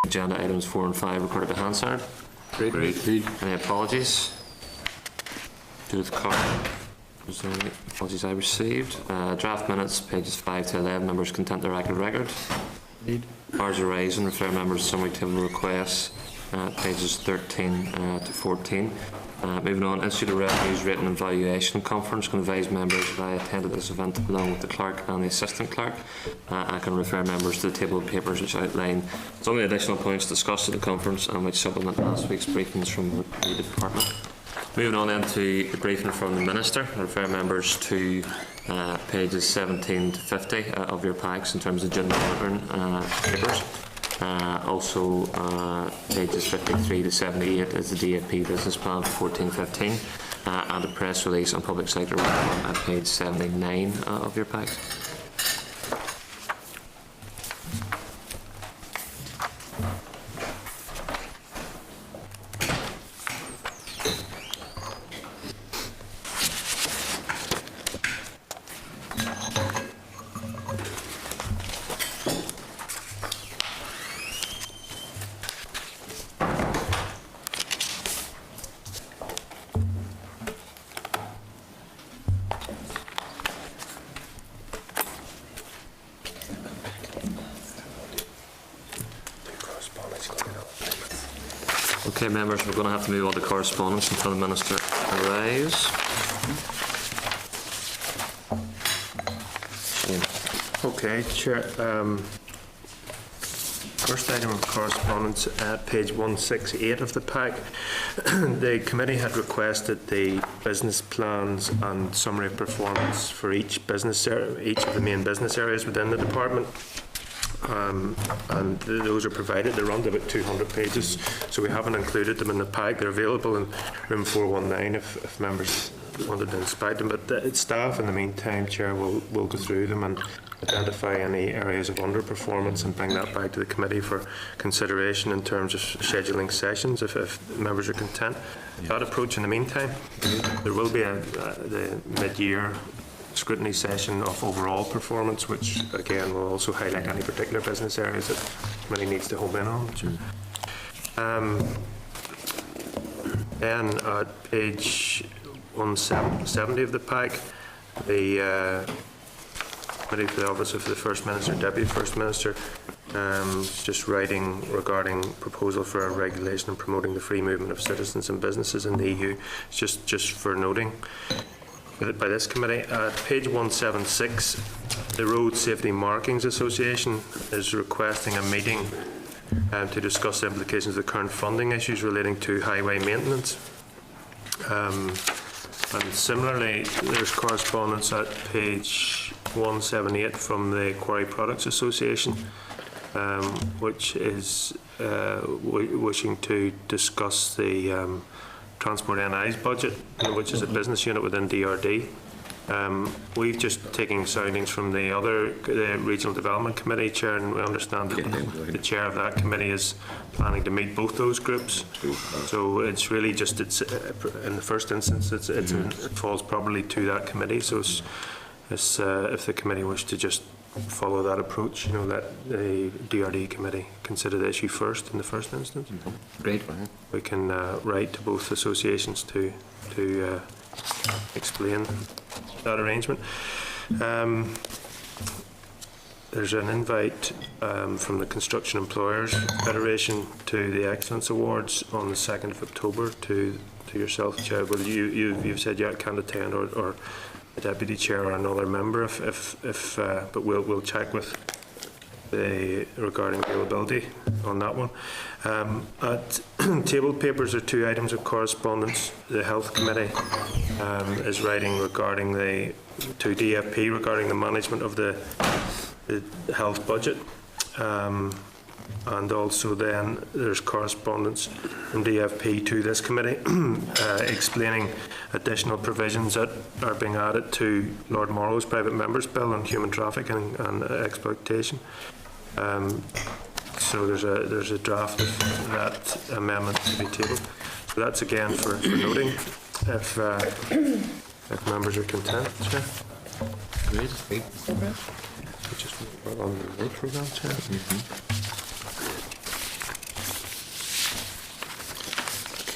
Agenda items 4 and 5 recorded by Hansard. Agreed. Any apologies? Judith Carr. Was there any apologies I received? Draft minutes, pages 5 to 11. Members content the record. Powers are raised and refer members to summary table requests, pages 13 to 14. Moving on, Institute of Revenue's Rating and Valuation Conference can advise members that I attended this event along with the clerk and the assistant clerk. I can refer members to the table of papers which outline some of the additional points discussed at the conference and which supplement last week's briefings from the department. Moving on then to the briefing from the Minister, I refer members to pages 17 to 50 of your packs in terms of agenda monitoring papers. Also pages 53 to 78 is the DFP business plan for 14-15 and a press release on public sector reform at page 79 of your pack. Okay, members, we're going to have to move on to correspondence until the Minister arrives. Okay, Chair. First item of correspondence at page 168 of the pack. The committee had requested the business plans and summary of performance for each of the main business areas within the department. And those are provided. They're on to about 200 pages, so we haven't included them in the pack. They're available in room 419 if members wanted to inspect them. But staff, in the meantime, Chair, will go through them and identify any areas of underperformance and bring that back to the committee for consideration in terms of scheduling sessions if members are content. That approach in the meantime. There will be the mid-year scrutiny session of overall performance, which again will also highlight any particular business areas that the committee needs to home in on. Then at page 170 of the pack, the Committee for the Office of the First Minister, Deputy First Minister, just writing regarding proposal for a regulation and promoting the free movement of citizens and businesses in the EU. It's just for noting by this committee. Page 176, the Road Safety Markings Association is requesting a meeting to discuss the implications of the current funding issues relating to highway maintenance. And similarly, there's correspondence at page 178 from the Quarry Products Association, which is wishing to discuss the Transport NI's budget, which is a business unit within DRD. We've just taken soundings from the Regional Development Committee Chair, and we understand that the Chair of that committee is planning to meet both those groups. So it's really just, in the first instance, it falls probably to that committee. So if the committee wish to just follow that approach, let the DRD committee consider the issue first in the first instance. Great. We can write to both associations to explain that arrangement. There's an invite from the Construction Employers Federation to the Excellence Awards on the 2nd of October to yourself, Chair. Well, you've said you can't attend, or a deputy chair or another member, but we'll check with regarding availability on that one. At table papers are two items of correspondence. The Health Committee is writing regarding to DFP regarding the management of the health budget. And also then there's correspondence from DFP to this committee explaining additional provisions that are being added to Lord Morrow's private members bill on human trafficking and exploitation. So there's a draft of that amendment to be tabled. So that's again for noting if members are content. Chair. Great. Just on the vote for that, Chair.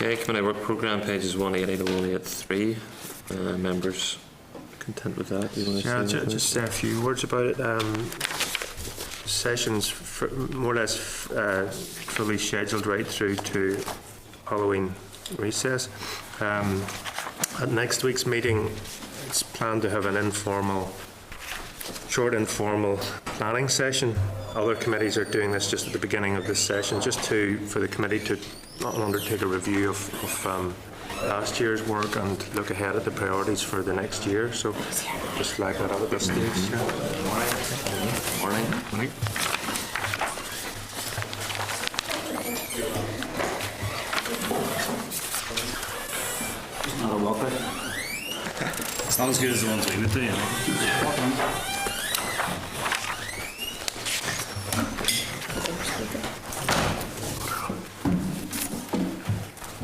Okay, committee work programme, pages 180 to 183. Members content with that? Do you want to Yeah, say anything? just say a few words about it. Sessions more or less fully scheduled right through to Halloween recess. At next week's meeting, it's planned to have an short informal planning session. Other committees are doing this just at the beginning of this session, just for the committee to undertake a review of last year's work and look ahead at the priorities for the next year. So just flag that up at this stage. Morning. Morning. Not a walker. It's not as good as the ones we would do, you know.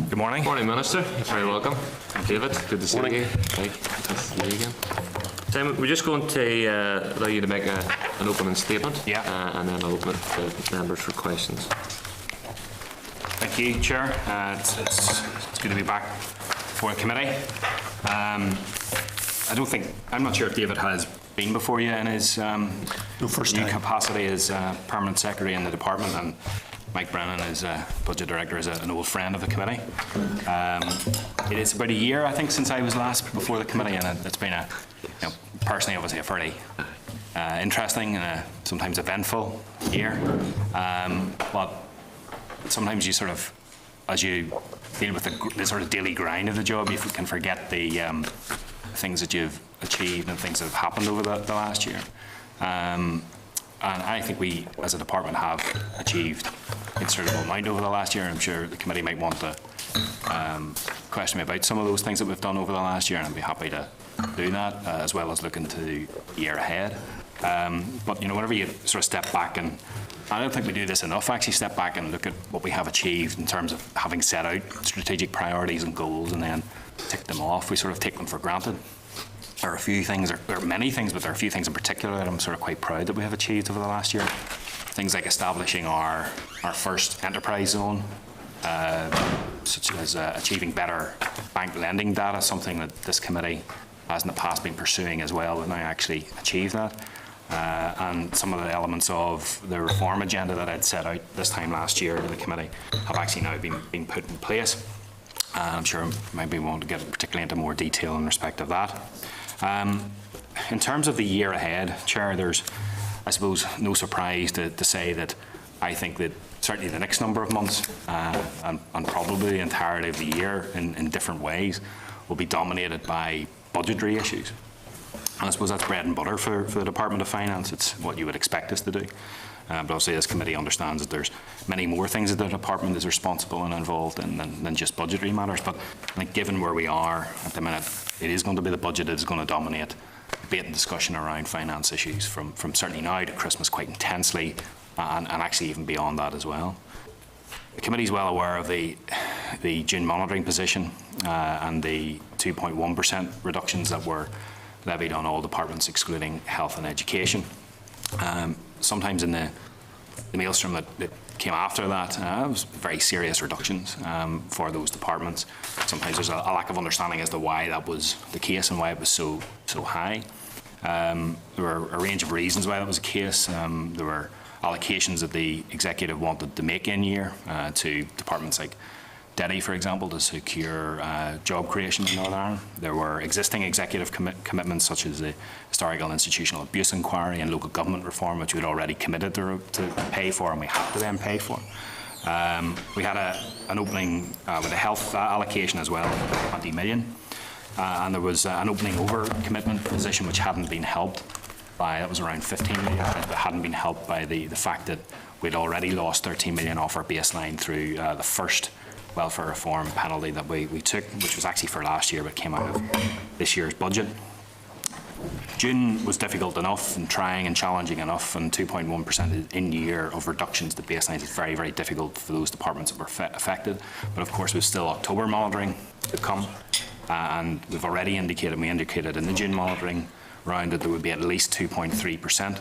Good morning. Morning, Minister. You're very welcome. David, good to see you. Mike, nice to see you again. Simon, we're just going to allow you to make an opening statement. Yeah. And then I'll open it to members for questions. Thank you, Chair. It's good to be back for the committee. I'm not sure if David has been before you in his new capacity as Permanent Secretary in the department, and Mike Brennan is Budget Director, is an old friend of the committee. It is about a year, I think, since I was last before the committee, and it's been personally, obviously, a fairly interesting and sometimes eventful year. But sometimes you sort of, as you deal with the sort of daily grind of the job, you can forget the things that you've achieved and things that have happened over the last year. And I think we, as a department, have achieved a considerable amount over the last year. I'm sure the committee might want to question me about some of those things that we've done over the last year, and I'd be happy to do that, as well as look into the year ahead. But whenever you sort of step back, and I don't think we do this enough, actually step back and look at what we have achieved in terms of having set out strategic priorities and goals and then tick them off. We sort of take them for granted. There are a few things, there are many things, but there are a few things in particular that I'm sort of quite proud that we have achieved over the last year. Things like establishing our first enterprise zone, such as achieving better bank lending data, something that this committee has in the past been pursuing as well. We've now actually achieved that. And some of the elements of the reform agenda that I'd set out this time last year to the committee have actually now been put in place. I'm sure maybe we want to get particularly into more detail in respect of that. In terms of the year ahead, Chair, there's, I suppose, no surprise to say that I think that certainly the next number of months and probably the entirety of the year in different ways will be dominated by budgetary issues. And I suppose that's bread and butter for the Department of Finance. It's what you would expect us to do. But obviously this committee understands that there's many more things that the department is responsible and involved in than just budgetary matters. But I think given where we are at the minute, it is going to be the budget that is going to dominate debate and discussion around finance issues from certainly now to Christmas quite intensely, and actually even beyond that as well. The committee is well aware of the June monitoring position and the 2.1% reductions that were levied on all departments excluding health and education. Sometimes in the maelstrom that came after that, it was very serious reductions for those departments. Sometimes there's a lack of understanding as to why that was the case and why it was so high. There were a range of reasons why that was the case. There were allocations that the executive wanted to make in year to departments like DEDI, for example, to secure job creation in Northern Ireland. There were existing executive commitments such as the Historical Institutional Abuse Inquiry and local government reform, which we'd already committed to pay for and we had to then pay for. We had an opening with a health allocation as well, 20 million. And there was an opening over commitment position which hadn't been helped by, that was around 15 million, but hadn't been helped by the fact that we'd already lost 13 million off our baseline through the first welfare reform penalty that we took, which was actually for last year but came out of this year's budget. June was difficult enough and trying and challenging enough, and 2.1% in year of reductions to baselines is very, very difficult for those departments that were affected. But of course, there's still October monitoring to come, and we've already indicated in the June monitoring round that there would be at least 2.3%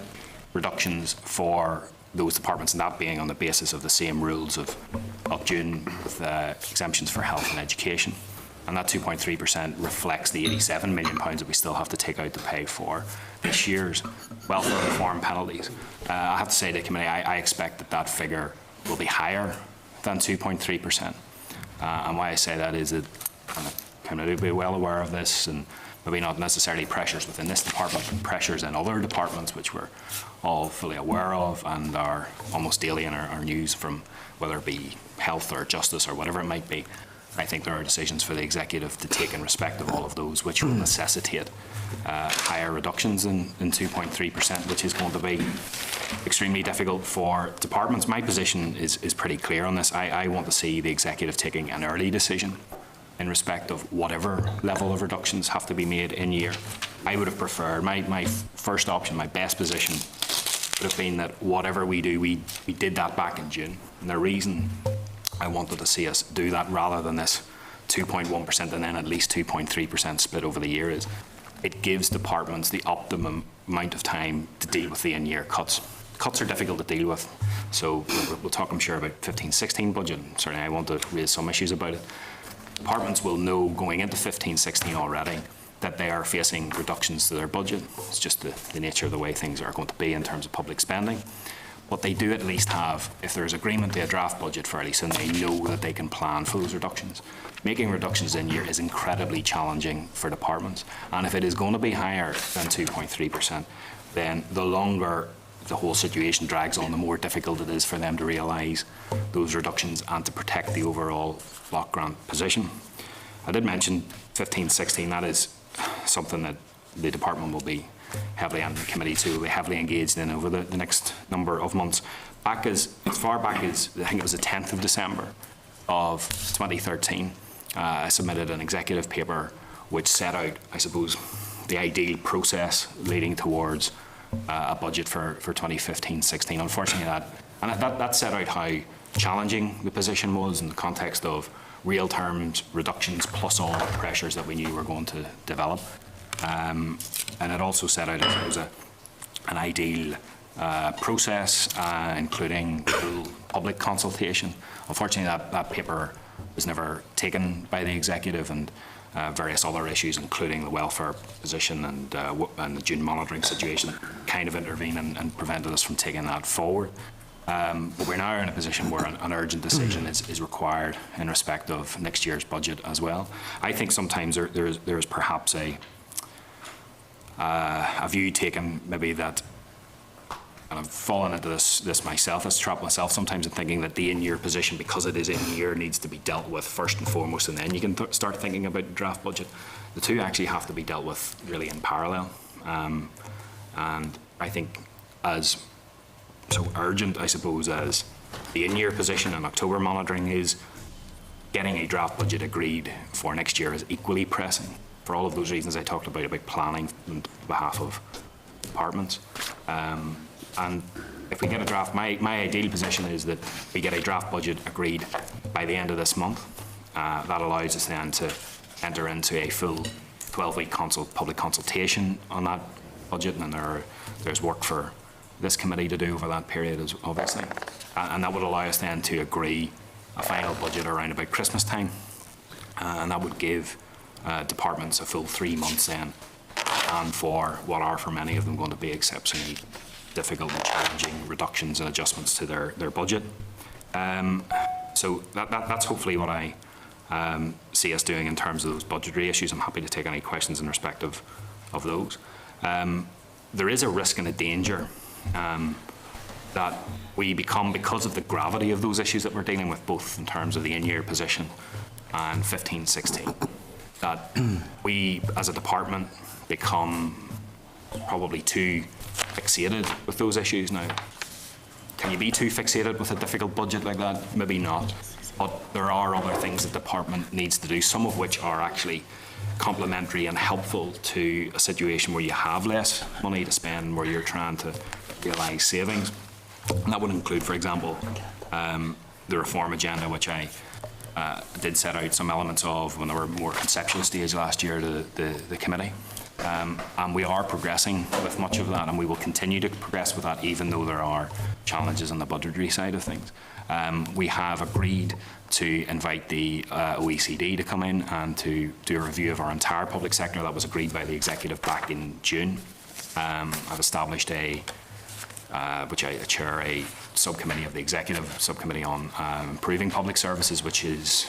reductions for those departments, and that being on the basis of the same rules of June with exemptions for health and education. And that 2.3% reflects the £87 million that we still have to take out to pay for this year's welfare reform penalties. I have to say to the committee, I expect that that figure will be higher than 2.3%. And why I say that is that the committee will be well aware of this, and maybe not necessarily pressures within this department, but pressures in other departments, which we're all fully aware of and are almost daily in our news, from whether it be health or justice or whatever it might be. I think there are decisions for the executive to take in respect of all of those, which will necessitate higher reductions in 2.3%, which is going to be extremely difficult for departments. My position is pretty clear on this. I want to see the executive taking an early decision in respect of whatever level of reductions have to be made in year. I would have preferred, my first option, my best position would have been that whatever we do, we did that back in June. And the reason I wanted to see us do that rather than this 2.1% and then at least 2.3% split over the year is it gives departments the optimum amount of time to deal with the in-year cuts. Cuts are difficult to deal with, so we'll talk, I'm sure, about 15-16 budget. Certainly I want to raise some issues about it. Departments will know going into 15-16 already that they are facing reductions to their budget. It's just the nature of the way things are going to be in terms of public spending. But they do at least have, if there's agreement to a draft budget fairly soon, they know that they can plan for those reductions. Making reductions in year is incredibly challenging for departments. And if it is going to be higher than 2.3%, then the longer the whole situation drags on, the more difficult it is for them to realise those reductions and to protect the overall block grant position. I did mention 15-16, that is something that the department will be heavily, and the committee too, will be heavily engaged in over the next number of months. Back as far back as, I think it was the 10th of December of 2013, I submitted an executive paper which set out, I suppose, the ideal process leading towards a budget for 2015-16. Unfortunately, that set out how challenging the position was in the context of real terms reductions plus all the pressures that we knew were going to develop. And it also set out, I suppose, an ideal process, including full public consultation. Unfortunately, that paper was never taken by the executive, and various other issues, including the welfare position and the June monitoring situation, kind of intervened and prevented us from taking that forward. But we're now in a position where an urgent decision is required in respect of next year's budget as well. I think sometimes there is perhaps a view taken maybe that, and I've fallen into this myself, this trap myself sometimes, in thinking that the in-year position, because it is in-year, needs to be dealt with first and foremost, and then you can start thinking about the draft budget. The two actually have to be dealt with really in parallel. And I think as so urgent, I suppose, as the in-year position and October monitoring is, getting a draft budget agreed for next year is equally pressing, for all of those reasons I talked about planning on behalf of departments. And if we get a draft, my ideal position is that we get a draft budget agreed by the end of this month. That allows us then to enter into a full 12-week public consultation on that budget, and there's work for this committee to do over that period, obviously. And that would allow us then to agree a final budget around about Christmas time, and that would give departments a full 3 months then, and for what are for many of them going to be exceptionally difficult and challenging reductions and adjustments to their budget. So that's hopefully what I see us doing in terms of those budgetary issues. I'm happy to take any questions in respect of those. There is a risk and a danger that we become, because of the gravity of those issues that we're dealing with, both in terms of the in-year position and 15-16, that we as a department become probably too fixated with those issues. Now, can you be too fixated with a difficult budget like that? Maybe not. But there are other things the department needs to do, some of which are actually complementary and helpful to a situation where you have less money to spend, where you're trying to realise savings. And that would include, for example, the reform agenda, which I did set out some elements of when they were more conceptual stage last year to the committee. And we are progressing with much of that, and we will continue to progress with that, even though there are challenges on the budgetary side of things. We have agreed to invite the OECD to come in and to do a review of our entire public sector. That was agreed by the executive back in June. I've established which I chair, a subcommittee of the executive subcommittee on improving public services, which is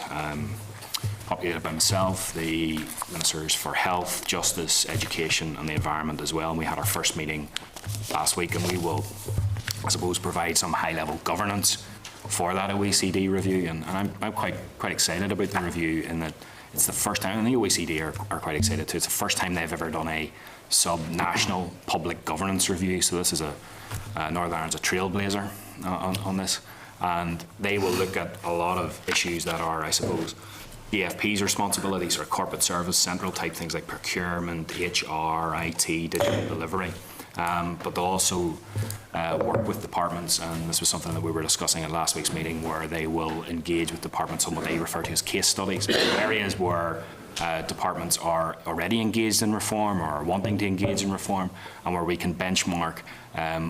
populated by myself, the Ministers for Health, Justice, Education and the Environment as well. And we had our first meeting last week, and we will, I suppose, provide some high-level governance for that OECD review. And I'm quite excited about the review, in that it's the first time, and the OECD are quite excited too, it's the first time they've ever done a sub-national public governance review. So this is Northern Ireland's a trailblazer on this. And they will look at a lot of issues that are, I suppose, DFP's responsibilities, or corporate service, central type things like procurement, HR, IT, digital delivery. But they'll also work with departments, and this was something that we were discussing at last week's meeting, where they will engage with departments on what they refer to as case studies, areas where departments are already engaged in reform or are wanting to engage in reform, and where we can benchmark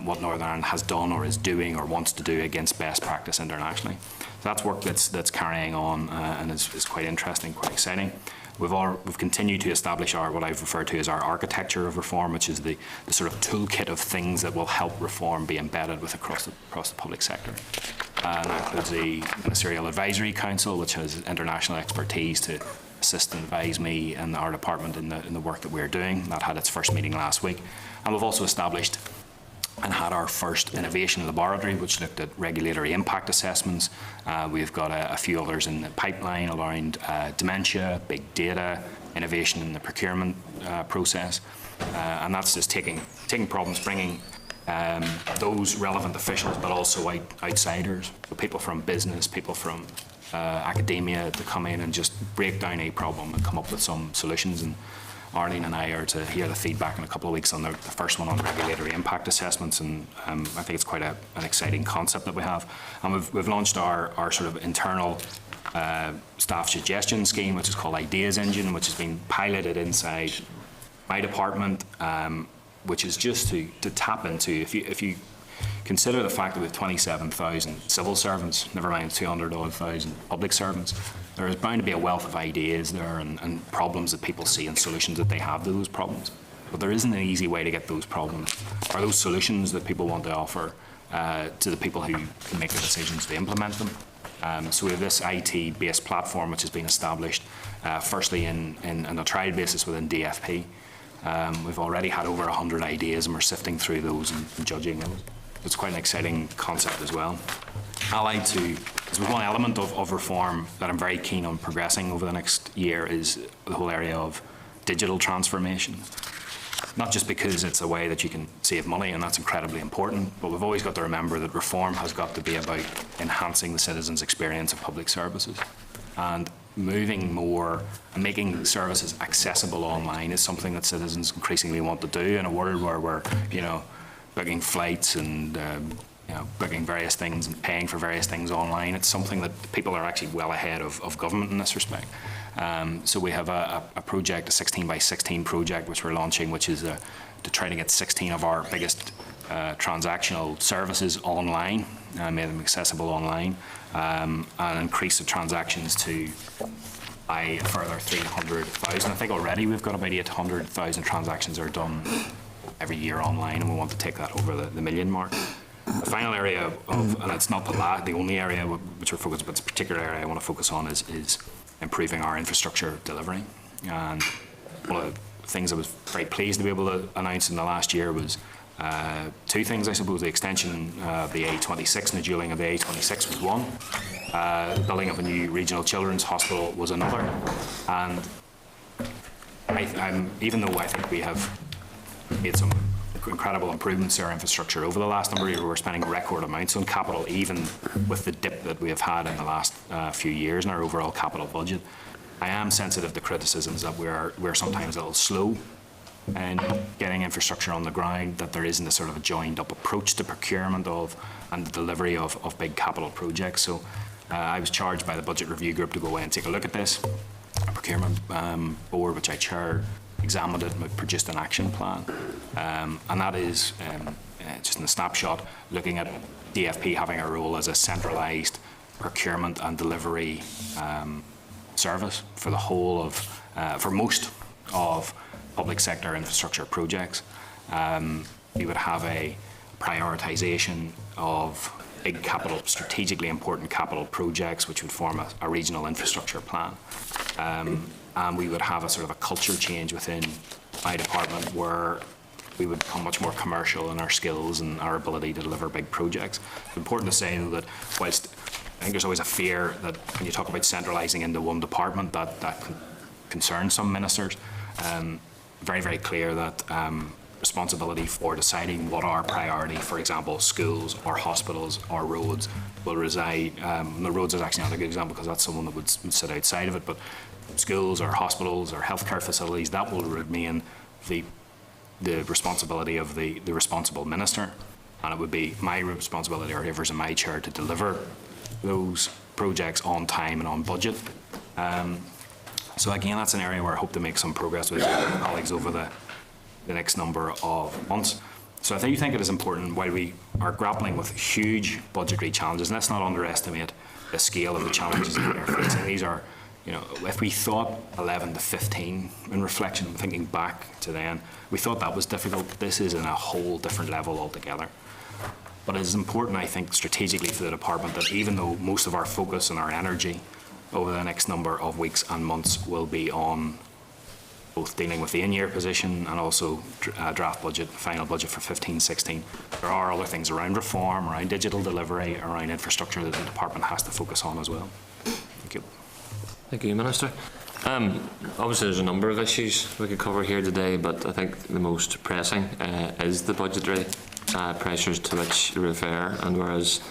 what Northern Ireland has done or is doing or wants to do against best practice internationally. So that's work that's carrying on and is quite interesting, quite exciting. We've continued to establish what I've referred to as our architecture of reform, which is the sort of toolkit of things that will help reform be embedded across the public sector. And that includes the Ministerial Advisory Council, which has international expertise to assist and advise me and our department in the work that we're doing. That had its first meeting last week. And we've also established and had our first innovation laboratory, which looked at regulatory impact assessments. We've got a few others in the pipeline around dementia, big data, innovation in the procurement process. And that's just taking problems, bringing those relevant officials, but also outsiders, so people from business, people from academia, to come in and just break down a problem and come up with some solutions. And Arlene and I are to hear the feedback in a couple of weeks on the first one on regulatory impact assessments, and I think it's quite an exciting concept that we have. And we've launched our sort of internal staff suggestion scheme, which is called Ideas Engine, which has been piloted inside my department, which is just to tap into, if you consider the fact that we have 27,000 civil servants, never mind 200,000 public servants, there is bound to be a wealth of ideas there and problems that people see and solutions that they have to those problems. But there isn't an easy way to get those problems or those solutions that people want to offer to the people who can make the decisions to implement them. So we have this IT-based platform which has been established, firstly on a trial basis within DFP. We've already had over 100 ideas, and we're sifting through those and judging them. It's quite an exciting concept as well. Allied to, there's one element of reform that I'm very keen on progressing over the next year, is the whole area of digital transformation. Not just because it's a way that you can save money, and that's incredibly important, but we've always got to remember that reform has got to be about enhancing the citizens' experience of public services. And moving more and making services accessible online is something that citizens increasingly want to do in a world where we're, booking flights and booking various things and paying for various things online. It's something that people are actually well ahead of government in this respect. So we have a project, a 16 by 16 project, which we're launching, which is to try to get 16 of our biggest transactional services online, made them accessible online, and increase the transactions to by a further 300,000. I think already we've got about 800,000 transactions are done every year online, and we want to take that over the million mark. The final area and it's not the only area which we're focused, but it's a particular area I want to focus on is improving our infrastructure delivery. And one of the things I was very pleased to be able to announce in the last year was two things, I suppose. The extension of the A26 and the dualling of the A26 was one. The building of a new regional children's hospital was another. And even though I think we have made some incredible improvements to our infrastructure over the last number of years, we're spending record amounts on capital, even with the dip that we have had in the last few years in our overall capital budget. I am sensitive to criticisms that we're sometimes a little slow in getting infrastructure on the ground, that there isn't a sort of a joined up approach to procurement and the delivery of big capital projects. So I was charged by the Budget Review Group to go away and take a look at this. A procurement board, which I chair, examined it and we've produced an action plan. And that is, just in a snapshot, looking at DFP having a role as a centralised procurement and delivery service for the whole of, for most of public sector infrastructure projects. We would have a prioritisation of big capital, strategically important capital projects, which would form a regional infrastructure plan. And we would have a sort of a culture change within my department where we would become much more commercial in our skills and our ability to deliver big projects. It's important to say, though, that whilst I think there's always a fear that when you talk about centralising into one department, that concerns some ministers, very, very clear that responsibility for deciding what our priority, for example, schools or hospitals or roads, will reside. The roads is actually not a good example because that's someone that would sit outside of it, but schools or hospitals or healthcare facilities, that will remain the responsibility of the responsible minister, and it would be my responsibility or whoever's in my chair to deliver those projects on time and on budget. So again, that's an area where I hope to make some progress with colleagues over the next number of months. So I do think it is important, while we are grappling with huge budgetary challenges, and let's not underestimate the scale of the challenges that we are facing. These are, you know, if we thought 11 to 15 in reflection, thinking back to then, we thought that was difficult. This is in a whole different level altogether. But it is important, I think, strategically for the department that even though most of our focus and our energy over the next number of weeks and months will be on both dealing with the in-year position and also draft budget, final budget for 15-16. There are other things around reform, around digital delivery, around infrastructure that the department has to focus on as well. Thank you. Thank you, Minister. Obviously, there's a number of issues we could cover here today, but I think the most pressing is the budgetary pressures to which you refer, and whereas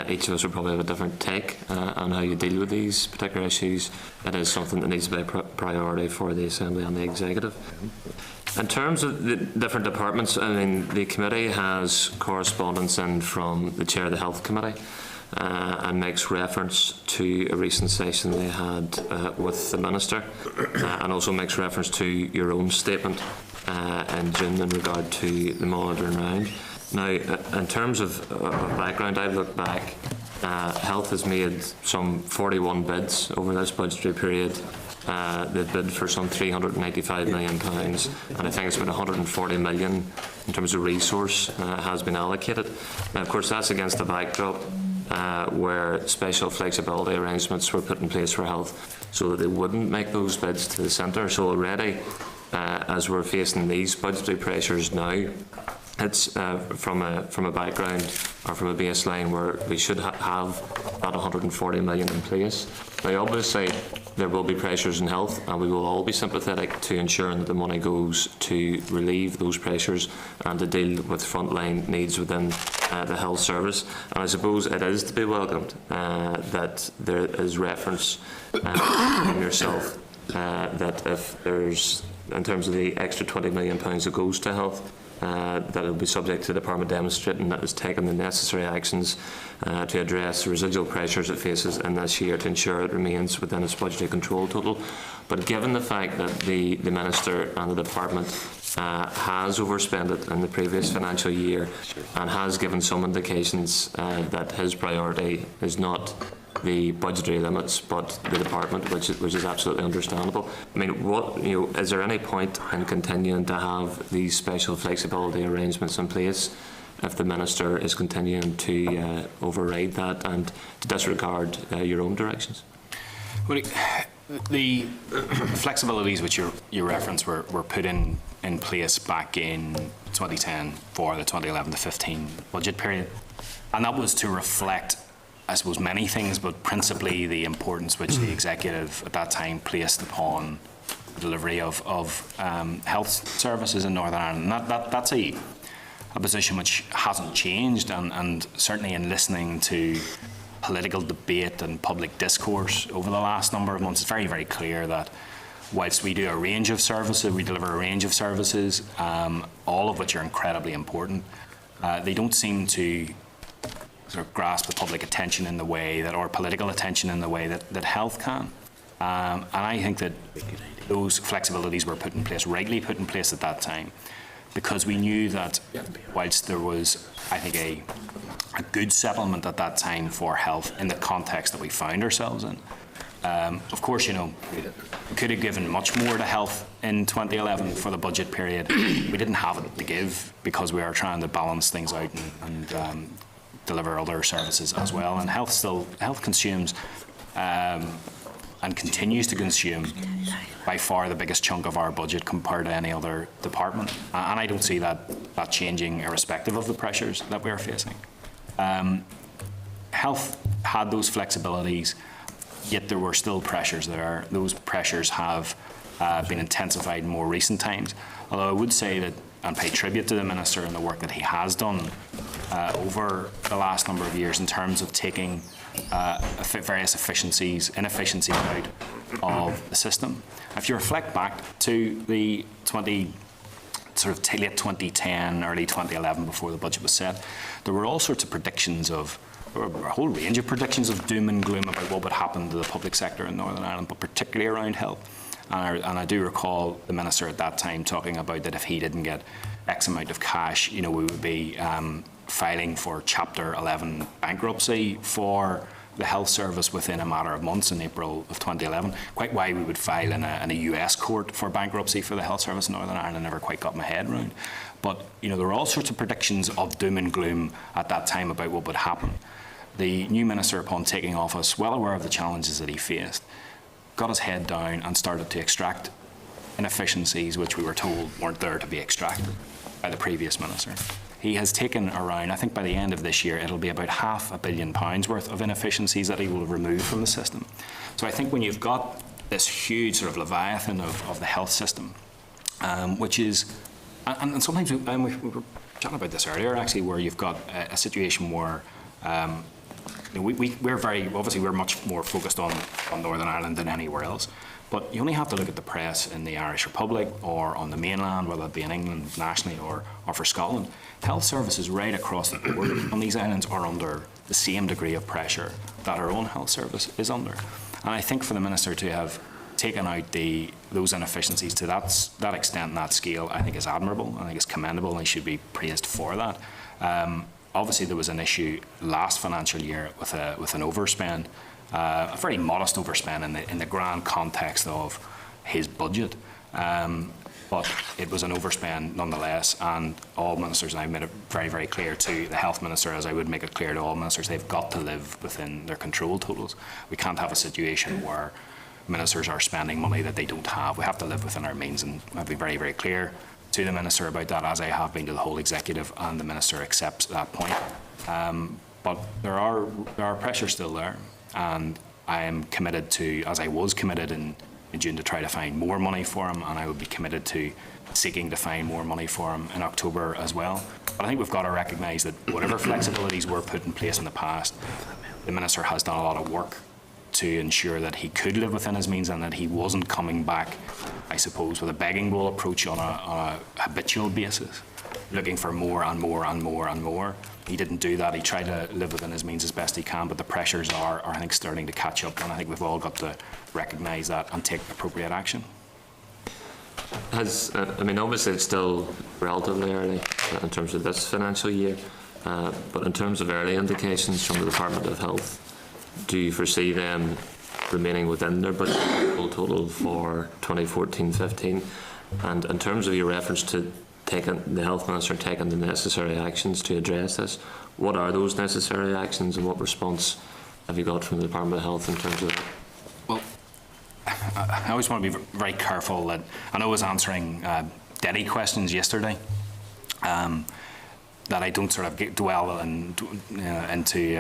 each of us will probably have a different take on how you deal with these particular issues, it is something that needs to be a priority for the Assembly and the Executive. In terms of the different departments, I mean, the committee has correspondence in from the Chair of the Health Committee and makes reference to a recent session they had with the Minister, and also makes reference to your own statement in June in regard to the monitoring round. Now, in terms of background, I've looked back. Health has made some 41 bids over this budgetary period. They've bid for some £385 million, and I think it's about 140 million in terms of resource has been allocated. Now, of course, that's against the backdrop where special flexibility arrangements were put in place for health so that they wouldn't make those bids to the centre. So already, as we're facing these budgetary pressures now, it's from a background or from a baseline where we should have that 140 million in place. Now, obviously, there will be pressures in health, and we will all be sympathetic to ensuring that the money goes to relieve those pressures and to deal with frontline needs within the health service. And I suppose it is to be welcomed that there is reference from yourself that if there's, in terms of the extra £20 million that goes to health, that it will be subject to the Department demonstrating that it's taken the necessary actions to address the residual pressures it faces in this year to ensure it remains within its budgetary control total. But given the fact that the Minister and the Department has overspent it in the previous financial year and has given some indications that his priority is not the budgetary limits but the department, which is absolutely understandable. I mean, is there any point in continuing to have these special flexibility arrangements in place if the Minister is continuing to override that and to disregard your own directions? Well, the flexibilities which you reference were put in place back in 2010 for the 2011 to 15 budget period, and that was to reflect, I suppose, many things, but principally the importance which the Executive at that time placed upon the delivery of health services in Northern Ireland. And that's a position which hasn't changed, and certainly in listening to political debate and public discourse over the last number of months, it's very, very clear that whilst we do a range of services, we deliver a range of services, all of which are incredibly important, they don't seem to sort of grasp the public attention in the way that, or political attention in the way that health can. And I think that those flexibilities were put in place, rightly put in place at that time, because we knew that whilst there was, I think, a good settlement at that time for health in the context that we found ourselves in. Of course, we could have given much more to health in 2011 for the budget period. We didn't have it to give because we are trying to balance things out and deliver other services as well. And health consumes and continues to consume by far the biggest chunk of our budget compared to any other department. And I don't see that changing irrespective of the pressures that we are facing. Health had those flexibilities, yet there were still pressures there. Those pressures have been intensified in more recent times. Although I would say that, and pay tribute to the Minister and the work that he has done over the last number of years in terms of taking various inefficiencies out of the system. If you reflect back to the late 2010, early 2011, before the budget was set, there were all sorts of predictions of, a whole range of predictions of doom and gloom about what would happen to the public sector in Northern Ireland, but particularly around health. And I do recall the Minister at that time talking about that if he didn't get X amount of cash, we would be filing for Chapter 11 bankruptcy for the health service within a matter of months in April of 2011. Quite why we would file in a US court for bankruptcy for the health service in Northern Ireland, I never quite got my head around. But there were all sorts of predictions of doom and gloom at that time about what would happen. The new Minister, upon taking office, well aware of the challenges that he faced, got his head down and started to extract inefficiencies which we were told weren't there to be extracted by the previous Minister. He has taken around, I think by the end of this year, it'll be about £500 million worth of inefficiencies that he will remove from the system. So I think when you've got this huge sort of leviathan of the health system, which is, and sometimes we were chatting about this earlier actually, where you've got a situation where we're much more focused on Northern Ireland than anywhere else. But you only have to look at the press in the Irish Republic or on the mainland, whether it be in England nationally or for Scotland. Health services right across the board on these islands are under the same degree of pressure that our own health service is under. And I think for the Minister to have taken out those inefficiencies to that extent and that scale, I think is admirable. I think it's commendable, and he should be praised for that. Obviously, there was an issue last financial year with an overspend, a very modest overspend in the grand context of his budget. But it was an overspend nonetheless, and all ministers, and I've made it very, very clear to the Health Minister, as I would make it clear to all ministers, they've got to live within their control totals. We can't have a situation where ministers are spending money that they don't have. We have to live within our means, and I've been very, very clear to the Minister about that, as I have been to the whole Executive, and the Minister accepts that point. But there are pressures still there, and I am committed to, as I was committed in June, to try to find more money for him, and I would be committed to seeking to find more money for him in October as well. But I think we've got to recognise that whatever flexibilities were put in place in the past, the Minister has done a lot of work to ensure that he could live within his means and that he wasn't coming back, I suppose, with a begging bowl approach on a habitual basis, looking for more and more and more and more. He didn't do that. He tried to live within his means as best he can, but the pressures are I think, starting to catch up, and I think we've all got to recognise that and take appropriate action. Obviously it's still relatively early in terms of this financial year, but in terms of early indications from the Department of Health, do you foresee them remaining within their budget total for 2014-15? And in terms of your reference to the Health Minister taking the necessary actions to address this, what are those necessary actions, and what response have you got from the Department of Health in terms of that? Well, I always want to be very careful that, and I was answering Deddy questions yesterday, that I don't sort of dwell into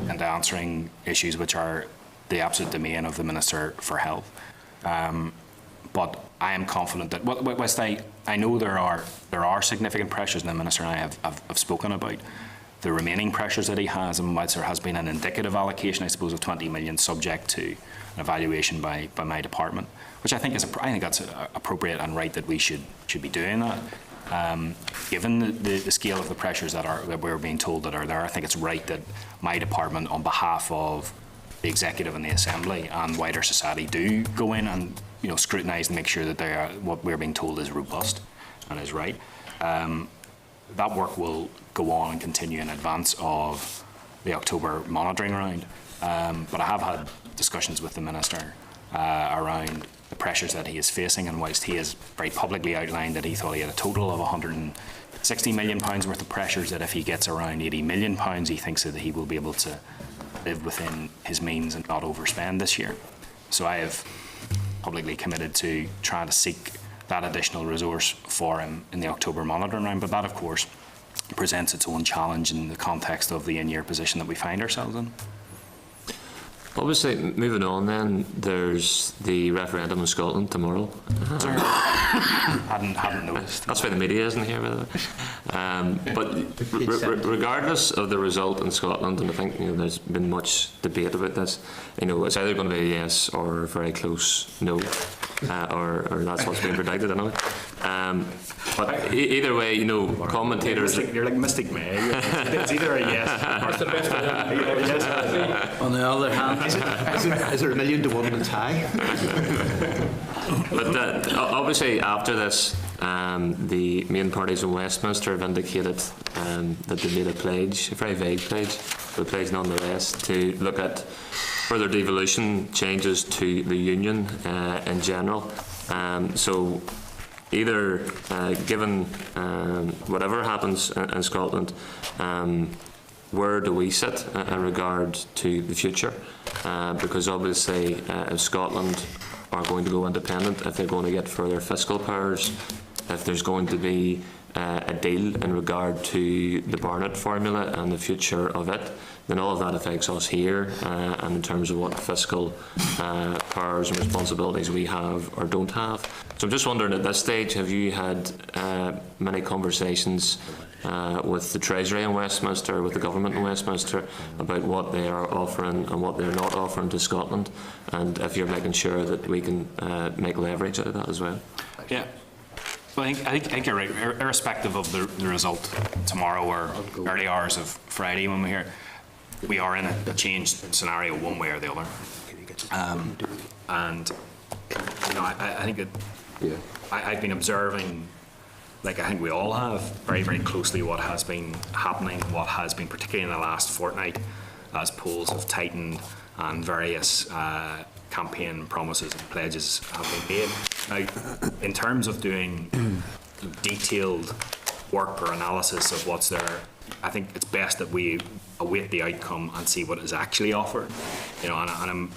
answering issues which are the absolute domain of the Minister for Health. But I am confident that, whilst I know there are significant pressures, and the Minister and I have spoken about the remaining pressures that he has, and whilst there has been an indicative allocation, I suppose, of 20 million subject to an evaluation by my department, which I think that's appropriate and right that we should be doing that. Given the scale of the pressures that we're being told that are there, I think it's right that my department, on behalf of the executive and the assembly and wider society do go in and scrutinise and make sure that they are, what we're being told is robust and is right. That work will go on and continue in advance of the October monitoring round. But I have had discussions with the Minister around the pressures that he is facing, and whilst he has very publicly outlined that he thought he had a total of £160 million worth of pressures, that if he gets around £80 million, he thinks that he will be able to live within his means and not overspend this year. So I have publicly committed to trying to seek that additional resource for him in the October monitoring round, but that of course presents its own challenge in the context of the in-year position that we find ourselves in. Obviously, moving on then, there's the referendum in Scotland tomorrow. Hadn't noticed. That's why the media isn't here, by the way. But regardless of the result in Scotland, and I think there's been much debate about this, it's either going to be a yes or a very close no, or that's what's being predicted anyway. But either way, commentators. You're like Mystic May. It's either a yes. On the other hand, is there a 1,000,000 to 1 tie? But obviously, after this, the main parties in Westminster have indicated that they made a pledge, a very vague pledge, but a pledge nonetheless, to look at further devolution changes to the union in general. So either given whatever happens in Scotland, where do we sit in regard to the future? Because obviously if Scotland are going to go independent, if they're going to get further fiscal powers, if there's going to be a deal in regard to the Barnett formula and the future of it, then all of that affects us here, and in terms of what fiscal powers and responsibilities we have or don't have. So I'm just wondering, at this stage, have you had many conversations with the Treasury in Westminster, with the government in Westminster, about what they are offering and what they're not offering to Scotland, and if you're making sure that we can make leverage out of that as well? Yeah. Well, I think you're right. Irrespective of the result tomorrow or early hours of Friday when we're here, we are in a changed scenario one way or the other. And I think that I've been observing, like I think we all have, very, very closely what has been happening, what has been, particularly in the last fortnight, as polls have tightened and various campaign promises and pledges have been made. Now, in terms of doing detailed work or analysis of what's there, I think it's best that we await the outcome and see what is actually offered. And I'm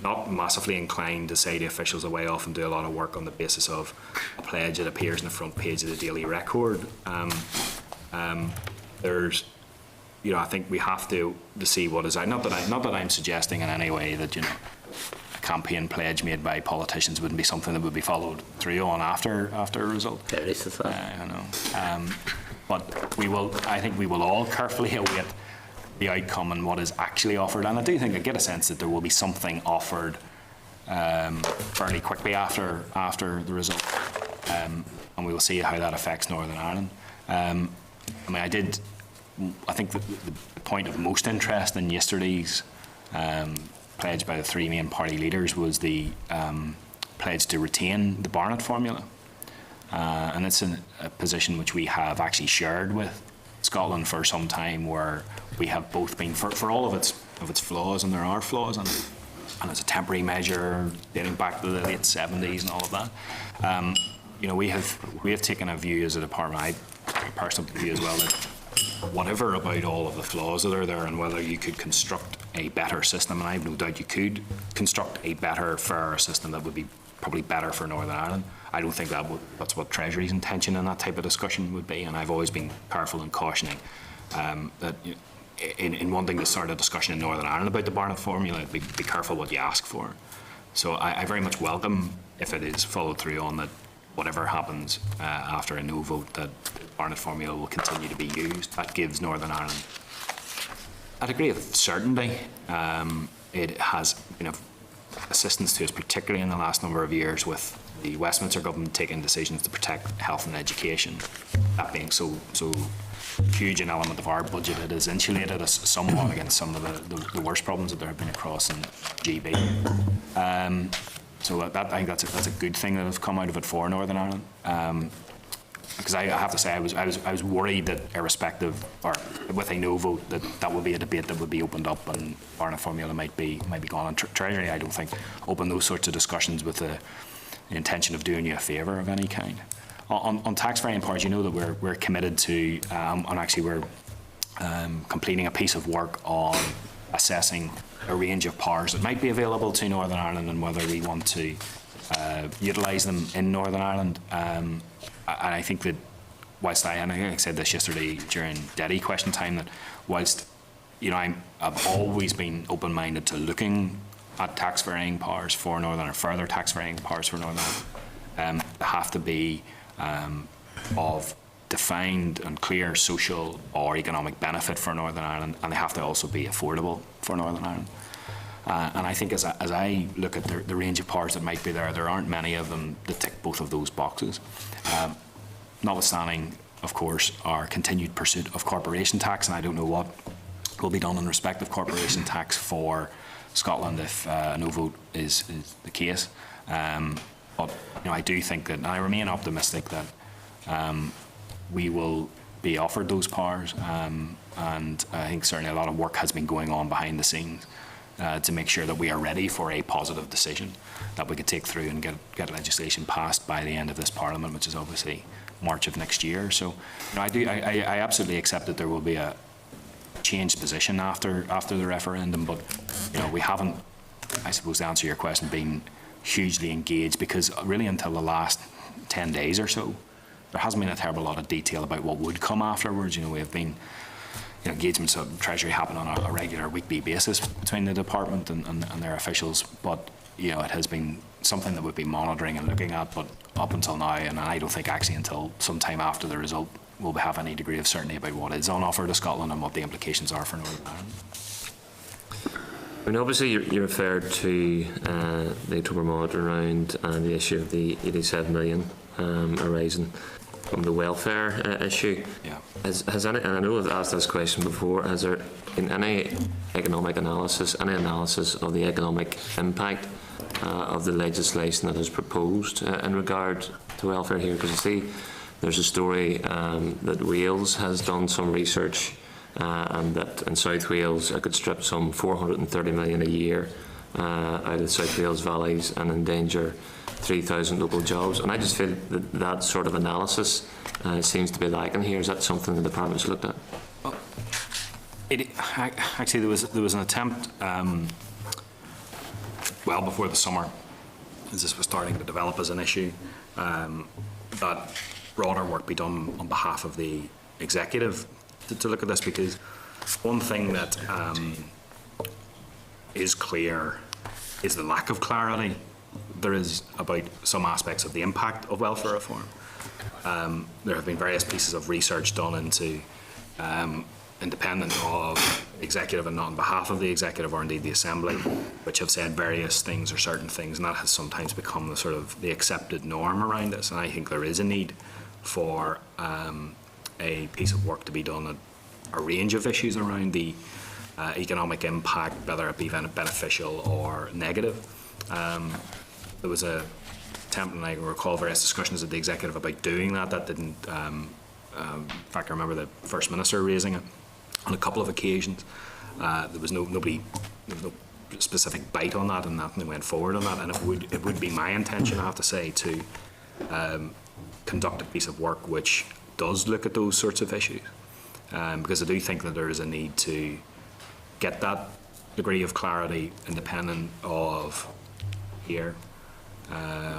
not massively inclined to say the officials are way off and do a lot of work on the basis of a pledge that appears on the front page of the Daily Record. There's, I think we have to see what is out. Not that I'm suggesting in any way that a campaign pledge made by politicians wouldn't be something that would be followed through on after a result. I know. But I think we will all carefully await the outcome and what is actually offered. And I do think I get a sense that there will be something offered fairly quickly after the result, and we will see how that affects Northern Ireland. I think the point of most interest in yesterday's pledge by the three main party leaders was the pledge to retain the Barnett formula. And it's a position which we have actually shared with Scotland for some time, where we have both been, for all of its flaws, and there are flaws in it, and it's a temporary measure dating back to the late 70s and all of that. We have taken a view as a department, I personally view as well, that whatever about all of the flaws that are there and whether you could construct a better system, and I have no doubt you could construct a better, fairer system that would be probably better for Northern Ireland. I don't think that's what Treasury's intention in that type of discussion would be, and I've always been careful in cautioning that in wanting to start a discussion in Northern Ireland about the Barnett formula, be careful what you ask for. So I very much welcome if it is followed through on that whatever happens after a no vote, that the Barnett formula will continue to be used. That gives Northern Ireland a degree of certainty. It has been of assistance to us, particularly in the last number of years, with the Westminster government taking decisions to protect health and education. That being so huge an element of our budget, it has insulated us somewhat against some of the worst problems that there have been across in GB. So I think that's a good thing that has come out of it for Northern Ireland. Because I have to say, I was worried that irrespective, or with a no vote, that would be a debate that would be opened up and Barna formula might be gone. And Treasury, I don't think, open those sorts of discussions with the intention of doing you a favour of any kind. On tax-varying powers, you know that we're committed to, and actually we're completing a piece of work on assessing a range of powers that might be available to Northern Ireland and whether we want to utilise them in Northern Ireland. And I think that whilst and I think I said this yesterday during Deddy question time, that whilst I've always been open-minded to looking at tax varying powers for Northern Ireland, further tax varying powers for Northern Ireland, they have to be of defined and clear social or economic benefit for Northern Ireland, and they have to also be affordable for Northern Ireland. And I think as I look at the range of powers that might be there aren't many of them that tick both of those boxes. Notwithstanding, of course, our continued pursuit of corporation tax, and I don't know what will be done in respect of corporation tax for Scotland if no vote is the case. But I do think that, and I remain optimistic that we will be offered those powers, and I think certainly a lot of work has been going on behind the scenes to make sure that we are ready for a positive decision that we could take through and get legislation passed by the end of this Parliament, which is obviously March of next year. So I absolutely accept that there will be a changed position after the referendum, but we haven't, I suppose, to answer your question, been hugely engaged, because really until the last 10 days or so there hasn't been a terrible lot of detail about what would come afterwards. We have been engagements of Treasury happen on a regular weekly basis between the department and their officials, but it has been something that we've been monitoring and looking at, but up until now, and I don't think actually until some time after the result, will we have any degree of certainty about what is on offer to Scotland and what the implications are for Northern Ireland. I mean, obviously you referred to the October monitoring round and the issue of the 87 million arising from the welfare issue. Yeah. Has any, and I know I've asked this question before, has there been any economic analysis, any analysis of the economic impact of the legislation that is proposed in regard to welfare here? Because you see, there's a story that Wales has done some research and that in South Wales it could strip some 430 million a year out of South Wales valleys and endanger 3,000 local jobs. And I just feel that sort of analysis seems to be lacking here. Is that something that the Department's looked at? Actually, there was an attempt well before the summer, as this was starting to develop as an issue, that broader work be done on behalf of the executive to look at this, because one thing that is clear is the lack of clarity there is about some aspects of the impact of welfare reform. There have been various pieces of research done into independent of executive and not on behalf of the executive, or indeed the Assembly, which have said various things or certain things, and that has sometimes become the sort of the accepted norm around this. And I think there is a need for a piece of work to be done on a range of issues around the economic impact, whether it be beneficial or negative. There was a attempt, and I recall various discussions at the executive about doing that. That didn't. In fact, I remember the First Minister raising it on a couple of occasions. There was no specific bite on that, and nothing went forward on that. And it would be my intention, I have to say, to conduct a piece of work which does look at those sorts of issues, because I do think that there is a need to get that degree of clarity independent of here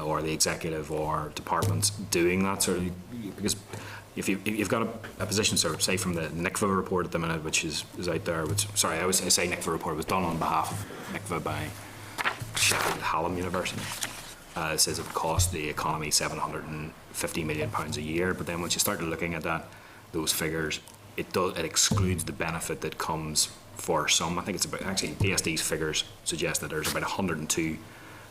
or the executive or departments doing that sort of, because if you've got a position, sort of, say from the NICVA report at the minute, which is out there, which, sorry, I always say NICVA report, was done on behalf of NICVA by Sheffield Hallam University. It says it would cost the economy £750 million a year, but then once you start looking at those figures, it excludes the benefit that comes for some. I think it's about, actually DSD's figures suggest that there's about 102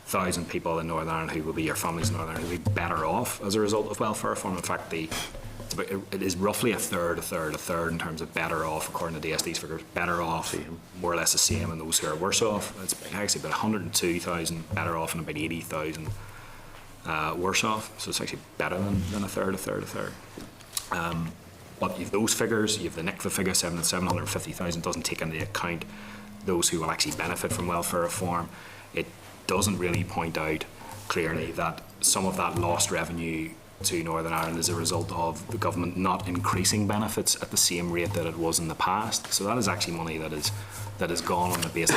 thousand people in Northern Ireland who will be, or families in Northern Ireland, who will be better off as a result of welfare reform. In fact, it is roughly a third in terms of better off, according to DSD's figures, better off, more or less the same, and those who are worse off. It's actually about 102,000 better off and about 80,000 worse off. So it's actually better than a third. But you've those figures, you have the NICFA figure, 750,000, doesn't take into account those who will actually benefit from welfare reform. It doesn't really point out clearly that some of that lost revenue to Northern Ireland is a result of the government not increasing benefits at the same rate that it was in the past. So that is actually money that is gone on the basis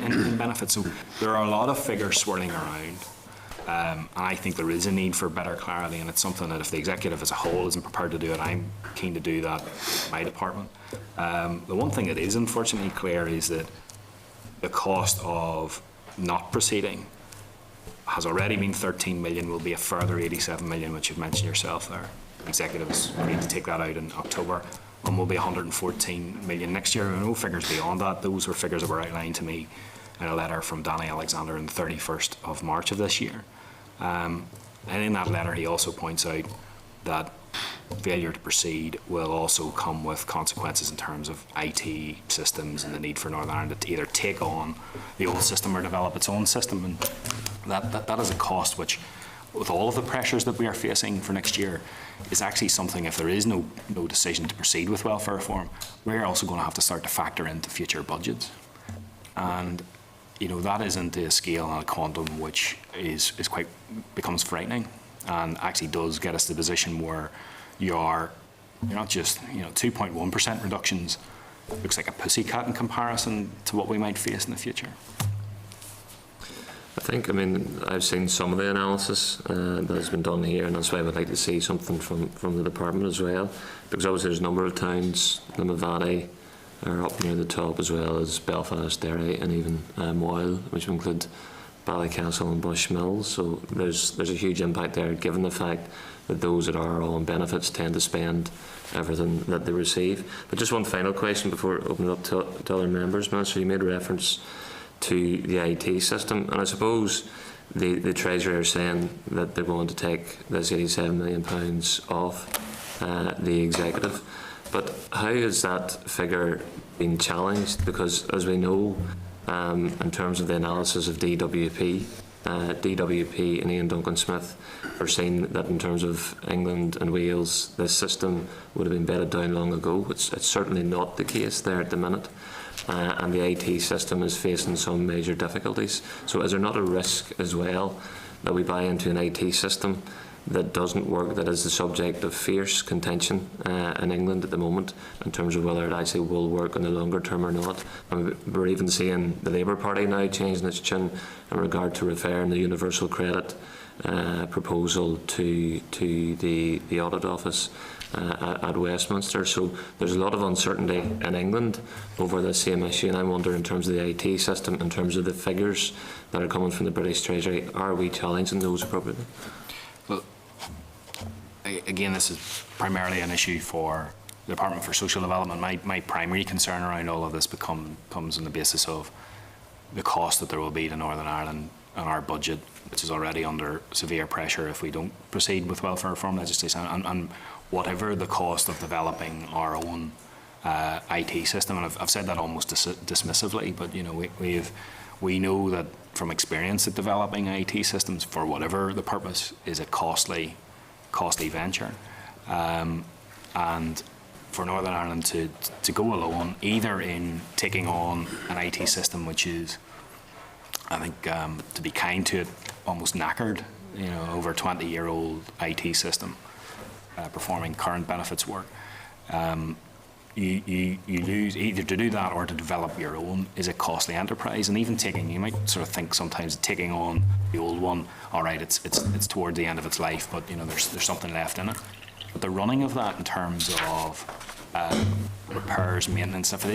in benefits. So there are a lot of figures swirling around. And I think there is a need for better clarity, and it's something that if the executive as a whole isn't prepared to do it, I'm keen to do that in my department. The one thing that is unfortunately clear is that the cost of not proceeding has already been 13 million, will be a further 87 million, which you've mentioned yourself there. The executive is going to take that out in October, and will be 114 million next year. There are no figures beyond that. Those were figures that were outlined to me in a letter from Danny Alexander on the 31st of March of this year. And in that letter, he also points out that failure to proceed will also come with consequences in terms of IT systems and the need for Northern Ireland to either take on the old system or develop its own system. And that is a cost which, with all of the pressures that we are facing for next year, is actually something, if there is no decision to proceed with welfare reform, we're also going to have to start to factor into future budgets. And that isn't a scale and a quantum which is becomes frightening, and actually does get us to the position where you're not just 2.1% reductions. Looks like a pussycat in comparison to what we might face in the future. I've seen some of the analysis that has been done here, and that's why I would like to see something from the department as well, because obviously there's a number of towns, Limavady are up near the top, as well as Belfast, Derry, and even Moyle, which will include Ballycastle and Bushmills. So there's a huge impact there, given the fact that those that are on benefits tend to spend everything that they receive. But just one final question before opening it up to other members, Minister. You made reference to the IT system, and I suppose the Treasury are saying that they're going to take this £87 million off the executive. But how has that figure been challenged? Because as we know, in terms of the analysis of DWP and Ian Duncan Smith are saying that in terms of England and Wales, this system would have been bedded down long ago. It's certainly not the case there at the minute. And the IT system is facing some major difficulties. So is there not a risk as well that we buy into an IT system that doesn't work, that is the subject of fierce contention in England at the moment in terms of whether it actually will work in the longer term or not? And we're even seeing the Labour Party now changing its tune in regard to referring the universal credit proposal to the audit office at Westminster. So there's a lot of uncertainty in England over the same issue, and I wonder, in terms of the IT system, in terms of the figures that are coming from the British Treasury, are we challenging those appropriately? Well, again, this is primarily an issue for the Department for Social Development. My primary concern around all of this comes on the basis of the cost that there will be to Northern Ireland and our budget, which is already under severe pressure if we don't proceed with welfare reform legislation, and whatever the cost of developing our own IT system. And I've said that almost dismissively, but we know that from experience that developing IT systems, for whatever the purpose, is a costly venture. And for Northern Ireland to go alone, either in taking on an IT system which is, I think, to be kind to it, almost knackered, over 20-year-old IT system performing current benefits work, you lose either to do that or to develop your own is a costly enterprise. And even you might sort of think sometimes taking on the old one, all right, it's towards the end of its life, but there's something left in it. But the running of that in terms of repairs, maintenance, if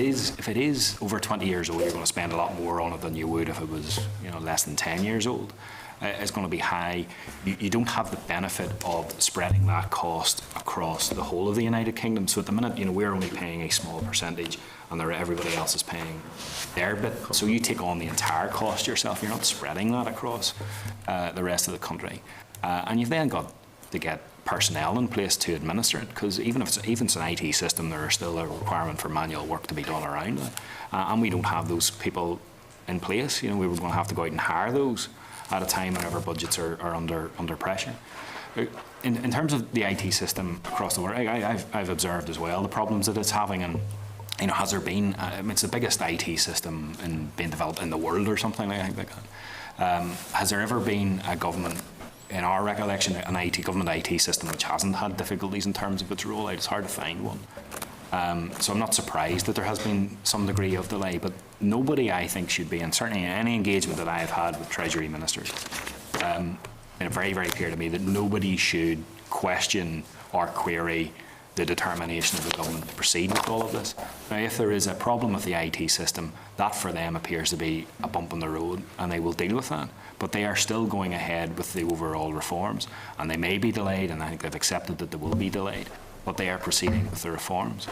it is over 20 years old, you're going to spend a lot more on it than you would if it was less than 10 years old. is going to be high. You don't have the benefit of spreading that cost across the whole of the United Kingdom. So at the minute, we're only paying a small percentage, and everybody else is paying their bit. So you take on the entire cost yourself. You're not spreading that across the rest of the country. And you've then got to get personnel in place to administer it, because even if it's an IT system, there is still a requirement for manual work to be done around it. And we don't have those people in place. We were going to have to go out and hire those at a time whenever budgets are under pressure. In terms of the IT system across the world, I've observed as well the problems that it's having, and has there been? It's the biggest IT system being developed in the world or something like that. Has there ever been a government, in our recollection, an government IT system which hasn't had difficulties in terms of its rollout? It's hard to find one. So I'm not surprised that there has been some degree of delay, but nobody, I think, should be, and certainly in any engagement that I have had with Treasury ministers, it's very, very clear to me that nobody should question or query the determination of the government to proceed with all of this. Now, if there is a problem with the IT system, that for them appears to be a bump on the road, and they will deal with that. But they are still going ahead with the overall reforms, and they may be delayed, and I think they've accepted that they will be delayed, but they are proceeding with the reforms.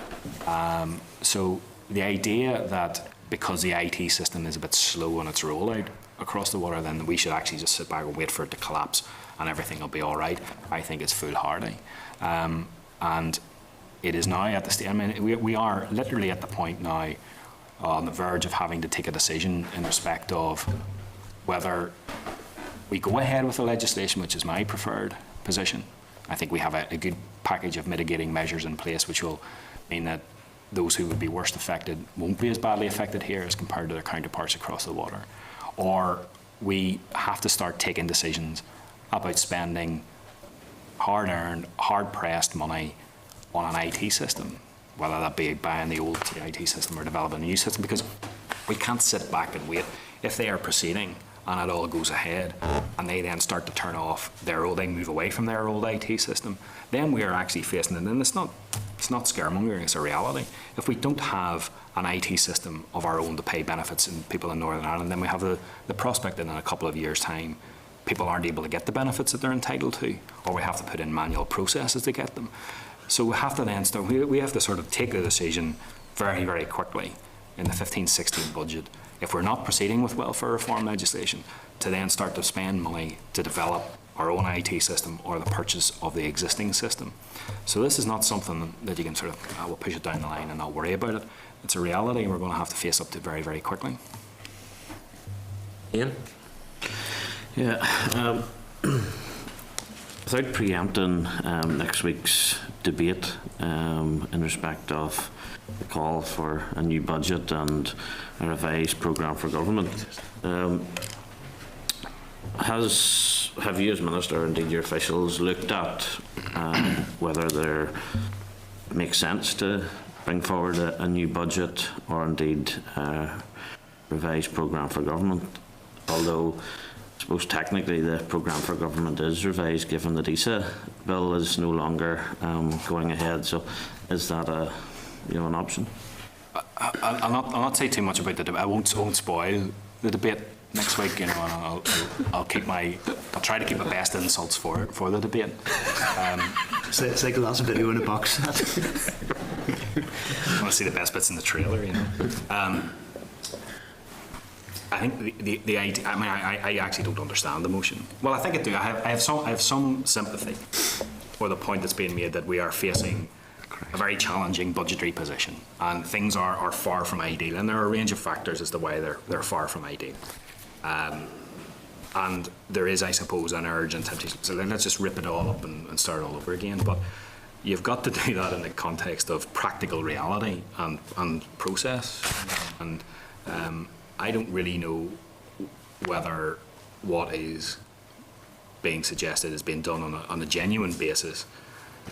So the idea that because the IT system is a bit slow on its rollout across the water, then we should actually just sit back and wait for it to collapse and everything will be all right, I think it's foolhardy. And it is now at the stage, we are literally at the point now on the verge of having to take a decision in respect of whether we go ahead with the legislation, which is my preferred position. I think we have a good package of mitigating measures in place, which will mean that those who would be worst affected won't be as badly affected here as compared to their counterparts across the water. Or we have to start taking decisions about spending hard-earned, hard-pressed money on an IT system, whether that be buying the old IT system or developing a new system, because we can't sit back and wait. If they are proceeding and it all goes ahead and they then start to turn off they move away from their old IT system, then we are actually facing, and then it's not scaremongering, it's a reality. If we don't have an IT system of our own to pay benefits in people in Northern Ireland, then we have the prospect that in a couple of years' time, people aren't able to get the benefits that they're entitled to, or we have to put in manual processes to get them. So we have to then start, we have to sort of take the decision very, very quickly in the 15-16 budget, if we're not proceeding with welfare reform legislation, to then start to spend money to develop our own IT system or the purchase of the existing system. So this is not something that you can sort of, we'll push it down the line and not worry about it. It's a reality and we're going to have to face up to very, very quickly. Ian? Yeah, without preempting next week's debate in respect of the call for a new budget and a revised programme for government, have you as Minister, or indeed your officials, looked at whether there makes sense to bring forward a new budget or indeed a revised programme for government? Although I suppose technically the programme for government is revised, given the DISA bill is no longer going ahead. So is that an option? I'll not say too much about the debate. I won't spoil the debate next week. And I'll try to keep my best insults for the debate. It's like the last video in a box. I want to see the best bits in the trailer, I think the idea, I actually don't understand the motion. Well, I think I do. I have some sympathy for the point that's being made that we are facing a very challenging budgetary position and things are far from ideal, and there are a range of factors as to why they're far from ideal. And there is, I suppose, an urge and temptation. So let's just rip it all up and start all over again. But you've got to do that in the context of practical reality and process. And I don't really know whether what is being suggested is being done on a genuine basis,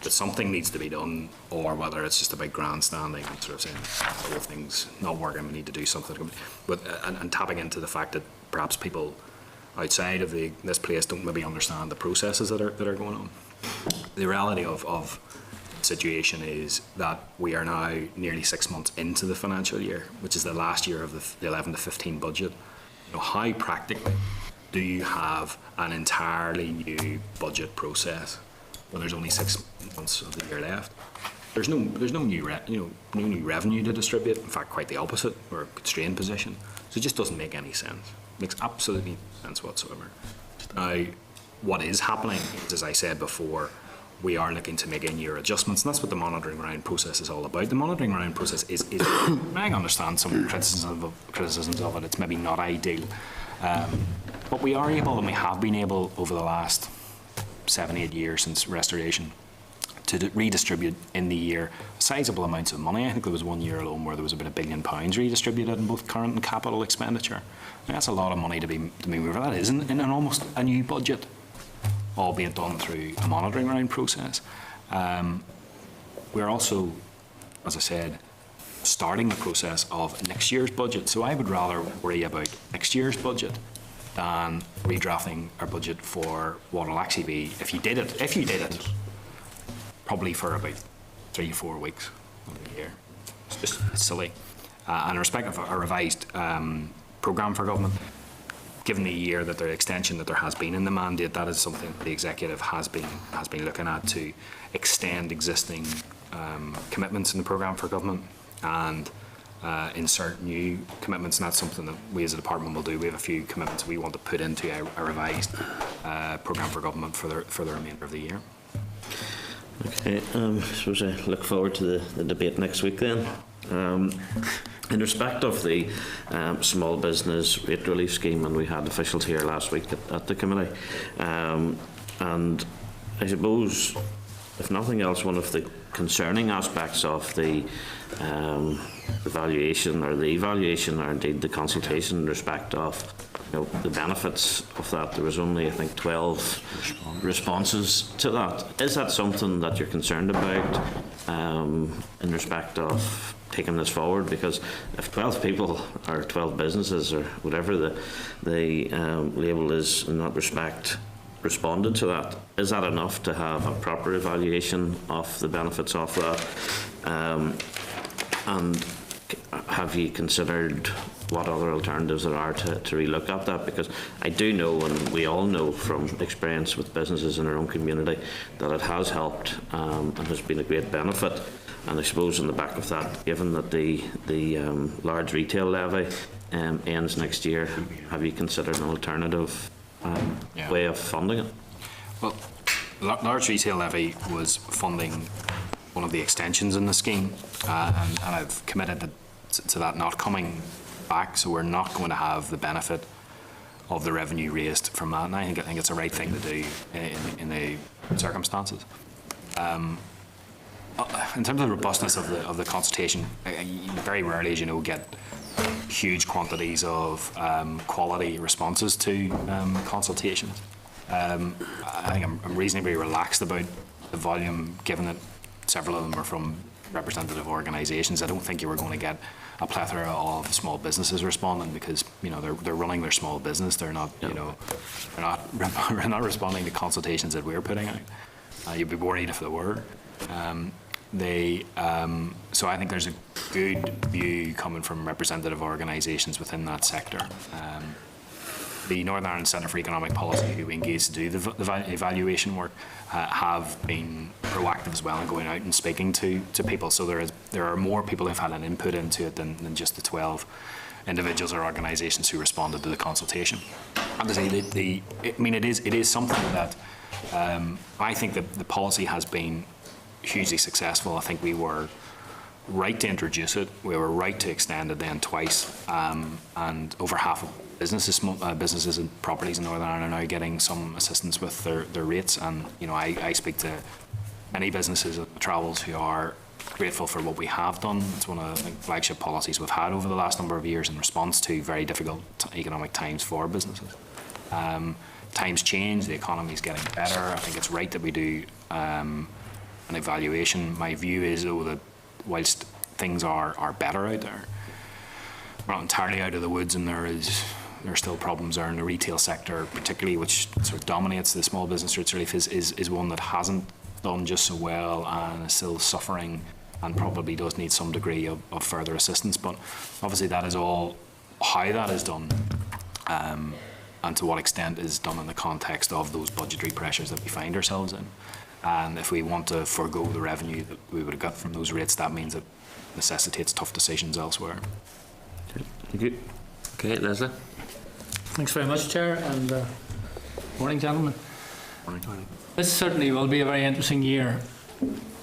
that something needs to be done, or whether it's just about grandstanding and sort of saying, oh, if things not working, we need to do something. But and tapping into the fact that perhaps people outside of this place don't maybe understand the processes that are going on. The reality of the situation is that we are now nearly 6 months into the financial year, which is the last year of the 11 to 15 budget. How practically do you have an entirely new budget process when there's only 6 months of the year left? There's no new no new revenue to distribute. In fact, quite the opposite. We're a constrained position, so it just doesn't make any sense. It makes absolutely no sense whatsoever. Now, what is happening is, as I said before, we are looking to make in-year adjustments, and that's what the monitoring round process is all about. The monitoring round process is I understand some criticisms of it. It's maybe not ideal, but we are able, and we have been able over the last 7-8 years since restoration, to redistribute in the year sizable amounts of money. I think there was 1 year alone where there was about £1 billion redistributed in both current and capital expenditure. Now, that's a lot of money to be moving over. That is in an almost a new budget, albeit done through a monitoring round process. We're also, as I said, starting the process of next year's budget. So I would rather worry about next year's budget than redrafting our budget for what will actually be, if you did it, probably for about 3 or 4 weeks of the year. It's silly. And in respect of a revised programme for government, given the year that the extension that there has been in the mandate, that is something the executive has been looking at, to extend existing commitments in the programme for government and insert new commitments, and that's something that we as a department will do. We have a few commitments we want to put into a revised programme for government for the remainder of the year. Okay, I suppose I look forward to the debate next week then. In respect of the small business rate relief scheme, and we had officials here last week at the committee, and I suppose, if nothing else, one of the concerning aspects of the evaluation or indeed the consultation in respect of the benefits of that. There was only, I think, 12 responses to that. Is that something that you're concerned about in respect of taking this forward? Because if 12 people or 12 businesses or whatever the label is in that respect responded to that, is that enough to have a proper evaluation of the benefits of that? And have you considered what other alternatives there are to relook at that? Because I do know, and we all know from experience with businesses in our own community, that it has helped and has been a great benefit. And I suppose on the back of that, given that the large retail levy ends next year, have you considered an alternative way of funding it? Well, large retail levy was funding one of the extensions in the scheme, and I've committed to that not coming back, so we're not going to have the benefit of the revenue raised from that, and I think it's the right thing to do in the circumstances. In terms of the robustness of the consultation, you very rarely, as you know, get huge quantities of quality responses to consultations. I think I'm reasonably relaxed about the volume, given that several of them are from representative organisations. I don't think you were going to get a plethora of small businesses responding, because they're running their small business. They're not they're not responding to consultations that we're putting out. You'd be worried if they were. So I think there's a good view coming from representative organisations within that sector. The Northern Ireland Centre for Economic Policy, who we engaged to do the evaluation work, have been proactive as well in going out and speaking to people. So there are more people who've had an input into it than just the 12 individuals or organisations who responded to the consultation. And to say it is something that I think that the policy has been hugely successful. I think we were right to introduce it. We were right to extend it then twice, and over half of businesses and properties in Northern Ireland are now getting some assistance with their rates. And I speak to many businesses at Travels who are grateful for what we have done. It's one of the flagship policies we've had over the last number of years in response to very difficult economic times for businesses. Times change, the economy is getting better. I think it's right that we do an evaluation. My view is, though, that whilst things are better out there, we're not entirely out of the woods, and there are still problems there in the retail sector, particularly, which sort of dominates the small business rates relief, is one that hasn't done just so well and is still suffering and probably does need some degree of further assistance. But obviously that is all, how that is done and to what extent is done in the context of those budgetary pressures that we find ourselves in. And if we want to forego the revenue that we would have got from those rates, that means it necessitates tough decisions elsewhere. Thank you. Okay, Leslie? Thanks very much, Chair, and morning, gentlemen. Morning. This certainly will be a very interesting year.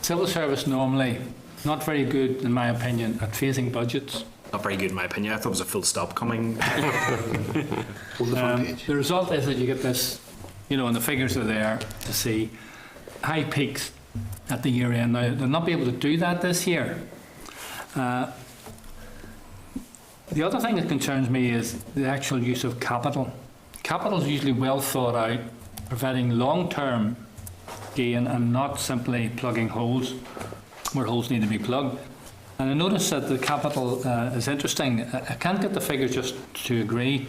Civil service normally not very good, in my opinion, at phasing budgets. Not very good in my opinion. I thought it was a full stop coming. Hold the front page. The result is that you get this, and the figures are there to see high peaks at the year end. Now, they'll not be able to do that this year. The other thing that concerns me is the actual use of capital. Capital is usually well thought out, providing long-term gain and not simply plugging holes where holes need to be plugged. And I notice that the capital is interesting. I can't get the figures just to agree.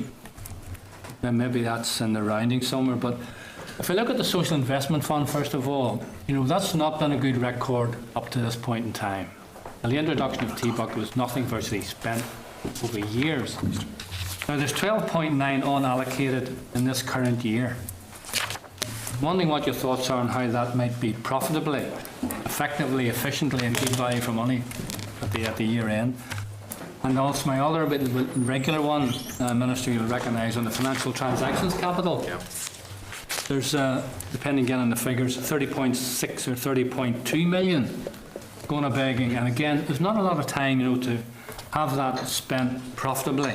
And maybe that's in the rounding somewhere, but if we look at the Social Investment Fund, first of all, that's not been a good record up to this point in time. And the introduction of TBUC was nothing virtually spent over years. Now there's 12.9 unallocated in this current year. I'm wondering what your thoughts are on how that might be profitably, effectively, efficiently, and good value for money at the year end. And also my other bit regular one, Minister, you'll recognise on the financial transactions capital. Yeah. There's, depending again on the figures, 30.6 or 30.2 million going to begging. And again, there's not a lot of time, to have that spent profitably.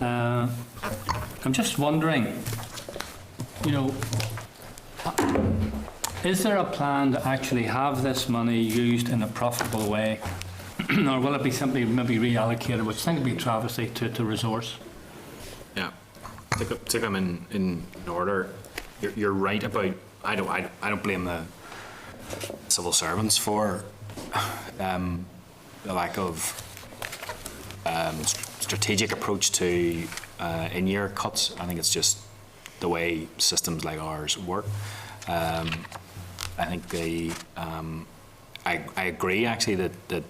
I'm just wondering, is there a plan to actually have this money used in a profitable way? Or will it be simply maybe reallocated, which I think would be a travesty to resource? Yeah, take them in order. You're right about. I don't blame the civil servants for the lack of strategic approach to in-year cuts. I think it's just the way systems like ours work. I think I agree actually that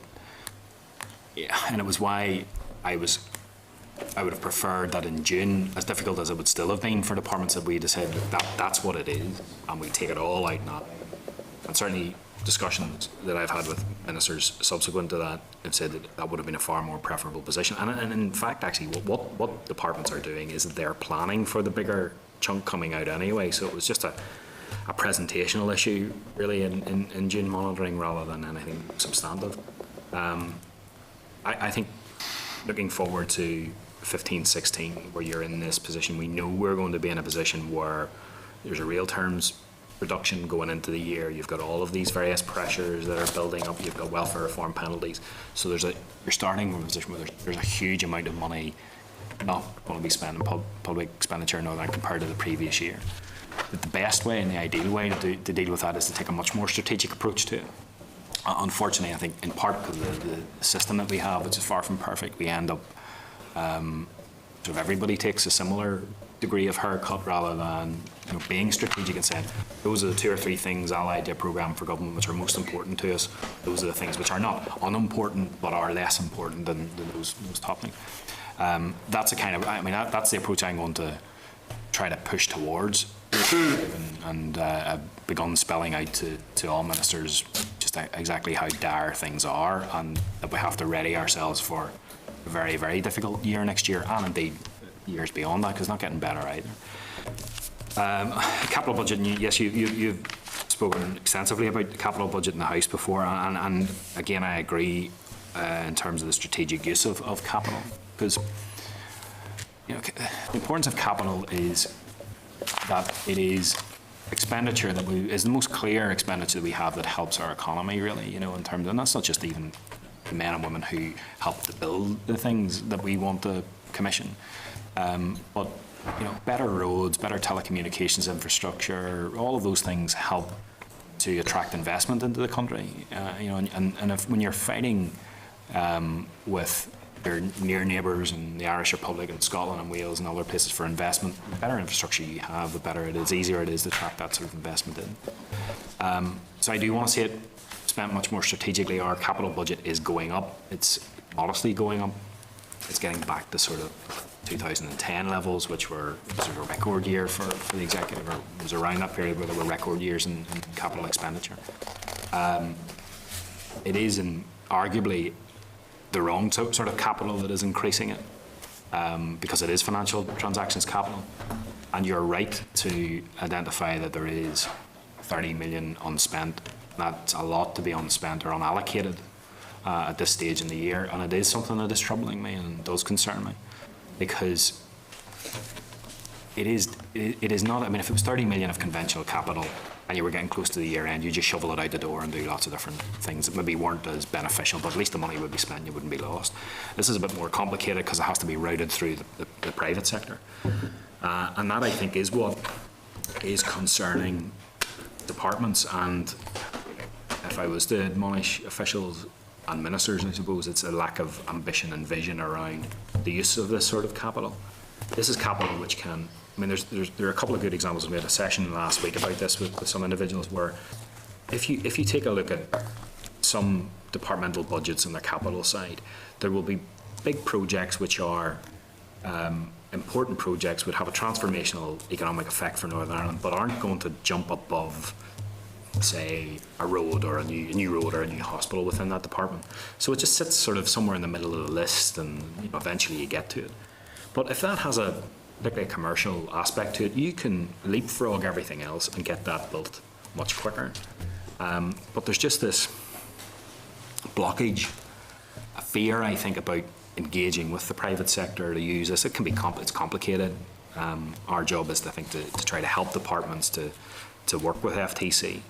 yeah, and it was why I would have preferred that in June, as difficult as it would still have been for departments, that we'd have said that's what it is, and we take it all out now. And certainly discussions that I've had with ministers subsequent to that have said that would have been a far more preferable position. And in fact, actually, what departments are doing is that they're planning for the bigger chunk coming out anyway. So it was just a presentational issue, really, in June monitoring rather than anything substantive. I think looking forward to 15-16, where you're in this position, we know we're going to be in a position where there's a real terms reduction going into the year. You've got all of these various pressures that are building up. You've got welfare reform penalties. So you're starting from a position where there's a huge amount of money not going to be spent in public expenditure now compared to the previous year. But the best way and the ideal way to deal with that is to take a much more strategic approach to it. Unfortunately, I think in part because of the system that we have, which is far from perfect, we end up sort of everybody takes a similar degree of haircut rather than being strategic and saying those are the 2 or 3 things Allied Day programme for government which are most important to us. Those are the things which are not unimportant but are less important than those top things. That's that's the approach I'm going to try to push towards, and I've begun spelling out to all ministers just exactly how dire things are, and that we have to ready ourselves for a very, very difficult year next year, and indeed years beyond that, because it's not getting better either. Capital budget, and yes, you've spoken extensively about the capital budget in the House before, and again I agree in terms of the strategic use of capital, because the importance of capital is that it is expenditure that is the most clear expenditure that we have that helps our economy, really, in terms, and that's not just even the men and women who help to build the things that we want to commission, but better roads, better telecommunications infrastructure, all of those things help to attract investment into the country, and when you're fighting with your near neighbours in the Irish Republic and Scotland and Wales and other places for investment, the better infrastructure you have, the better it is, easier it is to attract that sort of investment in. So I do want to see it spent much more strategically. Our capital budget is going up. It's modestly going up. It's getting back to sort of 2010 levels, which was a record year for the executive, or was around that period where there were record years in capital expenditure. It is arguably the wrong sort of capital that is increasing it, because it is financial transactions capital. And you're right to identify that there is 30 million unspent. That's a lot to be unspent or unallocated at this stage in the year, and it is something that is troubling me and does concern me, because it is not. I mean, if it was 30 million of conventional capital and you were getting close to the year end, you just shovel it out the door and do lots of different things that maybe weren't as beneficial, but at least the money would be spent, you wouldn't be lost. This is a bit more complicated because it has to be routed through the private sector, and that, I think, is what is concerning departments. And if I was to admonish officials and ministers, I suppose it's a lack of ambition and vision around the use of this sort of capital. This is capital which can, I mean, there are a couple of good examples. We had a session last week about this with some individuals, where if you take a look at some departmental budgets on the capital side, there will be big projects which are important projects, would have a transformational economic effect for Northern Ireland, but aren't going to jump above, say, a road or a new road or a new hospital within that department. So it just sits sort of somewhere in the middle of the list, and eventually you get to it. But if that has particularly a commercial aspect to it, you can leapfrog everything else and get that built much quicker. But there's just this blockage, a fear, I think, about engaging with the private sector to use this. It can be it's complicated. Our job is, I think, to try to help departments to work with FTC.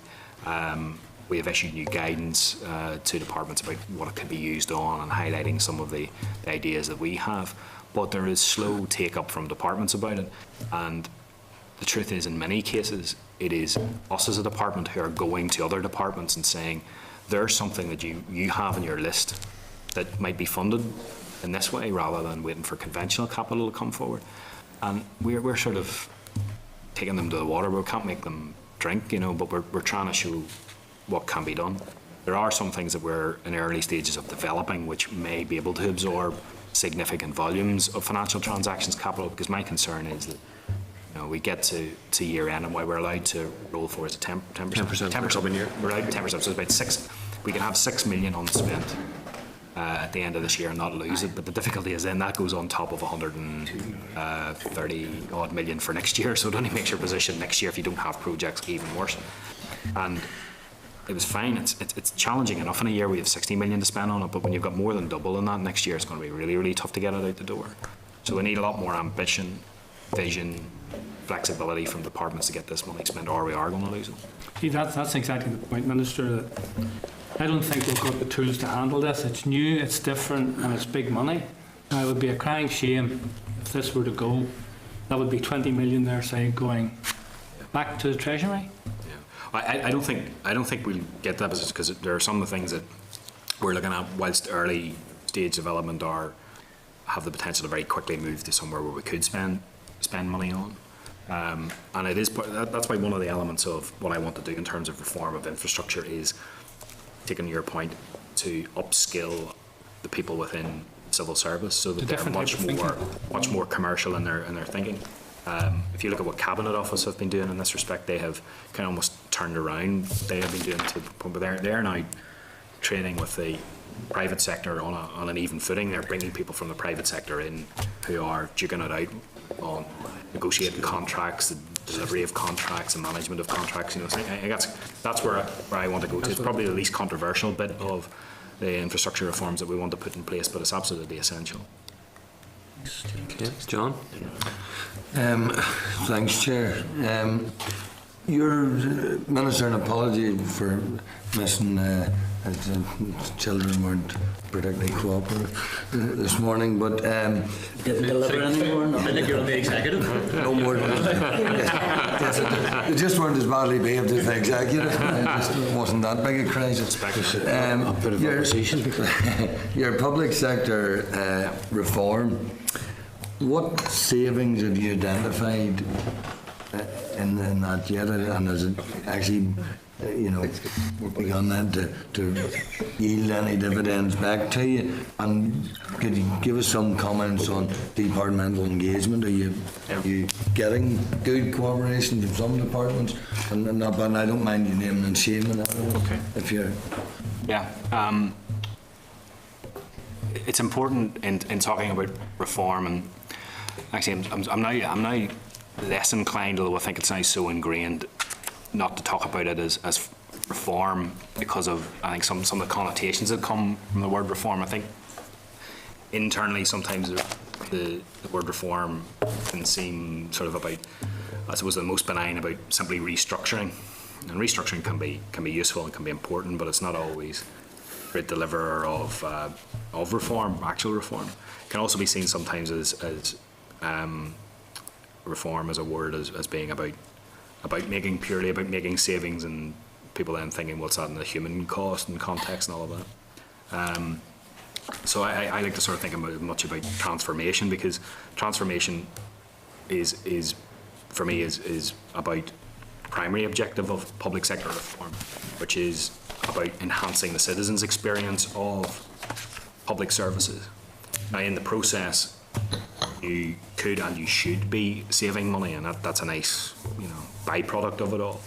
We have issued new guidance to departments about what it could be used on, and highlighting some of the ideas that we have. But there is slow take-up from departments about it. And the truth is, in many cases, it is us as a department who are going to other departments and saying, there's something that you have in your list that might be funded in this way, rather than waiting for conventional capital to come forward. And we're sort of taking them to the water. We can't make them drink, but we're trying to show what can be done. There are some things that we're in early stages of developing which may be able to absorb significant volumes of financial transactions capital, because my concern is that we get to year end, and why we're allowed to roll forward is 10%. 10% year. We're allowed 10%, so it's about 6. We can have 6 million unspent at the end of this year and not lose it. But the difficulty is then that goes on top of 130 odd million for next year. So it only makes your position next year, if you don't have projects, even worse. And it was fine. It's challenging enough in a year. We have 60 million to spend on it, but when you've got more than double in that next year, it's going to be really, really tough to get it out the door. So we need a lot more ambition, vision, flexibility from departments to get this money spent, or we are going to lose it. See, that's exactly the point, Minister. That I don't think we've got the tools to handle this. It's new, it's different, and it's big money. Now, it would be a crying shame if this were to go. That would be 20 million there, say, going back to the Treasury. I don't think we'll get that, because there are some of the things that we're looking at, whilst early stage development have the potential to very quickly move to somewhere where we could spend money on. And it is that's why one of the elements of what I want to do in terms of reform of infrastructure is, taking your point, to upskill the people within civil service so that they're much more commercial in their thinking. If you look at what Cabinet Office have been doing in this respect, they have kind of almost turned around. They have been doing they're now trading with the private sector on an even footing. They're bringing people from the private sector in who are duking it out on negotiating contracts, the delivery of contracts, and management of contracts. So I think that's where I want to go to. It's probably the least controversial bit of the infrastructure reforms that we want to put in place, but it's absolutely essential. Okay, John? Thanks, Chair. Your Minister, an apology for missing the children weren't particularly cooperative this morning, but Didn't deliver anymore. I think you're on the executive. no more. They just weren't as badly behaved as the executive. It just wasn't that big a crisis. Your public sector reform, what savings have you identified in that yet, and has it actually, begun then to yield any dividends back to you? And could you give us some comments on departmental engagement? Are you getting good cooperation from some departments? And I don't mind you naming and shaming that. Okay. If you're... Yeah. It's important in talking about reform, and actually I'm now less inclined, although I think it's now so ingrained, not to talk about it as reform because of, I think, some of the connotations that come from the word reform. I think internally sometimes the word reform can seem sort of about, I suppose, the most benign, about simply restructuring. And restructuring can be useful and can be important, but it's not always a great deliverer of reform, actual reform. It can also be seen sometimes as reform as a word as being about purely about making savings, and people then thinking, what's that in the human cost and context and all of that. So I like to sort of think much about transformation, because transformation is for me is about primary objective of public sector reform, which is about enhancing the citizens' experience of public services. Now, in the process, you could and you should be saving money, and that's a nice, byproduct of it all.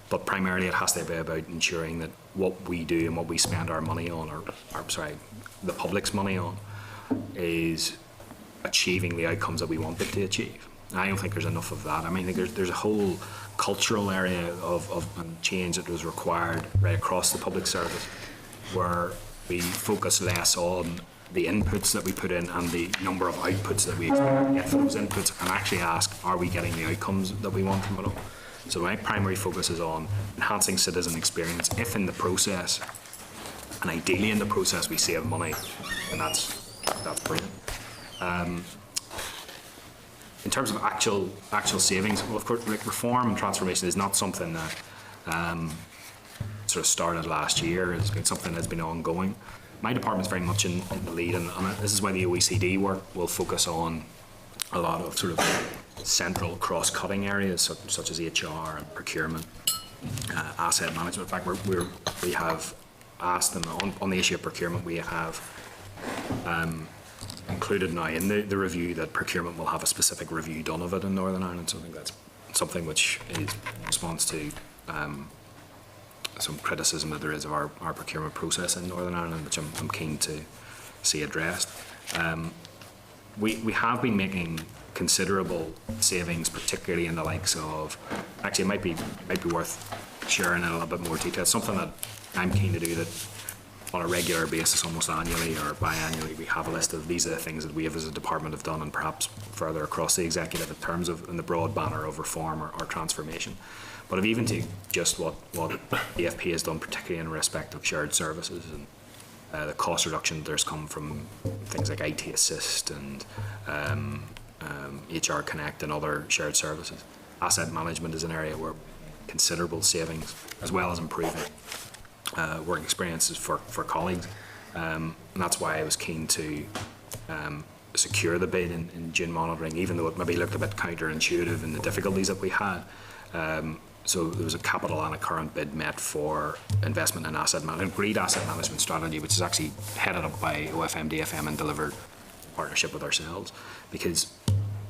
But primarily, it has to be about ensuring that what we do and what we spend our money on, or the public's money on, is achieving the outcomes that we want it to achieve. And I don't think there's enough of that. I mean, I think there's a whole cultural area of change that was required right across the public service, where we focus less on the inputs that we put in and the number of outputs that we expect to get from those inputs, and actually ask, are we getting the outcomes that we want from it all? So my primary focus is on enhancing citizen experience. If in the process, and ideally in the process, we save money, and that's brilliant. In terms of actual savings, well, of course, reform and transformation is not something that sort of started last year. It's been something that's been ongoing. My department's very much in the lead, and this is why the OECD work will focus on a lot of sort of central cross-cutting areas such as HR and procurement, asset management. In fact, we have asked them on the issue of procurement. We have included now in the review that procurement will have a specific review done of it in Northern Ireland. So I think that's something which is in response to some criticism that there is of our procurement process in Northern Ireland, which I'm keen to see addressed. We have been making considerable savings, particularly in the likes of, actually it might be worth sharing in a little bit more detail. It's something that I'm keen to do, that on a regular basis, almost annually or biannually, we have a list of these are the things that we have as a department have done, and perhaps further across the executive in terms of in the broad banner of reform or transformation. But if even to just what EFP has done, particularly in respect of shared services and the cost reduction there's come from things like IT Assist and HR Connect and other shared services. Asset management is an area where considerable savings, as well as improving work experiences for colleagues. And that's why I was keen to secure the bid in June monitoring, even though it maybe looked a bit counterintuitive in the difficulties that we had. So there was a capital and a current bid met for investment in asset management, agreed asset management strategy, which is actually headed up by OFM, DFM and delivered in partnership with ourselves, because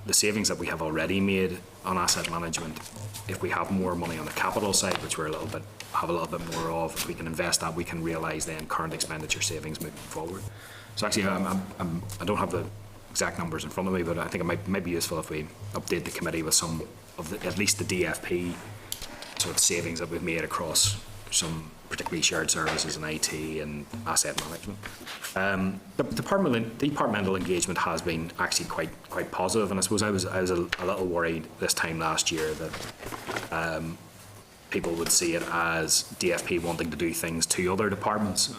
the savings that we have already made on asset management, if we have more money on the capital side, which we're have a little bit more of, if we can invest that, we can realise then current expenditure savings moving forward. So actually, I don't have the exact numbers in front of me, but I think it might be useful if we update the committee with some of at least the DFP sort of savings that we've made across some particularly shared services and IT and asset management. The departmental engagement has been actually quite positive, and I suppose I was a little worried this time last year that people would see it as DFP wanting to do things to other departments.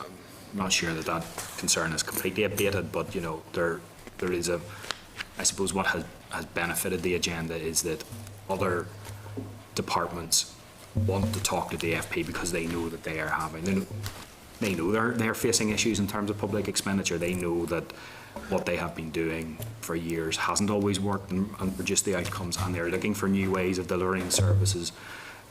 I'm not sure that concern is completely abated, but there is I suppose what has benefited the agenda is that other departments want to talk to DFP because they know that they are they're facing issues in terms of public expenditure. They know that what they have been doing for years hasn't always worked and produced the outcomes, and they're looking for new ways of delivering services.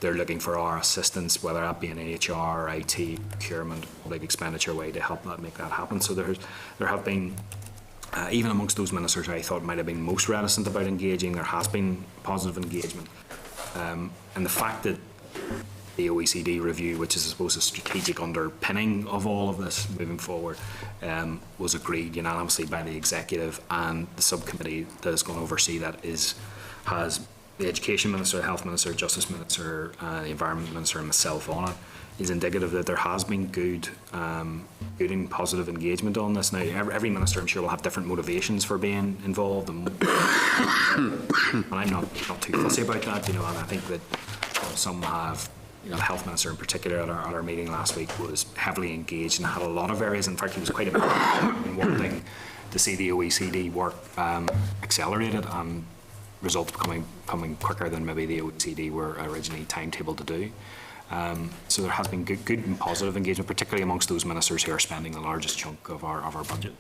They're looking for our assistance, whether that be in HR, IT, procurement, public expenditure way to help make that happen. So there have been, even amongst those ministers I thought might have been most reticent about engaging, there has been positive engagement. And the fact that the OECD review, which is, I suppose, a strategic underpinning of all of this moving forward, was agreed unanimously by the executive, and the subcommittee that is going to oversee that has the Education Minister, the Health Minister, Justice Minister, the Environment Minister and myself on it, is indicative that there has been good and positive engagement on this. Now, every minister, I'm sure, will have different motivations for being involved, and I'm not too fussy about that, and I think that some have, the Health Minister in particular at our meeting last week was heavily engaged and had a lot of areas. In fact, he was quite in wanting to see the OECD work accelerated and results coming quicker than maybe the OECD were originally timetabled to do. So there has been good and positive engagement, particularly amongst those ministers who are spending the largest chunk of our budget.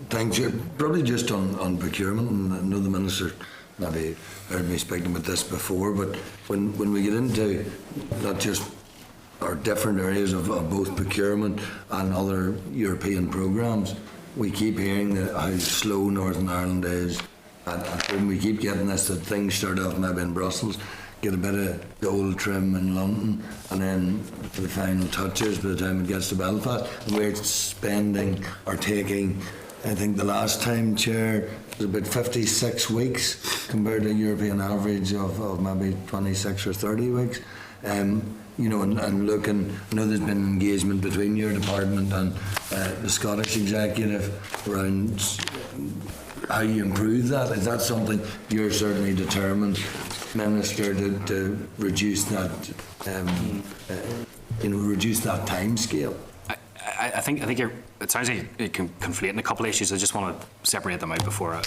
Thanks. Probably just on procurement, and I know the Minister maybe heard me speaking about this before, but when we get into not just our different areas of both procurement and other European programmes, we keep hearing how slow Northern Ireland is, and we keep getting this, that things start off maybe in Brussels, get a bit of gold trim in London, and then for the final touches by the time it gets to Belfast, and we're spending or taking, I think the last time, Chair, it was about 56 weeks compared to a European average of maybe 26 or 30 weeks. And looking, I know there's been engagement between your department and the Scottish Executive around how you improve that. Is that something you're certainly determined, Minister, to reduce that, reduce that time scale? I think it sounds like you're conflating a couple of issues. I just want to separate them out before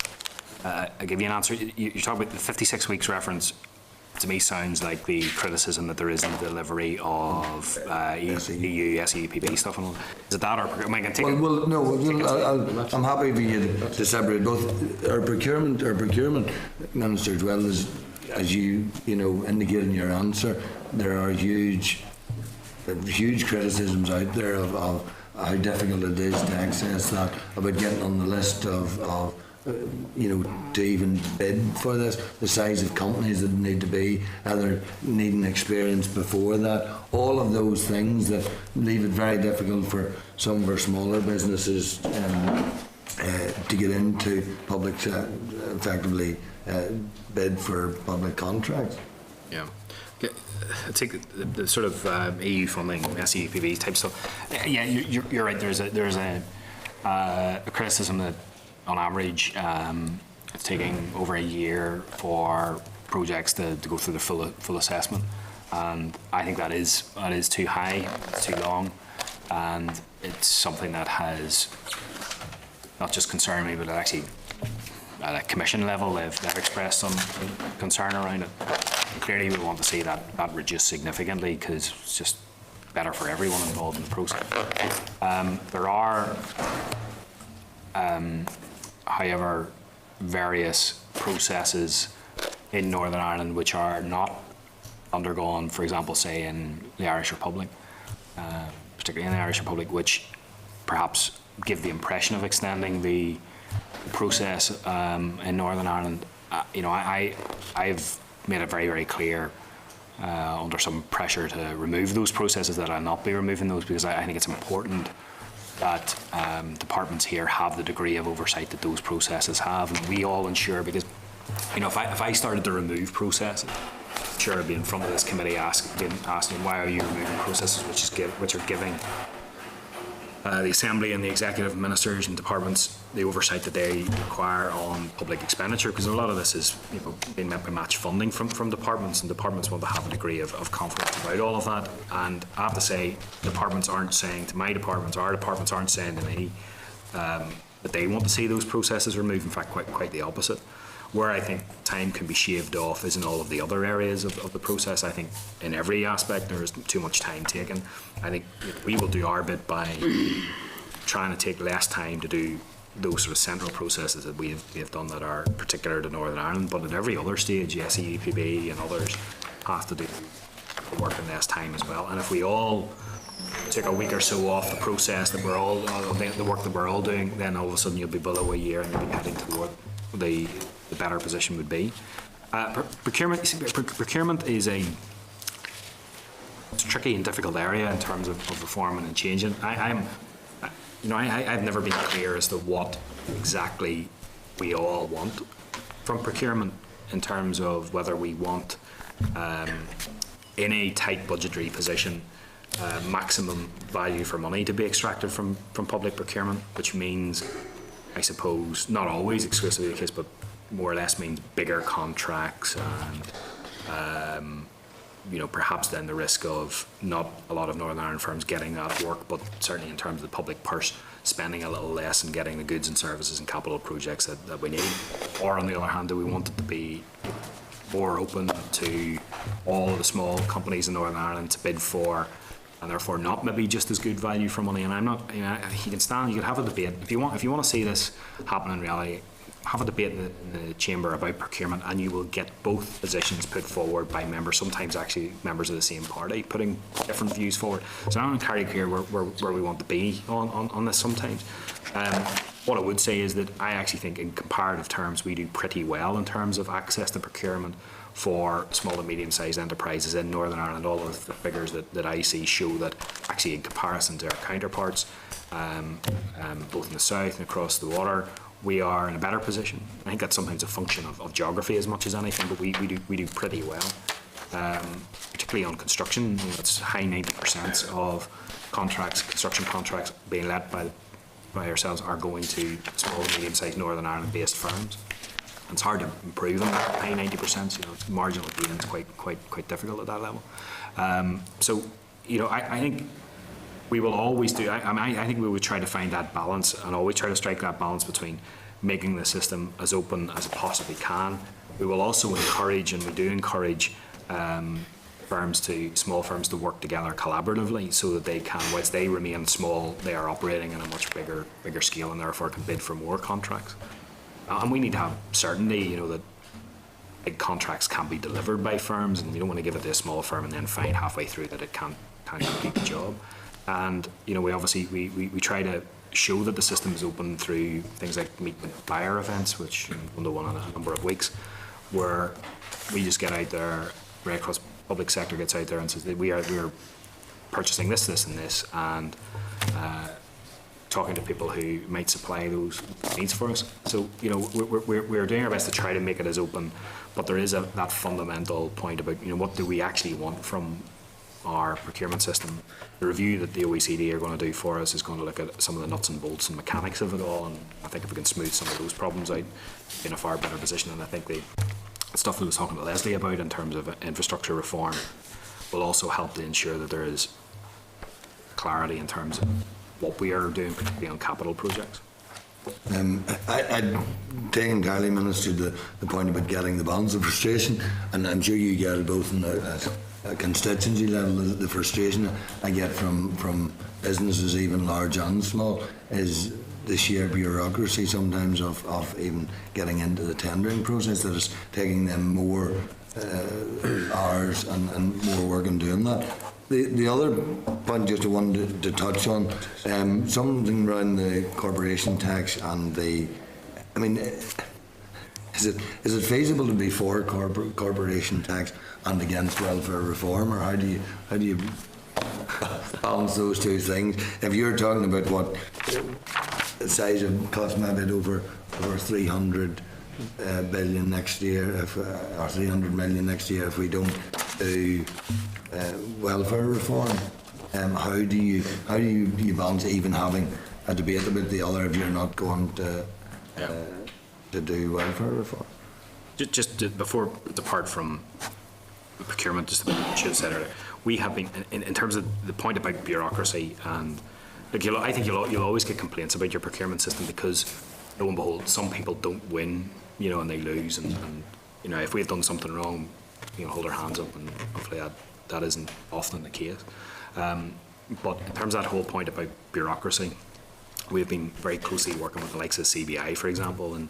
I give you an answer. You talk about the 56 weeks reference. To me, sounds like the criticism that there isn't delivery of EU SEUPB stuff. And is it that, or I mean, I can take I'm happy for you to separate both our procurement minister, as well as you indicate in your answer. There are huge criticisms out there of how difficult it is to access that, about getting on the list of to even bid for this, the size of companies that need to be, either needing experience before that, all of those things that leave it very difficult for some of our smaller businesses to get into public, effectively bid for public contracts. Yeah. I take the sort of EU funding, SEUPB type stuff. Yeah, you're right. There's a criticism that on average it's taking over a year for projects to go through the full assessment, and I think that is too high, it's too long, and it's something that has not just concerned me, but actually at a commission level they've expressed some concern around it. And clearly we want to see that reduced significantly, because it's just better for everyone involved in the process. There are however, various processes in Northern Ireland which are not undergone, for example, say in the Irish Republic, particularly in the Irish Republic, which perhaps give the impression of extending the process in Northern Ireland. I've made it very, very clear under some pressure to remove those processes that I'll not be removing those, because I think it's important that departments here have the degree of oversight that those processes have, and we all ensure, because if I started to remove processes, sure I'd be in front of this committee asking why are you removing processes which are giving the Assembly and the Executive Ministers and departments the oversight that they require on public expenditure, because a lot of this is being meant to match funding from departments, and departments want to have a degree of confidence about all of that. And I have to say, departments aren't saying to my departments, our departments aren't saying to me that they want to see those processes removed. In fact, quite the opposite. Where I think time can be shaved off is in all of the other areas of the process. I think in every aspect there is too much time taken. I think we will do our bit by trying to take less time to do those sort of central processes that we have done that are particular to Northern Ireland, but at every other stage, SEUPB and others have to do the work in less time as well. And if we all take a week or so off the process that we're all, the work that we're all doing, then all of a sudden you'll be below a year and you'll be heading toward the better position would be. Procurement is it's a tricky and difficult area in terms of reforming and changing. I've never been clear as to what exactly we all want from procurement in terms of whether we want, in a tight budgetary position, maximum value for money to be extracted from public procurement, which means, I suppose, not always exclusively the case, but more or less means bigger contracts and perhaps then the risk of not a lot of Northern Ireland firms getting that work, but certainly in terms of the public purse, spending a little less and getting the goods and services and capital projects that we need. Or on the other hand, do we want it to be more open to all of the small companies in Northern Ireland to bid for, and therefore not maybe just as good value for money? And I'm not, you can have a debate. If you want to see this happen in reality, have a debate in the chamber about procurement, and you will get both positions put forward by members, sometimes actually members of the same party, putting different views forward. So I'm not entirely clear where we want to be on this sometimes. What I would say is that I actually think in comparative terms we do pretty well in terms of access to procurement for small and medium-sized enterprises in Northern Ireland. All of the figures that I see show that actually in comparison to our counterparts, both in the south and across the water, we are in a better position. I think that's sometimes a function of geography as much as anything, but we do pretty well. Particularly on construction, it's high 90% of contracts, construction contracts being led by ourselves are going to small and medium-sized Northern Ireland-based firms. And it's hard to improve on that high 90%. It's marginal gain is quite difficult at that level. I think we will always do. I think we would try to find that balance and always try to strike that balance between making the system as open as it possibly can. We will also encourage, and we do encourage, small firms to work together collaboratively so that they can, whilst they remain small, they are operating in a much bigger scale and therefore can bid for more contracts. And we need to have certainty, that big contracts can be delivered by firms, and you don't want to give it to a small firm and then find halfway through that it can't complete the job. And we obviously we try to show that the system is open through things like meet the buyer events, which one to one in a number of weeks, where we just get out there, right across public sector gets out there and says that we are purchasing this, and this, and talking to people who might supply those needs for us. So we're doing our best to try to make it as open, but there is that fundamental point about what do we actually want from our procurement system. The review that the OECD are going to do for us is going to look at some of the nuts and bolts and mechanics of it all, and I think if we can smooth some of those problems out, in a far better position. And I think the stuff that I was talking to Leslie about in terms of infrastructure reform will also help to ensure that there is clarity in terms of what we are doing, particularly on capital projects. I take entirely, Minister, the point about getting the balance of frustration, and I'm sure you get it both in a constituency level. The frustration I get from businesses, even large and small, is the sheer bureaucracy sometimes of even getting into the tendering process, that is taking them more hours and more work in doing that. The other point just I wanted to touch on, something around the corporation tax and is it feasible to be for corporation tax and against welfare reform, or how do you balance those two things? If you're talking about what the size of cost maybe over 300 billion next year, or 300 million next year, if we don't do welfare reform, how do you balance even having a debate about the other if you're not going to do welfare reform? Just before depart from procurement, just what I should have said earlier, we have been in terms of the point about bureaucracy, and I think you'll always get complaints about your procurement system because, lo and behold, some people don't win, and they lose, and if we've done something wrong, hold our hands up, and hopefully that isn't often the case. But in terms of that whole point about bureaucracy, we've been very closely working with the likes of CBI, for example, and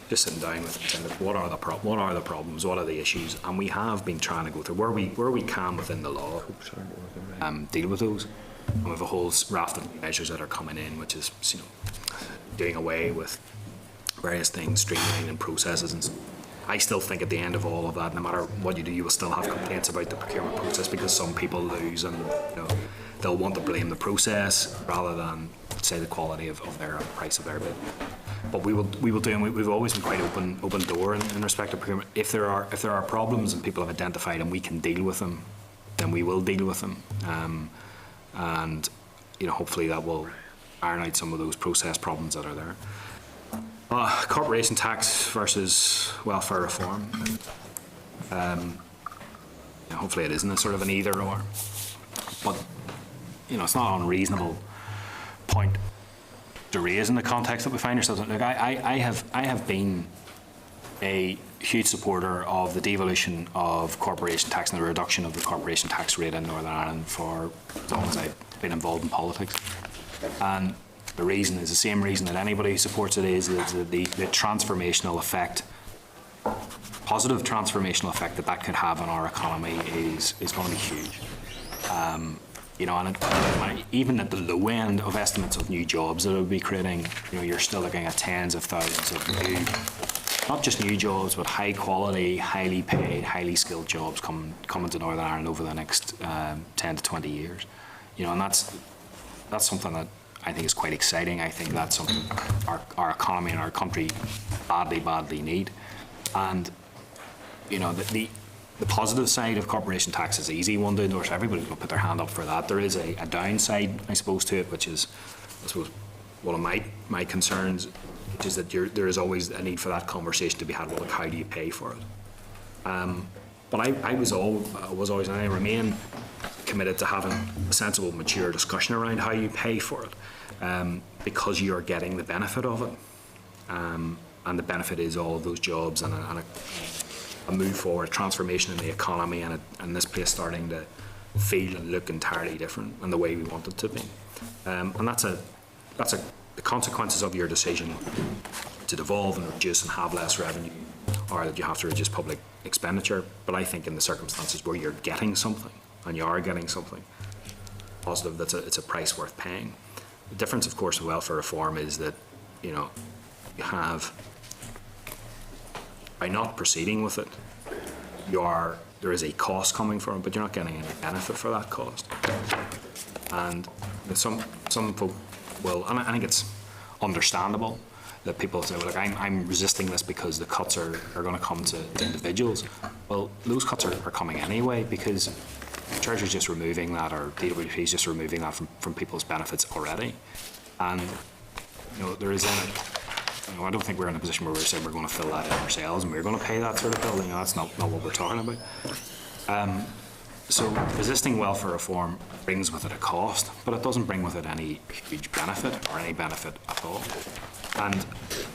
just sitting down with them, saying, look, what are the problems, what are the issues, and we have been trying to go through where we can within the law, deal with those. And we have a whole raft of measures that are coming in, which is, you know, doing away with various things, streamlining processes, and so I still think at the end of all of that, no matter what you do, you will still have complaints about the procurement process because some people lose, and you know, they'll want to blame the process rather than say the quality of their price of their bid. But we will do, and we've always been quite open door in respect to procurement. If there are problems and people have identified and we can deal with them, then we will deal with them, and you know, hopefully that will iron out some of those process problems that are there. Corporation tax versus welfare reform. Hopefully it isn't a sort of an either or, but you know, it's not an unreasonable point to raise in the context that we find ourselves in. Look, I have been a huge supporter of the devolution of corporation tax and the reduction of the corporation tax rate in Northern Ireland for as long as I've been involved in politics. And the reason is the same reason that anybody who supports it is the transformational effect, positive transformational effect that could have on our economy is going to be huge. You know, and even at the low end of estimates of new jobs that it would be creating, you know, you're still looking at tens of thousands of new, not just new jobs, but high quality, highly paid, highly skilled jobs coming to Northern Ireland over the next 10 to 20 years. You know, and that's something that I think is quite exciting. I think that's something our economy and our country badly need. And you know, the positive side of corporation tax is an easy one to endorse. Everybody's going to put their hand up for that. There is a downside, I suppose, to it, which is, I suppose, one of my concerns, which is that there is always a need for that conversation to be had. Well, like, how do you pay for it? But I was always, and I remain committed to having a sensible, mature discussion around how you pay for it, because you are getting the benefit of it, and the benefit is all of those jobs and a move forward, a transformation in the economy, and this place starting to feel and look entirely different than the way we want it to be, and that's the consequences of your decision to devolve and reduce and have less revenue, or that you have to reduce public expenditure. But I think in the circumstances where you're getting something, and you are getting something positive, it's a price worth paying. The difference, of course, in welfare reform is that, you know, you have, by not proceeding with it, there is a cost coming from it, but you're not getting any benefit for that cost. And some folk will, and I think it's understandable that people say, well, look, I'm resisting this because the cuts are going to come to individuals. Well, those cuts are coming anyway, because the Treasury's just removing that, or DWP is just removing that from people's benefits already. And you know, there is I don't think we're in a position where we're saying we're going to fill that in ourselves and we're going to pay that sort of bill. You know, that's not what we're talking about. So resisting welfare reform brings with it a cost, but it doesn't bring with it any huge benefit or any benefit at all. And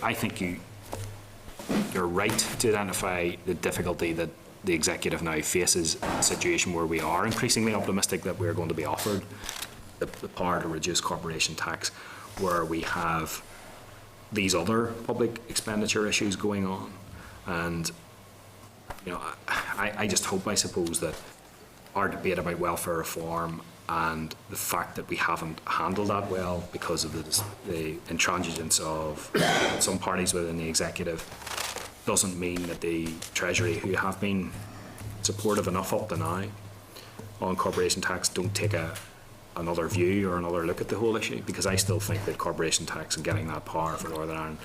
I think you're right to identify the difficulty that the executive now faces in a situation where we are increasingly optimistic that we're going to be offered the power to reduce corporation tax, where we have these other public expenditure issues going on. And you know, I just hope, I suppose, that our debate about welfare reform and the fact that we haven't handled that well because of the intransigence of some parties within the executive doesn't mean that the Treasury, who have been supportive enough up to now on corporation tax, don't take another view or another look at the whole issue, because I still think that corporation tax and getting that power for Northern Ireland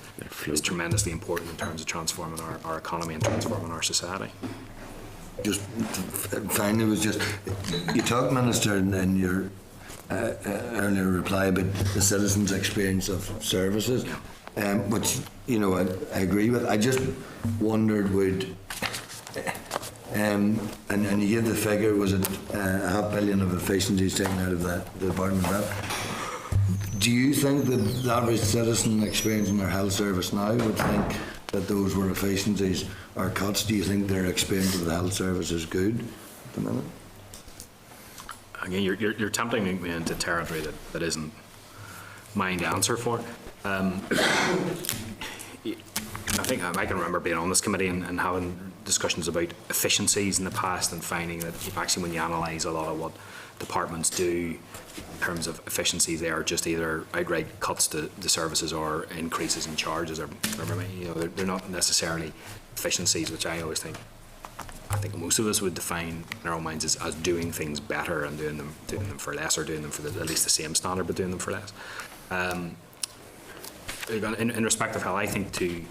is tremendously important in terms of transforming our economy and transforming our society. Just finally, was just, you talked, Minister, in your earlier reply about the citizens' experience of services, which, you know, I agree with. I just wondered, and you gave the figure, was it $500 million of efficiencies taken out of the Department of Health? Do you think that the average citizen experiencing their health service now would think that those were efficiencies or cuts? Do you think their experience of the health service is good at the minute? Again, you're tempting me into territory that isn't mind to answer for. I think I can remember being on this committee and having discussions about efficiencies in the past and finding that actually when you analyse a lot of what departments do in terms of efficiencies, they are just either outright cuts to the services or increases in charges, or they're not necessarily efficiencies, which I always think, I think most of us would define in our own minds as doing things better and doing them for less, or doing them for at least the same standard, but doing them for less. In respect of how I think to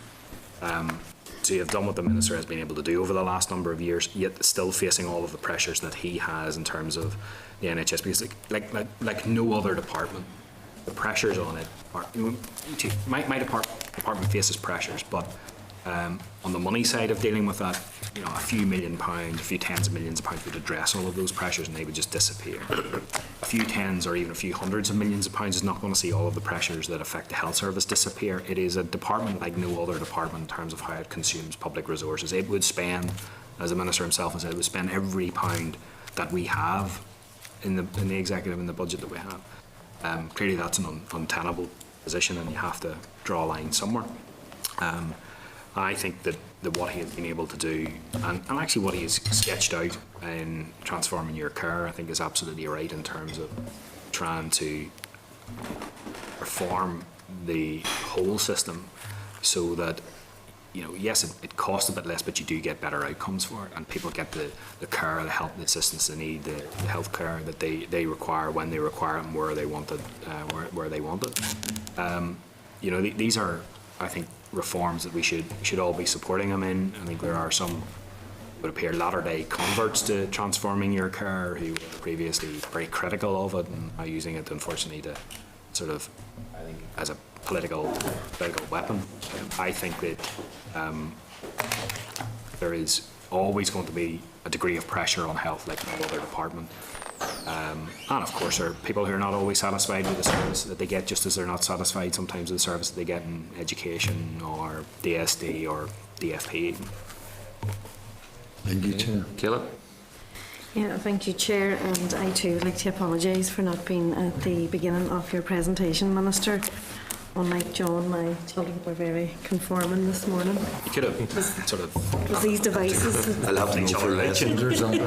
have done what the Minister has been able to do over the last number of years, yet still facing all of the pressures that he has in terms of the NHS, because like no other department, the pressures on it are, my department faces pressures, but on the money side of dealing with that, a few £1 million, a few tens of millions of pounds would address all of those pressures and they would just disappear. A few tens or even a few hundreds of millions of pounds is not going to see all of the pressures that affect the health service disappear. It is a department like no other department in terms of how it consumes public resources. It would spend, as the Minister himself has said, it would spend every pound that we have in the executive, in the budget that we have. Clearly that's an untenable position and you have to draw a line somewhere. I think that what he has been able to do, and actually what he has sketched out in Transforming Your Care, I think is absolutely right in terms of trying to reform the whole system so that, yes, it costs a bit less, but you do get better outcomes for it, and people get the care, the help, the assistance they need, the health care that they require when they require it and where they want it, where they want it. These are, I think, reforms that we should all be supporting them in. I think there are some, would appear, latter-day converts to Transforming Your Care who were previously very critical of it and are using it, unfortunately, to sort of, I think, as a political weapon. I think that there is always going to be a degree of pressure on health like no other department. And of course there are people who are not always satisfied with the service that they get, just as they're not satisfied sometimes with the service that they get in education or DSD or DFP. Thank you, Chair. Caleb? Yeah, thank you, Chair, and I too would like to apologise for not being at the beginning of your presentation, Minister. Unlike John, my children were very conforming this morning. You could have sort of... Was these devices? I'll have to go for lessons or something.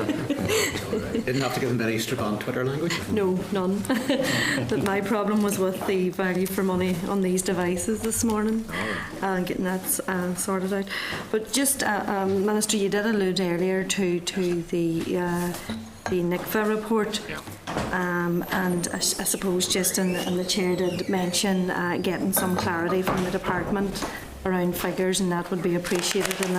Didn't have to give them that Easter-bound Twitter language? No, none. But my problem was with the value for money on these devices this morning and getting that sorted out. But just, Minister, you did allude earlier to the NICFA report. Yeah. And I suppose just in the Chair did mention getting some clarity from the department around figures, and that would be appreciated.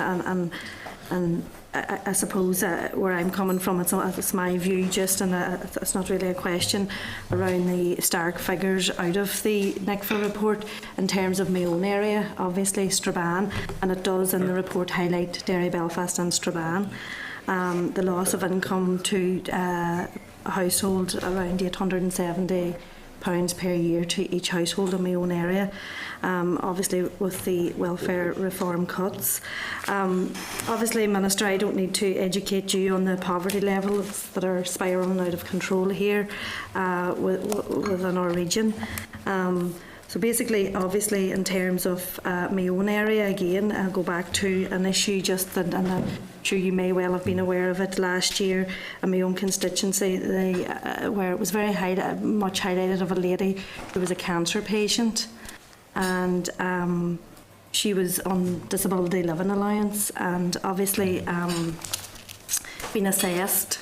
And I suppose where I'm coming from, it's my view just, and it's not really a question, around the stark figures out of the NICFA report in terms of my own area, obviously Strabane, and it does in the report highlight Derry, Belfast and Strabane. The loss of income to a household around £870 per year to each household in my own area, obviously with the welfare reform cuts. Obviously, Minister, I don't need to educate you on the poverty levels that are spiralling out of control here within our region. So basically, obviously, in terms of my own area, again, I'll go back to an issue just that, and I'm sure you may well have been aware of it last year in my own constituency, where it was very much highlighted of a lady who was a cancer patient, and she was on disability living allowance, and obviously been assessed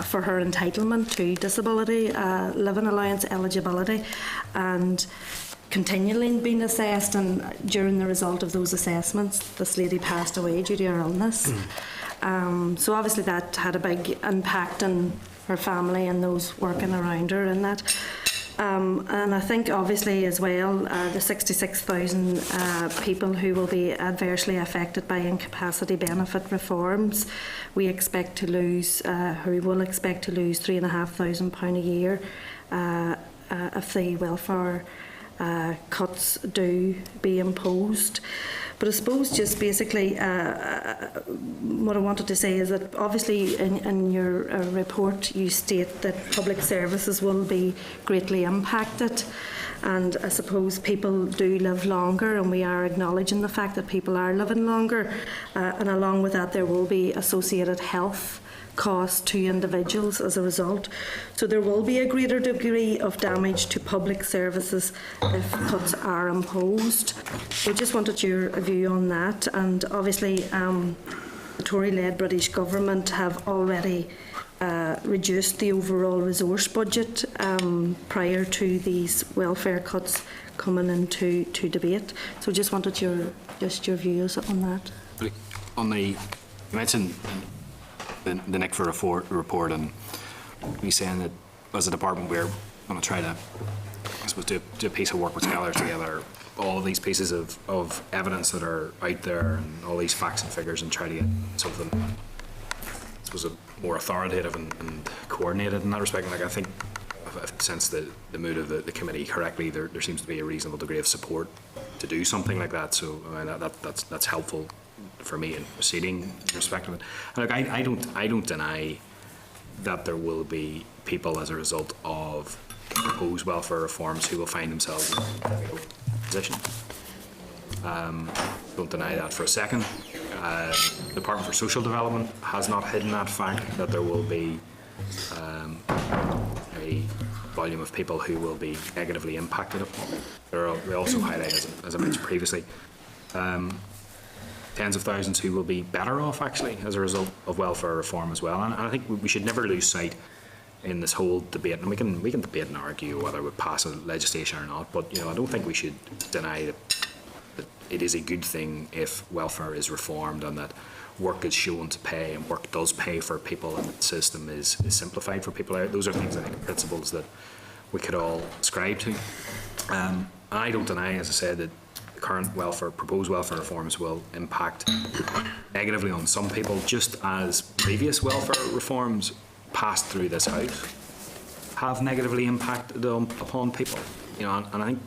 for her entitlement to disability living allowance eligibility, and continually being assessed, and during the result of those assessments this lady passed away due to her illness. So obviously that had a big impact on her family and those working around her in that. And I think obviously as well the 66,000 people who will be adversely affected by incapacity benefit reforms, we expect to lose, who will expect to lose £3,500 a year if the welfare cuts do be imposed. But I suppose just basically what I wanted to say is that obviously in your report you state that public services will be greatly impacted. And I suppose people do live longer, and we are acknowledging the fact that people are living longer. And along with that, there will be associated health cost to individuals as a result. So there will be a greater degree of damage to public services if cuts are imposed. We just wanted your view on that. And obviously the Tory-led British government have already reduced the overall resource budget prior to these welfare cuts coming into debate. So just wanted your views on that. On the, you mentioned the Nick for report, and we saying that as a department we're going to try to, I suppose, do a piece of work which gathers together all of these pieces of evidence that are out there and all these facts and figures, and try to get something, I suppose, more authoritative and coordinated in that respect. Like, I think if I sense the mood of the committee correctly, there seems to be a reasonable degree of support to do something like that. So I mean, that's helpful for me in proceeding in respect of it. And look, I don't deny that there will be people as a result of proposed welfare reforms who will find themselves in a difficult position. Don't deny that for a second. The Department for Social Development has not hidden that fact, that there will be a volume of people who will be negatively impacted upon. We also highlight, as I mentioned previously, tens of thousands who will be better off actually as a result of welfare reform as well. And I think we should never lose sight in this whole debate, and we can debate and argue whether we pass a legislation or not, but I don't think we should deny that it is a good thing if welfare is reformed and that work is shown to pay and work does pay for people and the system is simplified for people. Those are things, I think, principles that we could all ascribe to. I don't deny, as I said, that current proposed welfare reforms will impact negatively on some people, just as previous welfare reforms passed through this House have negatively impacted upon people. And I think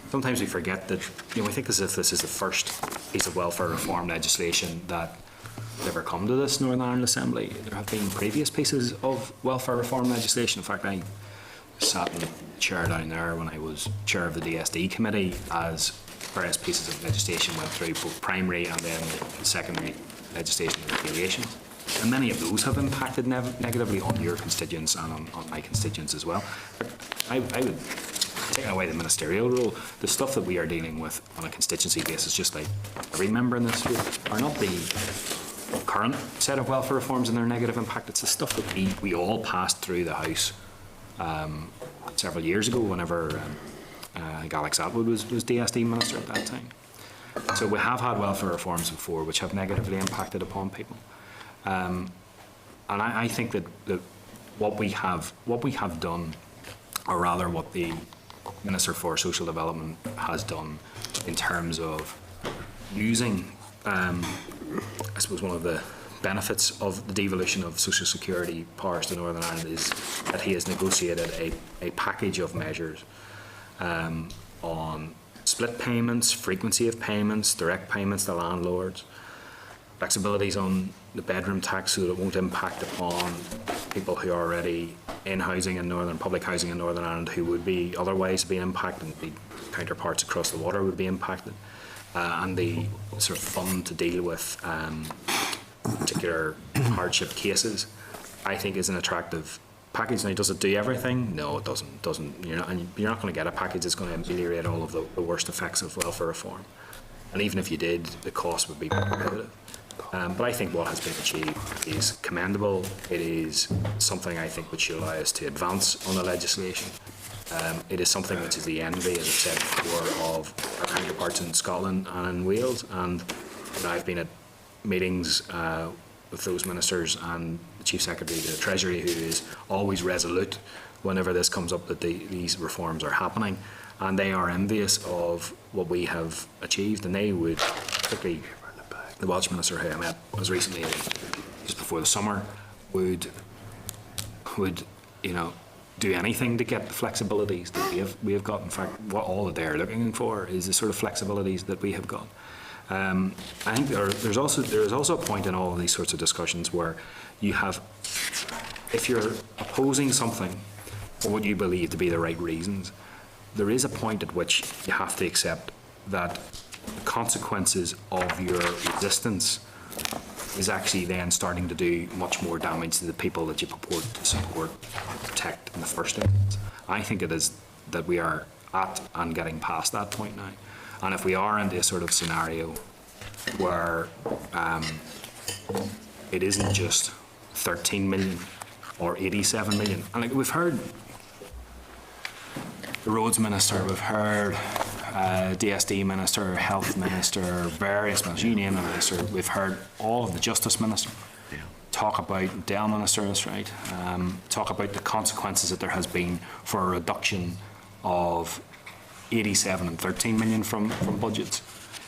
sometimes we forget that, we think as if this is the first piece of welfare reform legislation that ever come to this Northern Ireland Assembly. There have been previous pieces of welfare reform legislation. In fact, I sat in the chair down there when I was chair of the DSD committee as various pieces of legislation went through, both primary and then the secondary legislation and regulations. And many of those have impacted negatively on your constituents and on my constituents as well. I would, taking away the ministerial role, the stuff that we are dealing with on a constituency basis, just like every member in this group, are not the current set of welfare reforms and their negative impact. It's the stuff that we all passed through the House several years ago, whenever I think Alex Atwood was DSD minister at that time. So we have had welfare reforms before which have negatively impacted upon people. And I think that what we have done, or rather what the Minister for Social Development has done in terms of using, I suppose one of the benefits of the devolution of social security powers to Northern Ireland is that he has negotiated a package of measures on split payments, frequency of payments, direct payments to landlords, flexibilities on the bedroom tax so that it won't impact upon people who are already in housing in public housing in Northern Ireland who would be otherwise being impacted, the counterparts across the water would be impacted, and the sort of fund to deal with particular hardship cases, I think is an attractive package. Now, does it do everything? No, it doesn't. You're not going to get a package that's going to ameliorate all of the worst effects of welfare reform. And even if you did, the cost would be prohibitive. But I think what has been achieved is commendable. It is something I think which should allow us to advance on the legislation. It is something which is the envy, as I've said before, of our counterparts in Scotland and in Wales. And I've been at meetings with those ministers and the Chief Secretary of the Treasury, who is always resolute whenever this comes up that these reforms are happening. And they are envious of what we have achieved, and they would, particularly the Welsh Minister who I met as recently just before the summer, would do anything to get the flexibilities that we have got. In fact, what all that they're looking for is the sort of flexibilities that we have got. I think there is also a point in all of these sorts of discussions where you have, if you're opposing something for what you believe to be the right reasons, there is a point at which you have to accept that the consequences of your resistance is actually then starting to do much more damage to the people that you purport to support and protect in the first instance. I think it is that we are at and getting past that point now. And if we are into a sort of scenario where it isn't just 13 million or 87 million, and like we've heard the Roads Minister, we've heard DSD Minister, Health Minister, various ministers, you name the minister, we've heard all of the Justice Minister talk about, Dale Minister, that's right, talk about the consequences that there has been for a reduction of 87 and 13 million from budgets.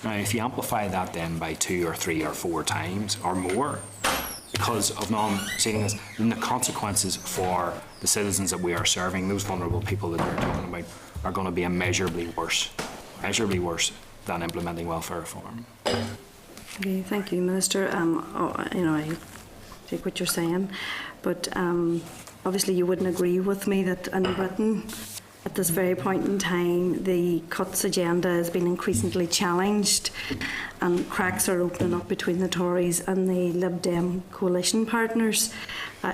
Now, if you amplify that then by 2 or 3 or 4 times or more, because of non-seeing then the consequences for the citizens that we are serving, those vulnerable people that we're talking about, are going to be immeasurably worse than implementing welfare reform. Okay, thank you, Minister. I take what you're saying, but obviously you wouldn't agree with me that in Britain, at this very point in time, the cuts agenda has been increasingly challenged, and cracks are opening up between the Tories and the Lib Dem coalition partners,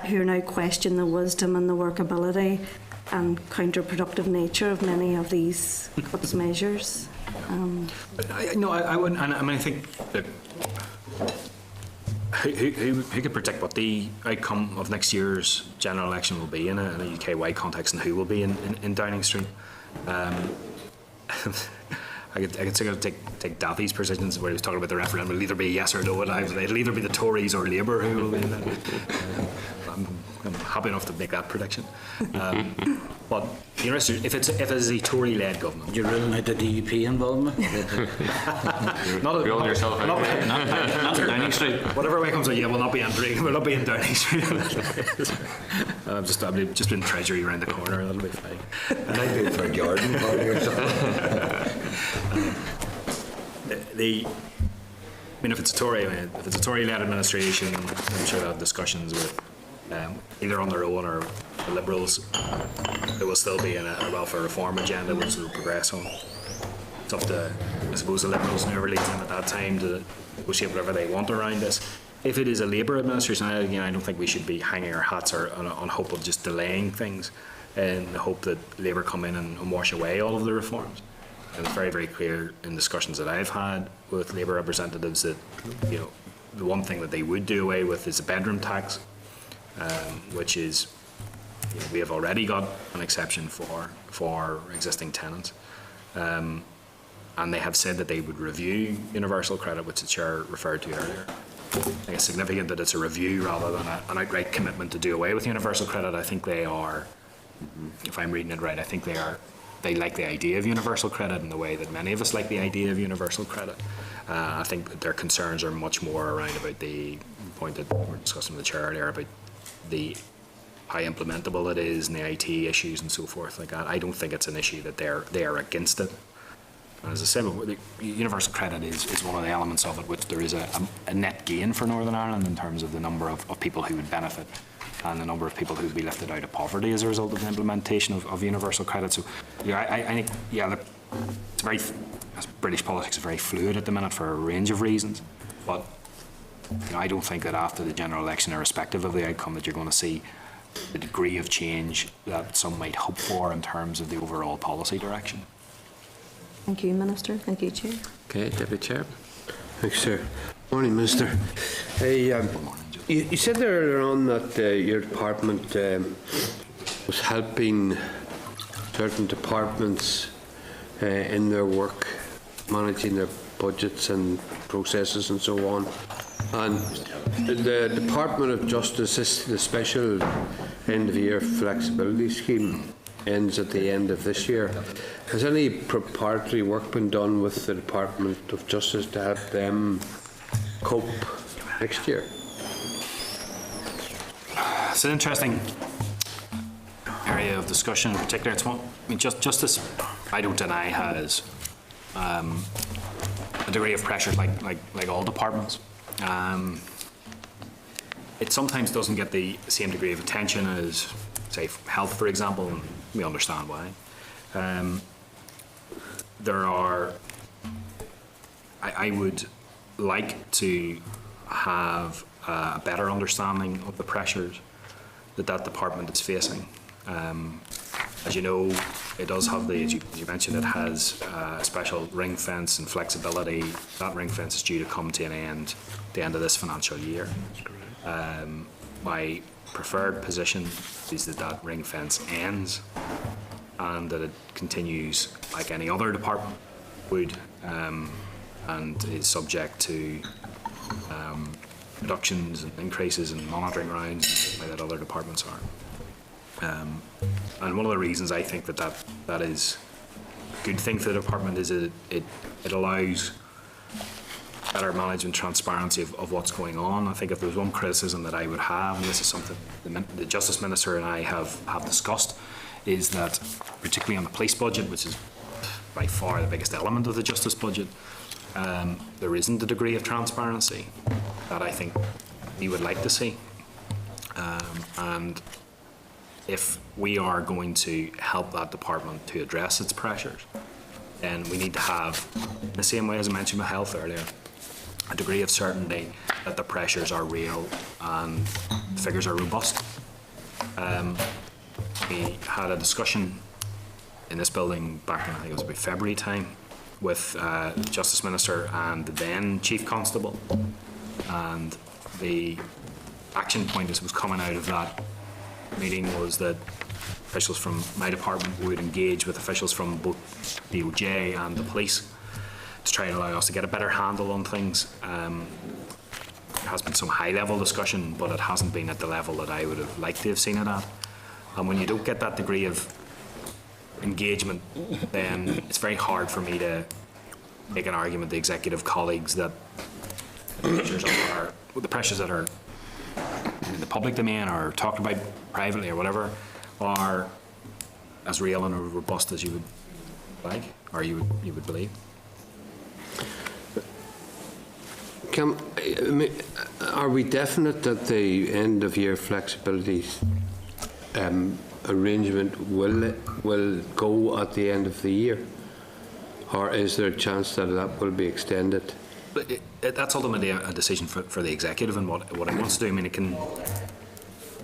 who are now questioning the wisdom and the workability and counterproductive nature of many of these cuts measures. I wouldn't, and I mean, I think that who could predict what the outcome of next year's general election will be in a UK-wide context, and who will be in Downing Street? I could sort of take Daffy's positions where he was talking about the referendum. It'll either be yes or no, and it'll either be the Tories or Labour who will be in it. I'm happy enough to make that prediction. But if it's a Tory-led government, You're ruling out the DUP involvement? not You're on yourself. not Downing Street. whatever way comes out, yeah, we'll not be in Downing Street. I've just been Treasury around the corner. That'll be fine. And I do it for Jordan. If it's a Tory-led administration, I'm sure they'll have discussions with either on their own or the Liberals. There will still be a welfare reform agenda which will progress on. It's up to, I suppose, the Liberals and whoever leads them at that time to negotiate whatever they want around this. If it is a Labour administration, I don't think we should be hanging our hats on hope of just delaying things in the hope that Labour come in and wash away all of the reforms. And it's very, very clear in discussions that I've had with Labour representatives that, the one thing that they would do away with is the bedroom tax, which is, we have already got an exception for existing tenants. And they have said that they would review universal credit, which the Chair referred to earlier. I think it's significant that it's a review rather than an outright commitment to do away with universal credit. I think they are, if I'm reading it right, I think they like the idea of universal credit in the way that many of us like the idea of universal credit. I think that their concerns are much more around about the point that we were discussing with the Chair earlier about how implementable it is and the IT issues and so forth like that. I don't think it's an issue that they are against it. And as I said, universal credit is one of the elements of it which there is a net gain for Northern Ireland in terms of the number of people who would benefit and the number of people who would be lifted out of poverty as a result of the implementation of universal credit. So, I think, look, it's very, British politics is very fluid at the minute for a range of reasons, but I don't think that after the general election, irrespective of the outcome, that you're going to see the degree of change that some might hope for in terms of the overall policy direction. Thank you, Minister. Thank you, Chair. Okay, Deputy Chair. Thanks, sir. Morning, Minister. Hey, you said earlier on that your department was helping certain departments in their work, managing their budgets and processes and so on. And the Department of Justice, the special end-of-year flexibility scheme ends at the end of this year. Has any preparatory work been done with the Department of Justice to help them cope next year? It's an interesting area of discussion in particular. It's one, Justice, I don't deny, has a degree of pressure like all departments. It sometimes doesn't get the same degree of attention as, say, health, for example, and we understand why. there are, I would like to have a better understanding of the pressures that department is facing. As you know, it does have as you mentioned, it has a special ring fence and flexibility. That ring fence is due to come to an end at the end of this financial year. My preferred position is that ring fence ends and that it continues like any other department would, and is subject to reductions and increases in monitoring rounds like that other departments are. And one of the reasons I think that is a good thing for the department is it allows better management transparency of what's going on. I think if there's one criticism that I would have, and this is something the Justice Minister and I have discussed, is that particularly on the police budget, which is by far the biggest element of the justice budget, there isn't the degree of transparency that I think we would like to see. And if we are going to help that department to address its pressures, then we need to have, in the same way as I mentioned with health earlier, a degree of certainty that the pressures are real and the figures are robust. We had a discussion in this building back in, I think it was about February time, with the Justice Minister and the then Chief Constable, and the action point that was coming out of that meeting was that officials from my department would engage with officials from both DOJ and the police to try and allow us to get a better handle on things. There has been some high-level discussion, but it hasn't been at the level that I would have liked to have seen it at. And when you don't get that degree of engagement, then it's very hard for me to make an argument to executive colleagues that the pressures that are in the public domain or talked about privately or whatever are as real and robust as you would like, or you would believe. Are we definite that the end of year flexibility arrangement will go at the end of the year, or is there a chance that that will be extended? But that's ultimately a decision for the executive and what it wants to do. I mean, it can,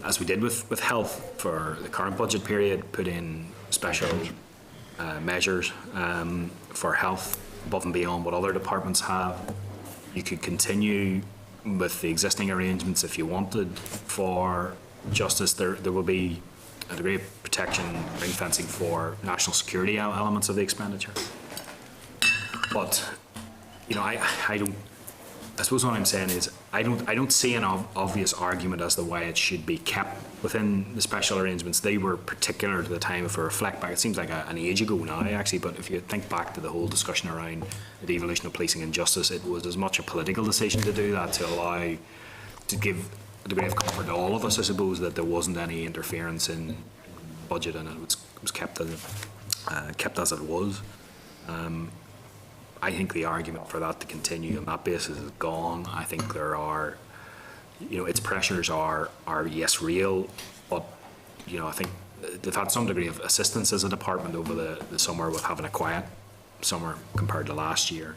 as we did with health for the current budget period, put in special measures for health above and beyond what other departments have. You could continue with the existing arrangements if you wanted. For justice, there will be a degree of protection, ring fencing for national security elements of the expenditure. But you know, I suppose what I'm saying is I don't see an obvious argument as to why it should be kept within the special arrangements. They were particular to the time. If I reflect back, it seems like an age ago now actually, but if you think back to the whole discussion around the devolution of policing and justice, it was as much a political decision to do that, to give a degree of comfort to all of us, I suppose, that there wasn't any interference in budget and it was kept as it was. I think the argument for that to continue on that basis is gone. I think there are, you know, its pressures are yes real, but you know, I think they've had some degree of assistance as a department over the summer with having a quiet summer compared to last year.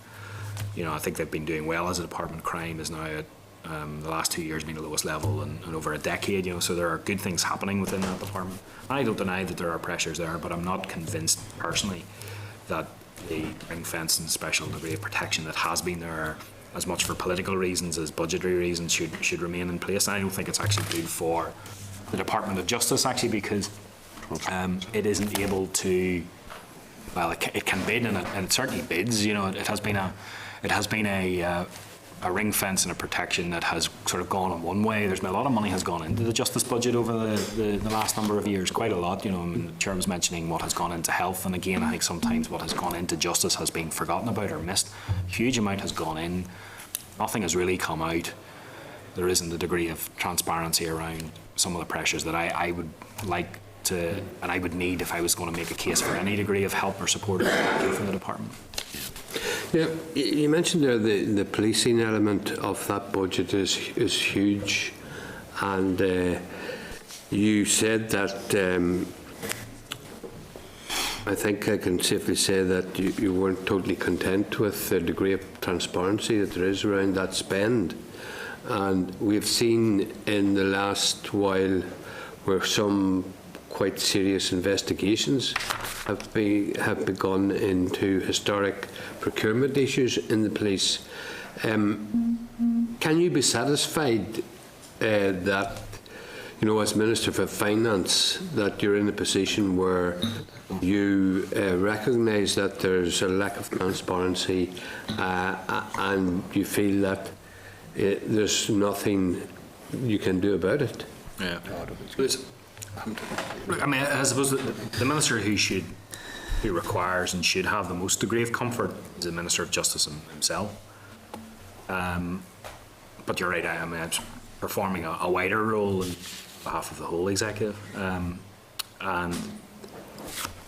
You know, I think they've been doing well as a department. Crime is now at the last 2 years being the lowest level in over a decade. You know, so there are good things happening within that department. I don't deny that there are pressures there, but I'm not convinced personally that the ring fence and special degree of protection that has been there, as much for political reasons as budgetary reasons, should remain in place. And I don't think it's actually good for the Department of Justice, actually, because it isn't able to, well, it can bid, and it certainly bids. You know, it has been a ring fence and a protection that has sort of gone in one way. There's been a lot of money has gone into the justice budget over the last number of years, quite a lot. You know, I mean, the Chair was mentioning what has gone into health, and again, I think sometimes what has gone into justice has been forgotten about or missed. A huge amount has gone in. Nothing has really come out. There isn't the degree of transparency around some of the pressures that I would like to, and I would need if I was going to make a case for any degree of help or support from the department. Yeah, you mentioned there the policing element of that budget is huge, and you said that I think I can safely say that you weren't totally content with the degree of transparency that there is around that spend. And we've seen in the last while where some quite serious investigations have begun into historic procurement issues in the police. Can you be satisfied that, you know, as Minister for Finance, that you're in a position where you recognise that there's a lack of transparency and you feel that there's nothing you can do about it? Yeah. Look, I mean, I suppose the minister who requires and should have the most degree of comfort is the Minister of Justice himself. But you're right, I mean, I'm performing a wider role on behalf of the whole executive. And,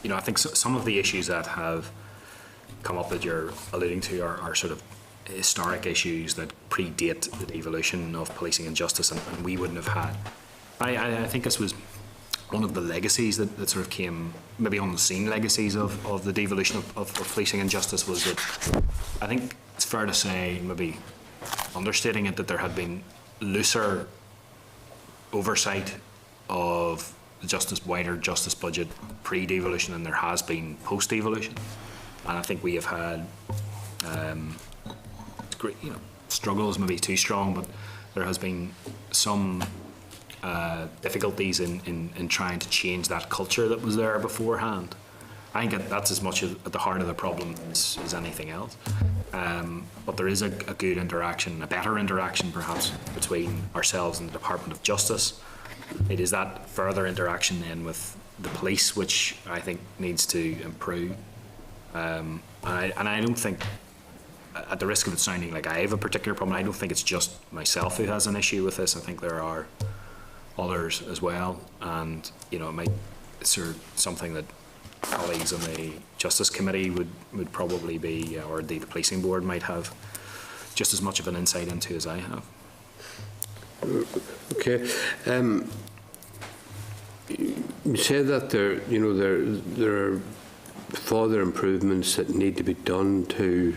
you know, I think some of the issues that have come up that you're alluding to are sort of historic issues that predate the devolution of policing and justice, and we wouldn't have had. I think this was one of the legacies that sort of came, maybe unseen legacies of the devolution of policing and justice, was that I think it's fair to say, maybe understating it, that there had been looser oversight of the wider justice budget pre-devolution than there has been post-devolution. And I think we have had great, you know, struggles, maybe too strong, but there has been some difficulties in trying to change that culture that was there beforehand. I think that's as much at the heart of the problem as anything else. But there is a good interaction, a better interaction perhaps, between ourselves and the Department of Justice. It is that further interaction then with the police which I think needs to improve. And I don't think, at the risk of it sounding like I have a particular problem, I don't think it's just myself who has an issue with this. I think there are others as well, and you know, it's sort of something that colleagues on the Justice Committee would probably be, or the Policing Board might have just as much of an insight into as I have. Okay. You say that there are further improvements that need to be done to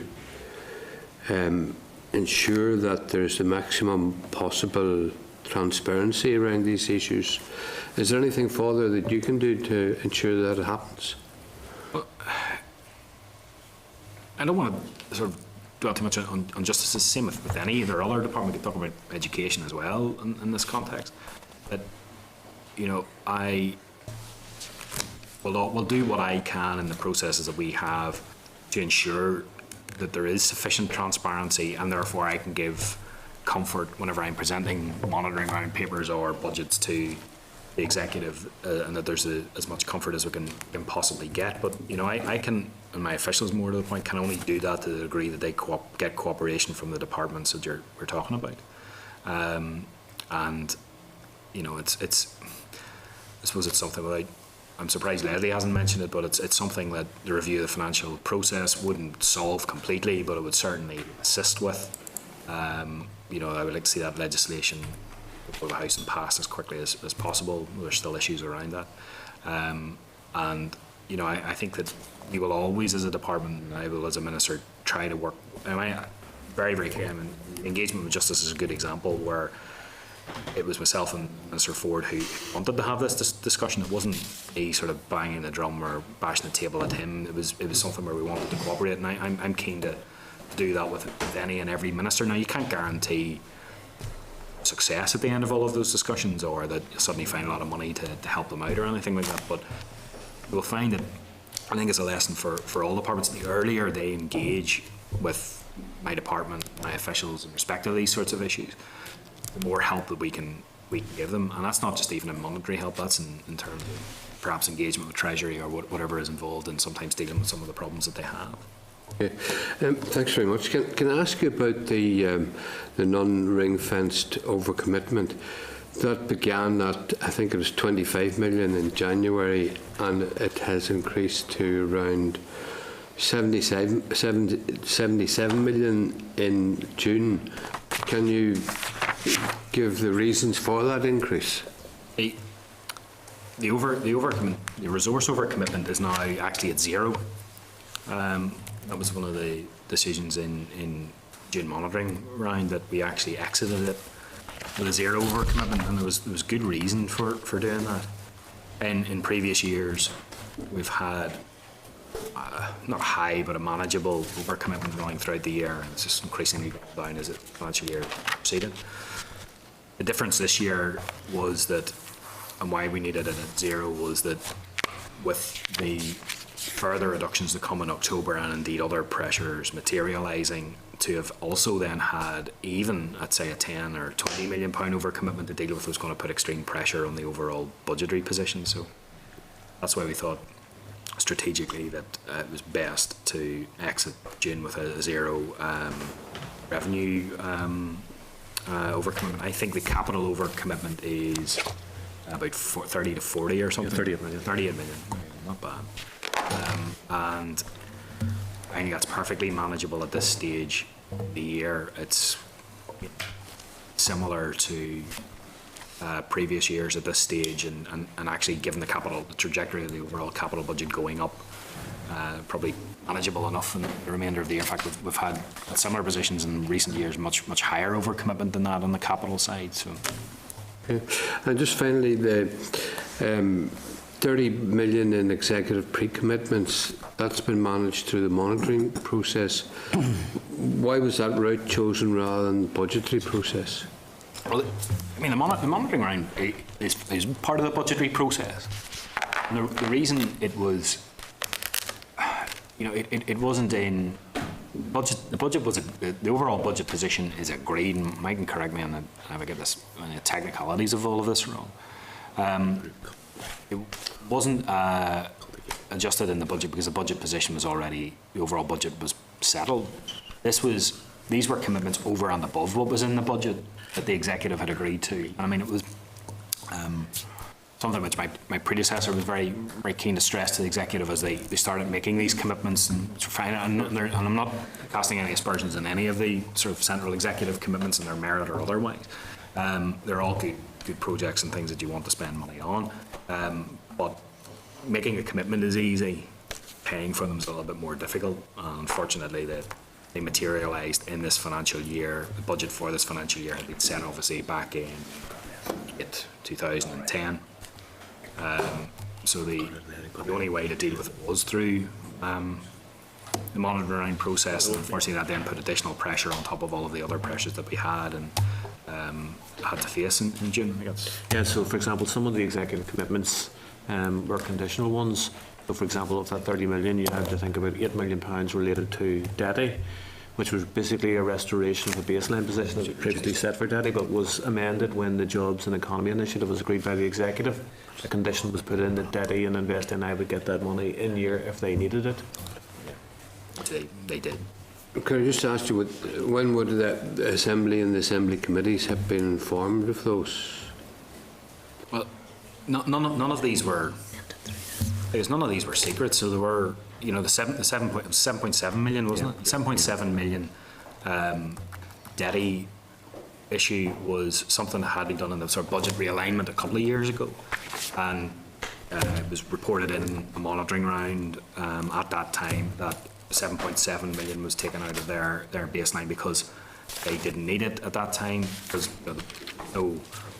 ensure that there's the maximum possible transparency around these issues. Is there anything further that you can do to ensure that it happens? Well, I don't want to sort of dwell too much on justice. It's the same with any other department. We could talk about education as well in this context. But, you know, will do what I can in the processes that we have to ensure that there is sufficient transparency, and therefore I can give comfort whenever I'm presenting monitoring round papers or budgets to the executive, and that there's as much comfort as we can possibly get. But you know, I can, and my officials more to the point, can only do that to the degree that they get cooperation from the departments that we're talking about. And you know, it's I suppose it's something that I'm surprised Leslie hasn't mentioned it, but it's something that the review of the financial process wouldn't solve completely, but it would certainly assist with. You know, I would like to see that legislation before the House and pass as quickly as possible. There's still issues around that. And, you know, I think that you will always, as a department, and I will as a minister, try to work. Very, very clear. I mean, engagement with justice is a good example where it was myself and Minister Ford who wanted to have this discussion. It wasn't me sort of banging the drum or bashing the table at him. It was something where we wanted to cooperate, and I'm keen to do that with any and every minister. Now, you can't guarantee success at the end of all of those discussions, or that you'll suddenly find a lot of money to help them out or anything like that, but you'll find that, I think it's a lesson for all departments, the earlier they engage with my department, my officials in respect of these sorts of issues, the more help that we can give them. And that's not just even in monetary help, that's in terms of perhaps engagement with Treasury or whatever is involved in sometimes dealing with some of the problems that they have. Okay. Thanks very much. Can I ask you about the non-ring-fenced overcommitment? That began at, I think it was 25 million in January, and it has increased to around 77 million in June. Can you give the reasons for that increase? the resource overcommitment is now actually at zero. That was one of the decisions in June monitoring round, that we actually exited it with a zero overcommitment, and there was good reason for doing that. In previous years, we've had not high, but a manageable overcommitment running throughout the year, and it's just increasingly going down as the financial year proceeded. The difference this year was that, and why we needed it at zero, was that with the further reductions to come in October, and indeed other pressures materialising, to have also then had even at say a 10 or 20 million pound overcommitment to deal with was going to put extreme pressure on the overall budgetary position. So that's why we thought strategically that it was best to exit June with a zero revenue overcommitment. I think the capital overcommitment is about 30 to 40 or something. 38 million. 38 million, not bad. And I think that's perfectly manageable at this stage of the year. It's similar to previous years at this stage, and actually given the trajectory of the overall capital budget going up, probably manageable enough in the remainder of the year. In fact, we've had at similar positions in recent years much higher overcommitment than that on the capital side. So, Okay. And just finally, the 30 million in executive pre-commitments, that's been managed through the monitoring process. Why was that route chosen rather than the budgetary process? well, I mean, the monitoring round is part of the budgetary process. And the reason it was, it wasn't in budget. The budget was the overall budget position is agreed. And Mike can correct me on if I get this on the technicalities of all of this wrong. It wasn't adjusted in the budget because the budget position was already, the overall budget was settled. These were commitments over and above what was in the budget that the executive had agreed to. And I mean, it was something which my predecessor was very, very keen to stress to the executive as they started making these commitments. And I'm not casting any aspersions in any of the sort of central executive commitments and their merit or otherwise. They're all good projects and things that you want to spend money on. But making a commitment is easy. Paying for them is a little bit more difficult. Unfortunately, they materialised in this financial year. The budget for this financial year had been set obviously back in 2010. So the only way to deal with it was through the monitoring process, and unfortunately that then put additional pressure on top of all of the other pressures that we had and had to face in June. Yeah, so for example, some of the executive commitments were conditional ones. So for example, of that 30 million, you had to think about £8 million related to DETI, which was basically a restoration of a baseline position that was previously set for DETI, but was amended when the Jobs and Economy Initiative was agreed by the executive. A condition was put in that DETI and Invest NI would get that money in year if they needed it. They did. Can I just ask you, when would the Assembly and the Assembly committees have been informed of those? Well, none of these were. Because none of these were secret, so there were, the 7.7 million, wasn't it? 7.7 million DETI issue was something that had been done in the sort of budget realignment a couple of years ago, and it was reported in a monitoring round at that time that 7.7 million was taken out of their baseline because they didn't need it at that time, because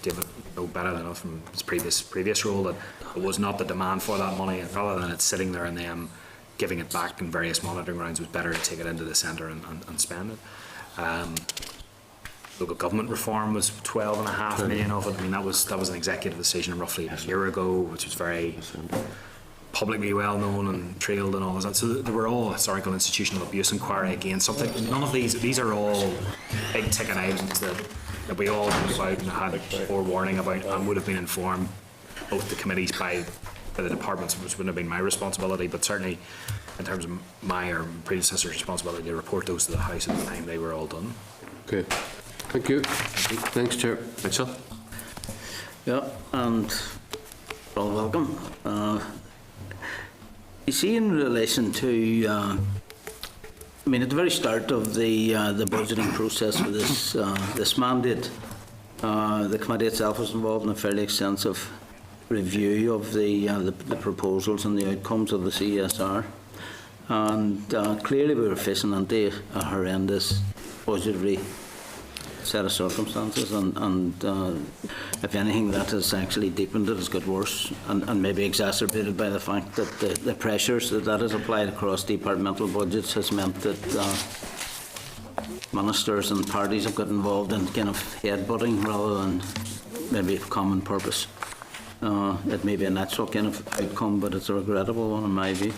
David know better than us from his previous role that there was not the demand for that money, and rather than it sitting there and them giving it back in various monitoring rounds, it was better to take it into the centre and spend it. Local government reform was 12.5 million of it. I mean, that was an executive decision roughly a year ago, which was very publicly well known and trailed and all of that. So there were all historical institutional abuse inquiry again. Something. None of these are all big ticket items that we all knew about and had forewarning about and would have been informed, both the committees by the departments, which wouldn't have been my responsibility, but certainly in terms of my or predecessor's responsibility to report those to the House at the time they were all done. Okay. Thank you. Thanks, Chair. Mitchell? Yeah, and all welcome. You see, in relation to, I mean, at the very start of the budgeting process for this mandate, the committee itself was involved in a fairly extensive review of the proposals and the outcomes of the CSR. And clearly we were facing into a horrendous budgetary set of circumstances, and if anything, that has actually deepened it, has got worse, and maybe exacerbated by the fact that the pressures that has applied across departmental budgets has meant that ministers and parties have got involved in kind of headbutting rather than maybe common purpose. It may be a natural kind of outcome, but it's a regrettable one in my view.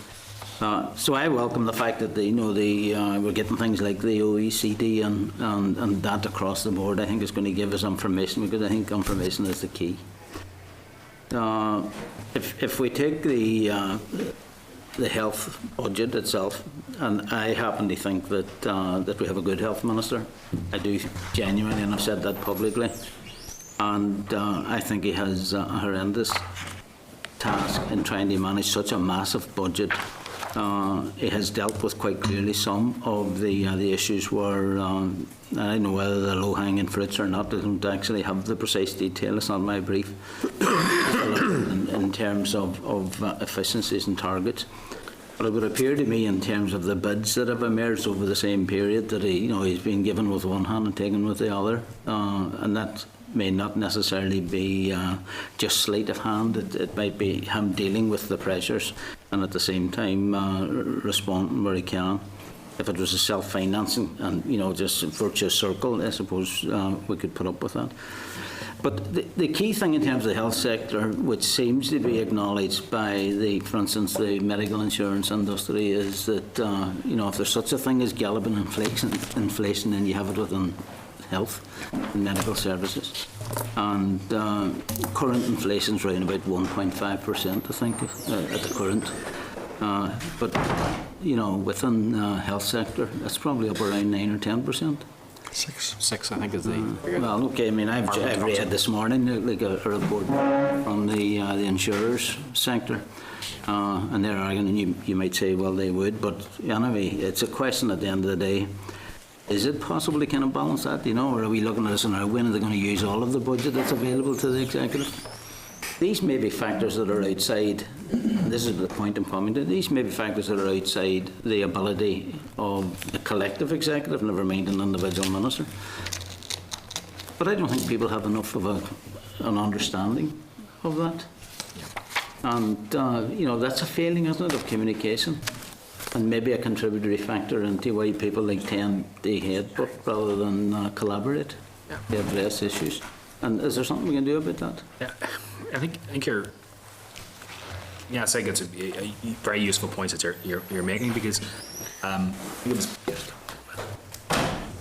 So I welcome the fact that we're getting things like the OECD and that across the board. I think it's going to give us information, because I think information is the key. If we take the health budget itself, and I happen to think that we have a good health minister. I do genuinely, and I've said that publicly. And I think he has a horrendous task in trying to manage such a massive budget. He has dealt with quite clearly some of the issues where, I don't know whether they're low-hanging fruits or not. I don't actually have the precise detail. It's not my brief in terms of efficiencies and targets. But it would appear to me, in terms of the bids that have emerged over the same period, that he's been given with one hand and taken with the other, and that may not necessarily be just sleight of hand. It might be him dealing with the pressures and at the same time responding where he can. If it was a self-financing and just a virtuous circle, I suppose we could put up with that. But the key thing in terms of the health sector, which seems to be acknowledged by for instance, the medical insurance industry, is that if there's such a thing as galloping inflation, then you have it within health and medical services. And current inflation is around about 1.5%, I think, at the current. But within health sector, it's probably up around 9 or 10%. Six, I think, is the figure. Well, okay. I mean, I've read this morning like a report from the insurers sector, and they're arguing. You might say, well, they would, but anyway, it's a question at the end of the day. Is it possible to kind of balance that, or are we looking at this and when are they going to use all of the budget that's available to the executive? These may be factors that are outside, and this is the point I'm coming to, these may be factors that are outside the ability of the collective executive, never mind an individual minister. But I don't think people have enough of an understanding of that. And, that's a failing, isn't it, of communication? And maybe a contributory factor into why people tend to headbutt rather than collaborate to address issues. And is there something we can do about that? Yeah, I think you're. Yeah, I think it's a very useful point that you're making, because I think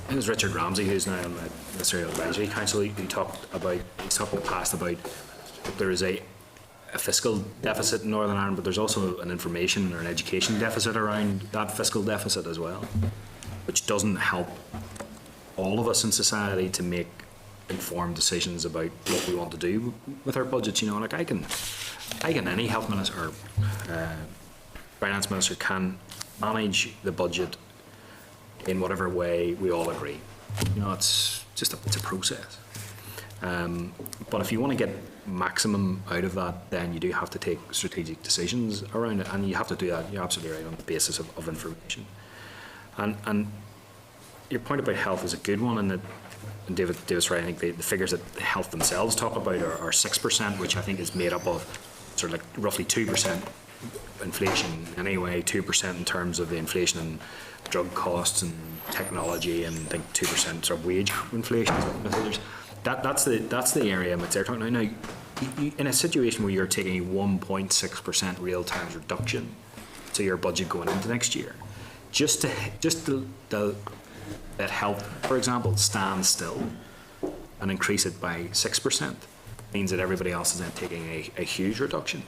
it was Richard Ramsey, who's now on the Ministerial Advisory Council. He talked in the past about that there is a fiscal deficit in Northern Ireland, but there's also an information or an education deficit around that fiscal deficit as well, which doesn't help all of us in society to make informed decisions about what we want to do with our budgets. Like I can any health minister or finance minister can manage the budget in whatever way we all agree. It's just it's a process. But if you want to get maximum out of that, then you do have to take strategic decisions around it, and you have to do that, you're absolutely right, on the basis of information. And your point about health is a good one, and David's right. I think the figures that the health themselves talk about are 6%, which I think is made up of sort of like roughly 2% inflation anyway, 2% in terms of the inflation in drug costs and technology, and I think 2% sort of wage inflation. That's the area I'm talking about now. You, in a situation where you're taking a 1.6% real terms reduction to your budget going into next year, just to let health, for example, stand still and increase it by 6% means that everybody else is then taking a huge reduction.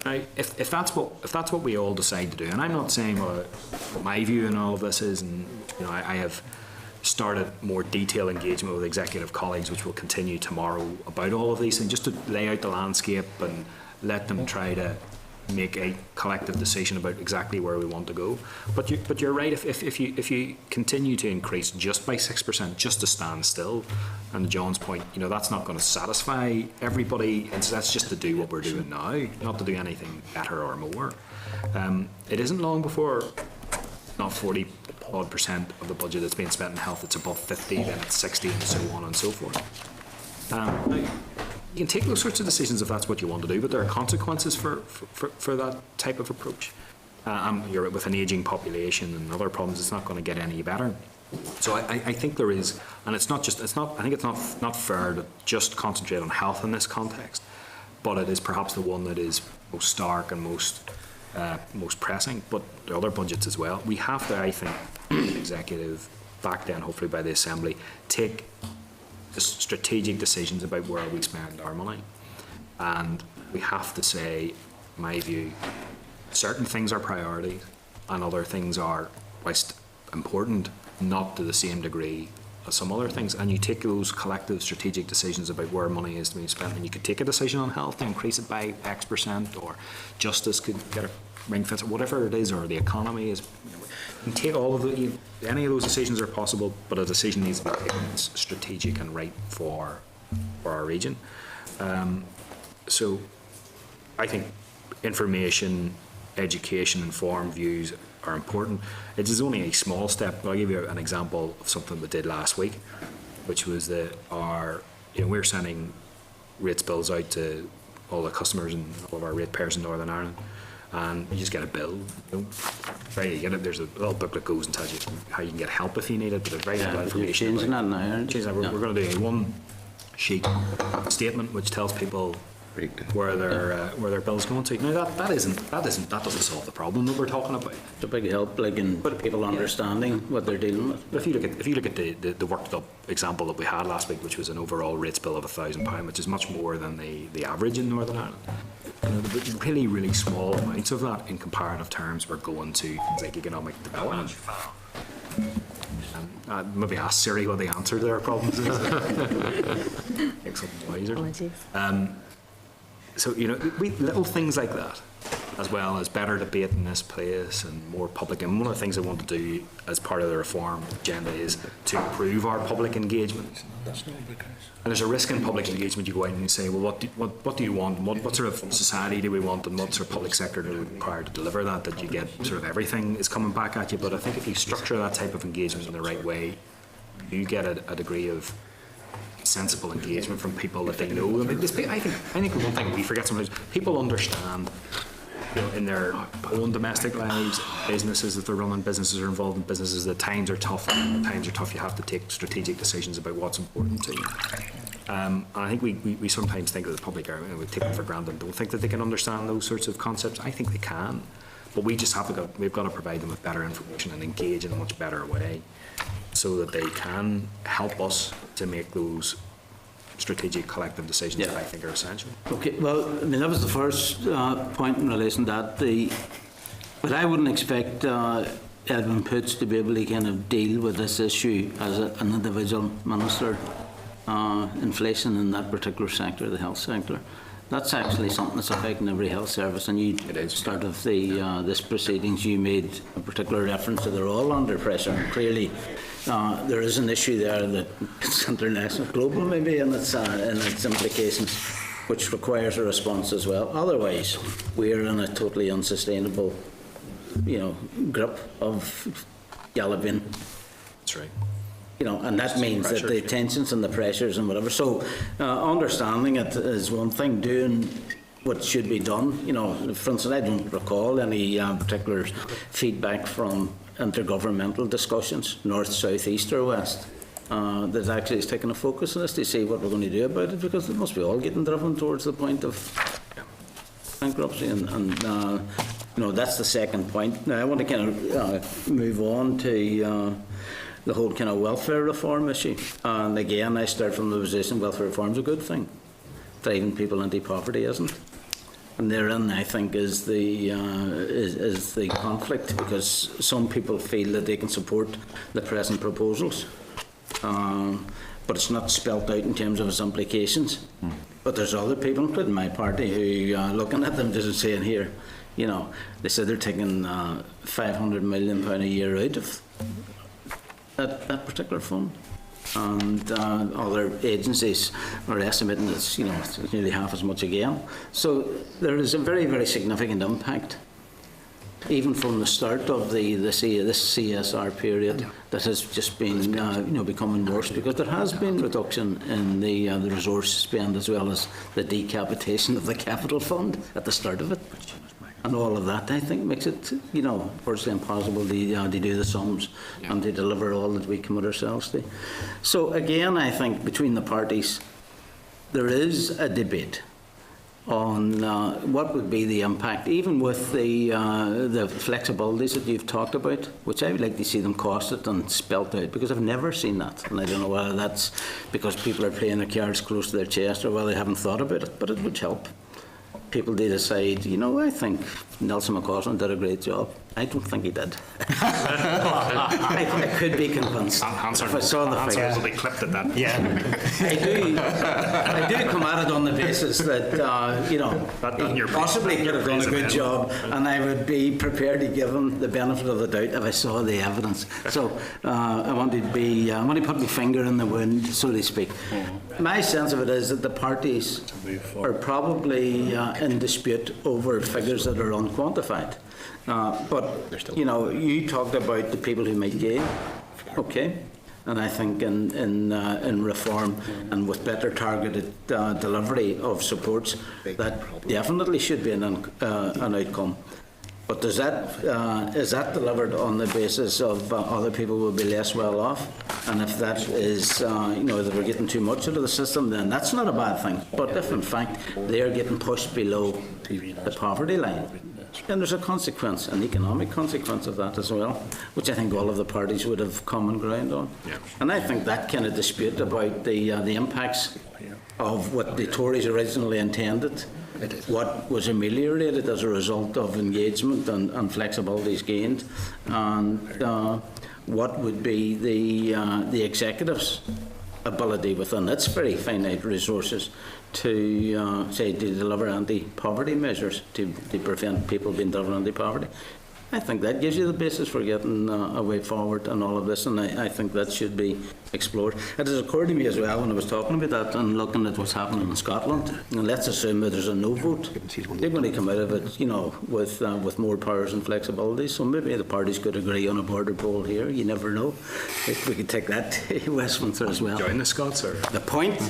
Now, if that's what we all decide to do, and I'm not saying what my view in all of this is, and I have started more detailed engagement with executive colleagues, which will continue tomorrow, about all of these things, just to lay out the landscape and let them try to make a collective decision about exactly where we want to go. But you're right. If you continue to increase just by 6%, just to stand still, and to John's point, that's not going to satisfy everybody. That's just to do what we're doing now, not to do anything better or more. It isn't long before not 40% of the budget that's being spent in health, it's above 50, then it's 60, and so on and so forth. Now, you can take those sorts of decisions if that's what you want to do, but there are consequences for that type of approach. You're with an ageing population and other problems, it's not going to get any better. So I think there is, and I think it's not fair to just concentrate on health in this context, but it is perhaps the one that is most stark and most pressing, but there are other budgets as well. We have to, I think, the executive, backed then hopefully by the Assembly, take the strategic decisions about where we spend our money. And we have to say, in my view, certain things are priorities and other things are, whilst important, not to the same degree as some other things. And you take those collective strategic decisions about where money is to be spent, and you could take a decision on health to increase it by X%, or justice could get a ring fence, or whatever it is, or the economy is. You can take all of any of those decisions are possible, but a decision needs to be taken that's strategic and right for our region. So I think information, education, informed views are important. It is only a small step, but I'll give you an example of something we did last week, which was that we're sending rates bills out to all the customers and all of our ratepayers in Northern Ireland, and you just get a bill. Right, you get it. There's a little booklet that goes and tells you how you can get help if you need it, but there's very little information. Changing that now, aren't you? We're going to do a one-sheet statement which tells people where their bill's going to. Now that doesn't solve the problem that we're talking about. It's a big help, in people understanding what they're dealing with. But if you look at the worked up example that we had last week, which was an overall rates bill of £1,000, which is much more than the average in Northern Ireland. The really, really small amounts of that in comparative terms were going to things like economic development. Maybe ask Siri what the answer to their problems is. Make something wiser. So, little things like that, as well as better debate in this place and more public. And one of the things I want to do as part of the reform agenda is to improve our public engagement. And there's a risk in public engagement. You go out and you say, well, what do you want? What sort of society do we want? And what sort of public sector do we require to deliver that you get sort of everything is coming back at you. But I think if you structure that type of engagement in the right way, you get a degree of sensible engagement from people that they know. I think one thing we forget sometimes, people understand, in their own domestic lives, businesses that they're running, businesses are involved in businesses, that times are tough. You have to take strategic decisions about what's important to you. And I think we sometimes think that the public are, we take them for granted and don't think that they can understand those sorts of concepts. I think they can, but we've got to provide them with better information and engage in a much better way, so that they can help us to make those strategic collective decisions that I think are essential. Okay, well, that was the first point in relation to that. But I wouldn't expect Edwin Poots to be able to kind of deal with this issue as an individual minister. Inflation in that particular sector, the health sector. That's actually something that's affecting every health service, and you start of this proceedings, you made a particular reference to they're all under pressure, and clearly there is an issue there that it's international, global maybe, in its implications, which requires a response as well. Otherwise, we're in a totally unsustainable, grip of Galloping. That's right. And that means that the tensions and the pressures and whatever. So, understanding it is one thing. Doing what should be done. For instance, I don't recall any particular feedback from intergovernmental discussions, north, south, east, or west, that actually is taking a focus on this to see what we're going to do about it, because it must be all getting driven towards the point of bankruptcy, and that's the second point. Now, I want to kind of move on to the whole kind of welfare reform issue. And again, I start from the position welfare reform is a good thing. Driving people into poverty isn't. And therein, I think, is the conflict, because some people feel that they can support the present proposals, but it's not spelt out in terms of its implications. But there's other people, including my party, who looking at them just saying, here, You know, they said they're taking £500 million a year out of that particular fund. And other agencies are estimating it's, you know, it's nearly half as much again. So there is a very, very significant impact, even from the start of this CSR period, that has just been you know, becoming worse, because there has been reduction in the resource spend, as well as the decapitation of the capital fund at the start of it. And all of that, I think, makes it, you know, virtually impossible to do the sums and to deliver all that we commit ourselves to. So again, I think between the parties, there is a debate on what would be the impact, even with the flexibilities that you've talked about, which I would like to see them costed and spelt out, because I've never seen that. And I don't know whether that's because people are playing their cards close to their chest or whether they haven't thought about it, but it would help people to decide, you know, I think Nelson McCausland did a great job. I don't think he did. I could be convinced if I saw the figures. will be clipped at that. Yeah, I do come at it on the basis that you know, he possibly could have done a good job, and I would be prepared to give him the benefit of the doubt if I saw the evidence. So I want to put my finger in the wound, so to speak. My sense of it is that the parties are probably in dispute over figures that are unquantified. But, you know, you talked about the people who might gain, okay, and I think in reform and with better targeted delivery of supports, that definitely should be an outcome. But is that delivered on the basis of other people will be less well off? And if that is, you know, that we're getting too much out of the system, then that's not a bad thing. But if in fact they are getting pushed below the poverty line, then there's a consequence, an economic consequence of that as well, which I think all of the parties would have common ground on. Yeah. And I think that kind of dispute about the impacts of what the Tories originally intended, what was ameliorated as a result of engagement and flexibilities gained, and what would be the executive's ability within its very finite resources to say to deliver anti-poverty measures to prevent people being driven into poverty. I think that gives you the basis for getting a way forward and all of this, and I think that should be explored. It has occurred to me as well when I was talking about that and looking at what's happening in Scotland, and let's assume that there's a no vote. They're going to come out of it, you know, with more powers and flexibility, so maybe the parties could agree on a border poll here. You never know. If we could take that to Westminster as well. Join the Scots, or? The point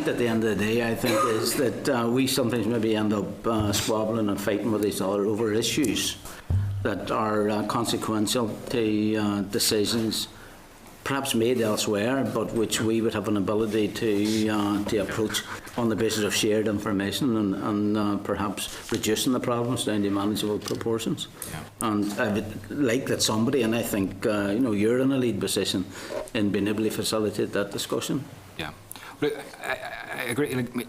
at the end of the day, I think, is that we sometimes maybe end up squabbling and fighting with each other over issues that are consequential to decisions perhaps made elsewhere, but which we would have an ability to approach on the basis of shared information and perhaps reducing the problems down to manageable proportions. Yeah. And I would like that somebody, and I think you know, you're in a lead position in being able to facilitate that discussion. Yeah, but I agree. Like,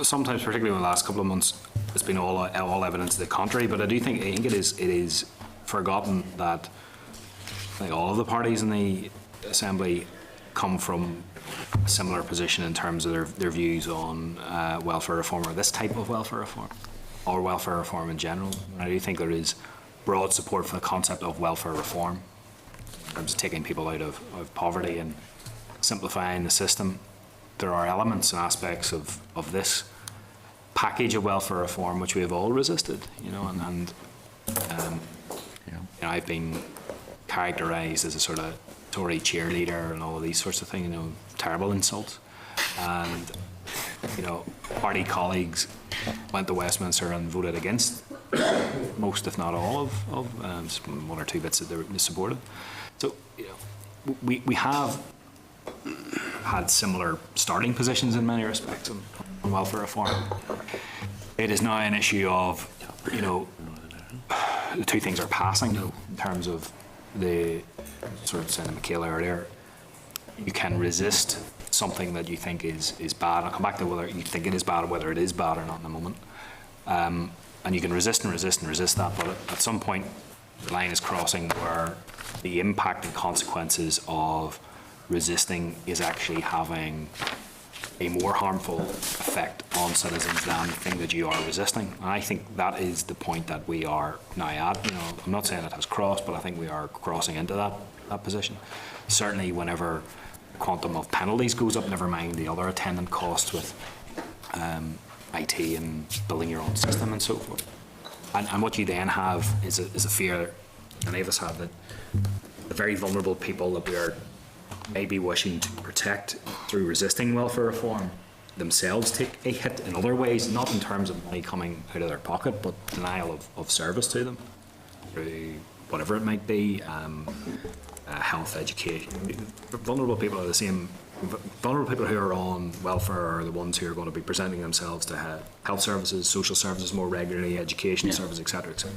sometimes, particularly in the last couple of months, it's been all evidence to the contrary. But I think it is forgotten that like all of the parties in the Assembly come from a similar position in terms of their views on welfare reform, or this type of welfare reform, or welfare reform in general. And I do think there is broad support for the concept of welfare reform in terms of taking people out of poverty and simplifying the system. There are elements and aspects of this package of welfare reform which we have all resisted, you know, and you know, I've been characterised as a sort of Tory cheerleader and all of these sorts of things, you know, terrible insults. And, you know, party colleagues went to Westminster and voted against most, if not all, of one or two bits that they supported. So, you know, we have had similar starting positions in many respects on welfare reform. It is now an issue of, you know, the two things are passing in terms of the sort of saying to Michaela earlier, you can resist something that you think is bad. I'll come back to whether you think it is bad or whether it is bad or not in a moment. And you can resist and resist and resist that, but at some point the line is crossing where the impact and consequences of resisting is actually having a more harmful effect on citizens than the thing that you are resisting. And I think that is the point that we are now at. You know, I'm not saying it has crossed, but I think we are crossing into that position. Certainly whenever the quantum of penalties goes up, never mind the other attendant costs with IT and building your own system and so forth. And what you then have is a fear, many of us have, that the very vulnerable people that we are maybe wishing to protect through resisting welfare reform themselves take a hit in other ways, not in terms of money coming out of their pocket, but denial of service to them, through whatever it might be, health, education. Vulnerable people are the same. Vulnerable people who are on welfare are the ones who are going to be presenting themselves to health services, social services more regularly, education services, etc., etc.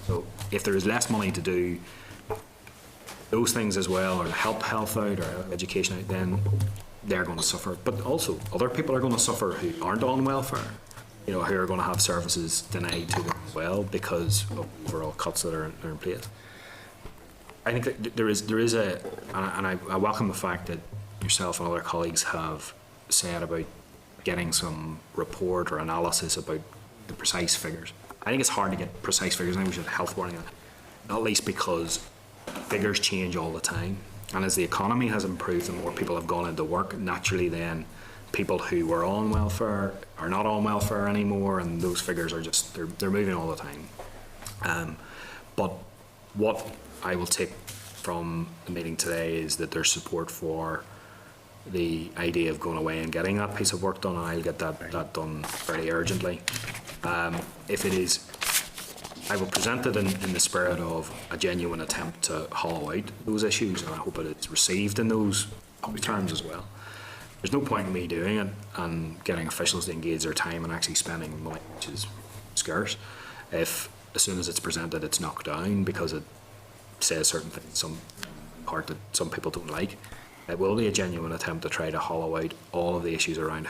So if there is less money to do those things as well, or help health out or education out, then they're going to suffer. But also other people are going to suffer who aren't on welfare, you know, who are going to have services denied to them as well because of overall cuts that are in place. I think that there is a, and I welcome the fact that yourself and other colleagues have said about getting some report or analysis about the precise figures. I think it's hard to get precise figures. I think we should have health warning, not least because figures change all the time. And as the economy has improved and more people have gone into work, naturally then people who were on welfare are not on welfare anymore, and those figures are just, they're moving all the time. But what I will take from the meeting today is that there's support for the idea of going away and getting that piece of work done, and I'll get that done very urgently. If it is, I will present it in the spirit of a genuine attempt to hollow out those issues, and I hope it is received in those terms as well. There's no point in me doing it and getting officials to engage their time and actually spending money, which is scarce, if as soon as it's presented it's knocked down because it says certain things, some part that some people don't like. It will be a genuine attempt to try to hollow out all of the issues around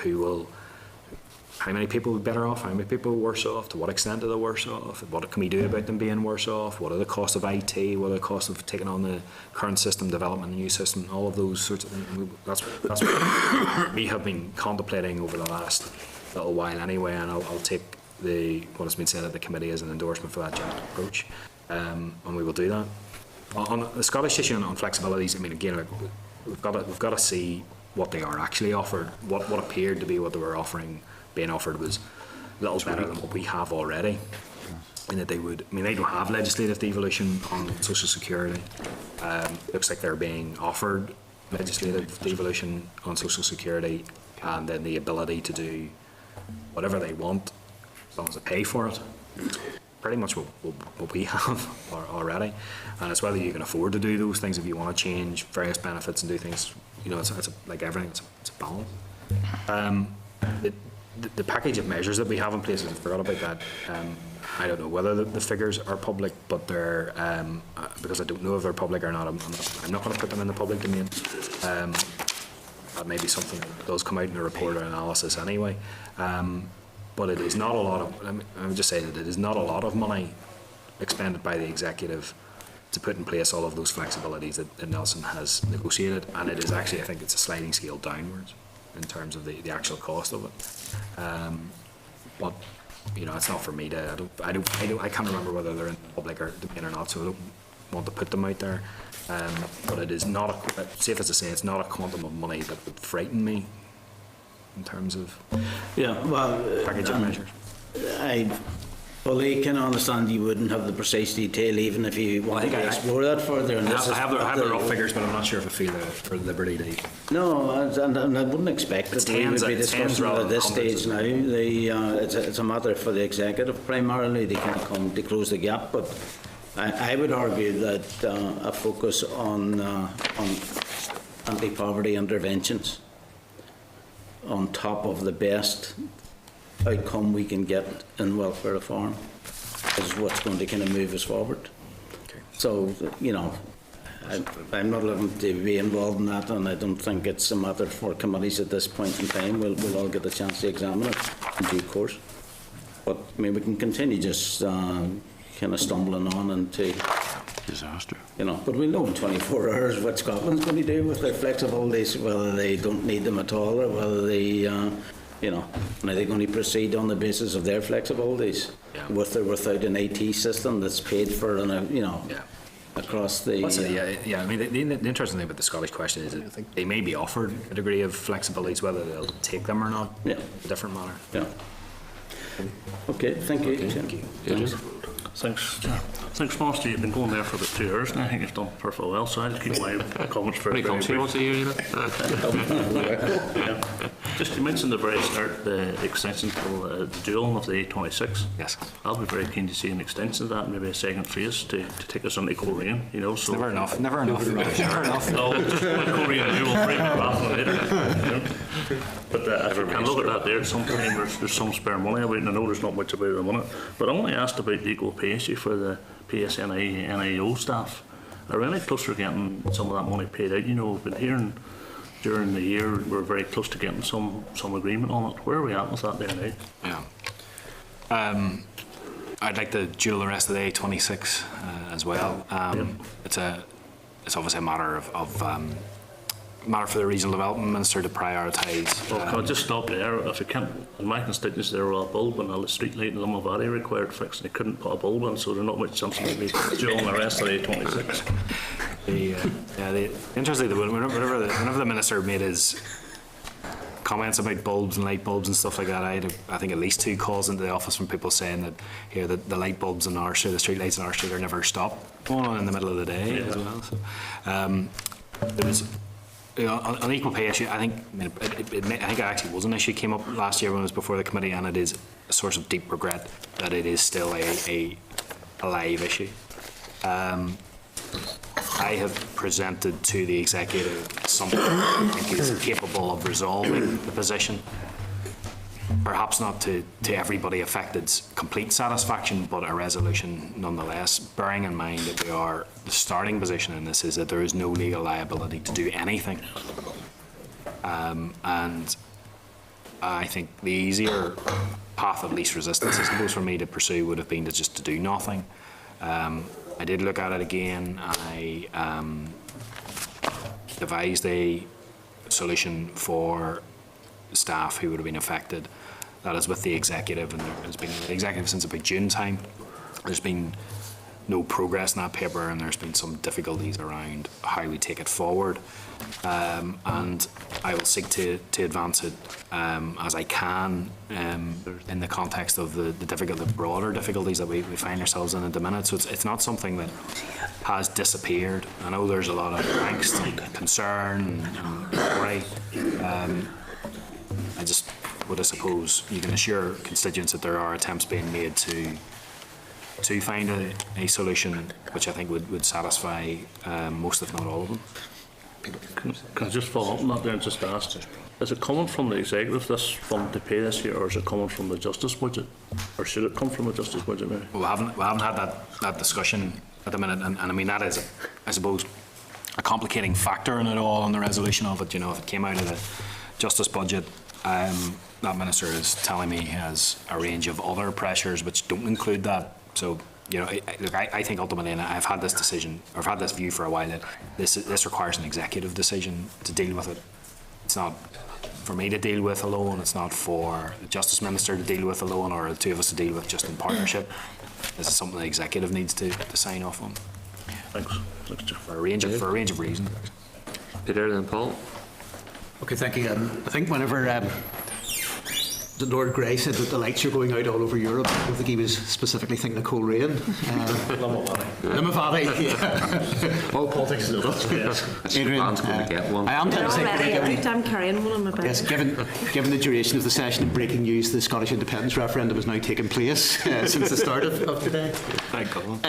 how many people are better off, how many people are worse off, to what extent are they worse off, what can we do about them being worse off, what are the costs of IT, what are the costs of taking on the current system, development a new system, all of those sorts of things. That's what we have been contemplating over the last little while anyway, and I'll take what has been said at the committee as an endorsement for that general approach, and we will do that. On the Scottish issue on flexibilities, I mean, again, we've got to see what they are actually offered. What appeared to be what they were being offered was a little better than what we have already. In that they don't have legislative devolution on Social Security. Looks like they're being offered legislative devolution on Social Security, and then the ability to do whatever they want as long as they pay for it. Pretty much what we have already, and it's whether you can afford to do those things if you want to change various benefits and do things. You know, it's like everything. It's a balance. The package of measures that we have in place, I forgot about that. I don't know whether the figures are public, but they're because I don't know if they're public or not. I'm not going to put them in the public domain. That may be something that does come out in a report or analysis anyway. But it is not a lot of, I would just say that it is not a lot of money expended by the executive to put in place all of those flexibilities that Nelson has negotiated, and it is actually, I think it's a sliding scale downwards in terms of the actual cost of it. But you know, it's not for me to, I can't remember whether they're in the public or domain or not, so I don't want to put them out there. But it is not, safe as to say, it's not a quantum of money that would frighten me in terms of package of measures. I fully can understand you wouldn't have the precise detail even if you wanted to explore that further. And I have the rough figures, but I'm not sure if I feel the liberty to. No, and I wouldn't expect that we would be discussing it at this stage now. It's a matter for the executive primarily to kind of come to close the gap, but I would argue that a focus on anti-poverty interventions on top of the best outcome we can get in welfare reform is what's going to kind of move us forward. Okay. So, you know, I'm not looking to be involved in that, and I don't think it's a matter for committees at this point in time. We'll all get a chance to examine it in due course. But, I mean, we can continue just kind of stumbling on into disaster. You know, but we'll know in 24 hours what Scotland's going to do with their flexibilities, whether they don't need them at all or whether they you know, and are they going to proceed on the basis of their flexibilities? Yeah. With or without an IT system that's paid for, and you know, Yeah. across the... I mean, the interesting thing about the Scottish question is that they may be offered a degree of flexibility, whether they'll take them or not, Yeah. a different matter. Yeah. Okay, thank you. Adrian? Thanks, Master. You've been going there for about 2 hours now. I think you've done perfectly well, so I'll keep my comments very, Pretty very comfy brief. once a year, you know? Yeah. Just you mentioned at the very start the extension till the dual of the A26. Yes. I'll be very keen to see an extension of that, maybe a second phase to take us into Coleraine, you know. So Never enough. Never enough. Never enough. No, just one Coleraine dual break rather than later. You know. But if you can look at that there, sometime there's some spare money about it, and I know there's not much about it at the minute. But I only asked about the equal pay issue for the PSNI, NIO staff. Are really close to getting some of that money paid out? You know, we've been hearing during the year we're very close to getting some agreement on it. Where are we at with that there now? Yeah. I'd like to dual the rest of the A26 as well. It's obviously a matter of matter for the regional development minister to prioritise. Well, can I just stop there? If you can't, in my constituency there were a bulb and a street light in Limavady required fixing. They couldn't put a bulb in, so there's not much something to be dual the rest of the A26. Interestingly, whenever the minister made his comments about bulbs and light bulbs and stuff like that, I had, I think, at least 2 calls into the office from people saying that here the light bulbs in our street, the street lights in our street, are never stopped going on in the middle of the day as well. So, there was. On the equal pay issue, I think it actually was an issue that came up last year when it was before the committee, and it is a source of deep regret that it is still a live issue. I have presented to the executive something I think is capable of resolving the position. Perhaps not to everybody affected's complete satisfaction, but a resolution nonetheless, bearing in mind that the starting position in this is that there is no legal liability to do anything. And I think the easier path of least resistance, I suppose, for me to pursue would have been just to do nothing. I did look at it again. I devised a solution for staff who would have been affected. That is with the executive, and there has been the executive since about June time. There's been no progress in that paper, and there's been some difficulties around how we take it forward. And I will seek to advance it as I can in the context of the broader difficulties that we find ourselves in at the minute. So it's not something that has disappeared. I know there's a lot of angst and concern and worry. I just would, I suppose, you can assure constituents that there are attempts being made to find a solution which I think would satisfy most, if not all of them. Can I just follow up on that there and just ask, is it coming from the executive, this fund to pay this year, or is it coming from the justice budget? Or should it come from the justice budget maybe? We haven't had that discussion at the minute, and I mean that is, I suppose, a complicating factor in it all, in the resolution of it. You know, if it came out of the justice budget, that minister is telling me he has a range of other pressures which don't include that. So, you know, I think ultimately, and I've had this decision, or I've had this view for a while, that this requires an executive decision to deal with it. It's not for me to deal with alone. It's not for the Justice Minister to deal with alone, or the two of us to deal with just in partnership. This is something the executive needs to sign off on. Thanks. Thanks, Jeff. For a range of reasons. Peter, then Paul. Okay, thank you. I think whenever the Lord Grey said that the lights are going out all over Europe, I don't think he was specifically thinking of Coleraine. Limavady, yeah. All politics is us. Adrian, Man's going to get one. I am trying to say, Already, every time carrying one on my back. yes, given the duration of the session and breaking news, the Scottish independence referendum has now taken place since the start of today. Thank God.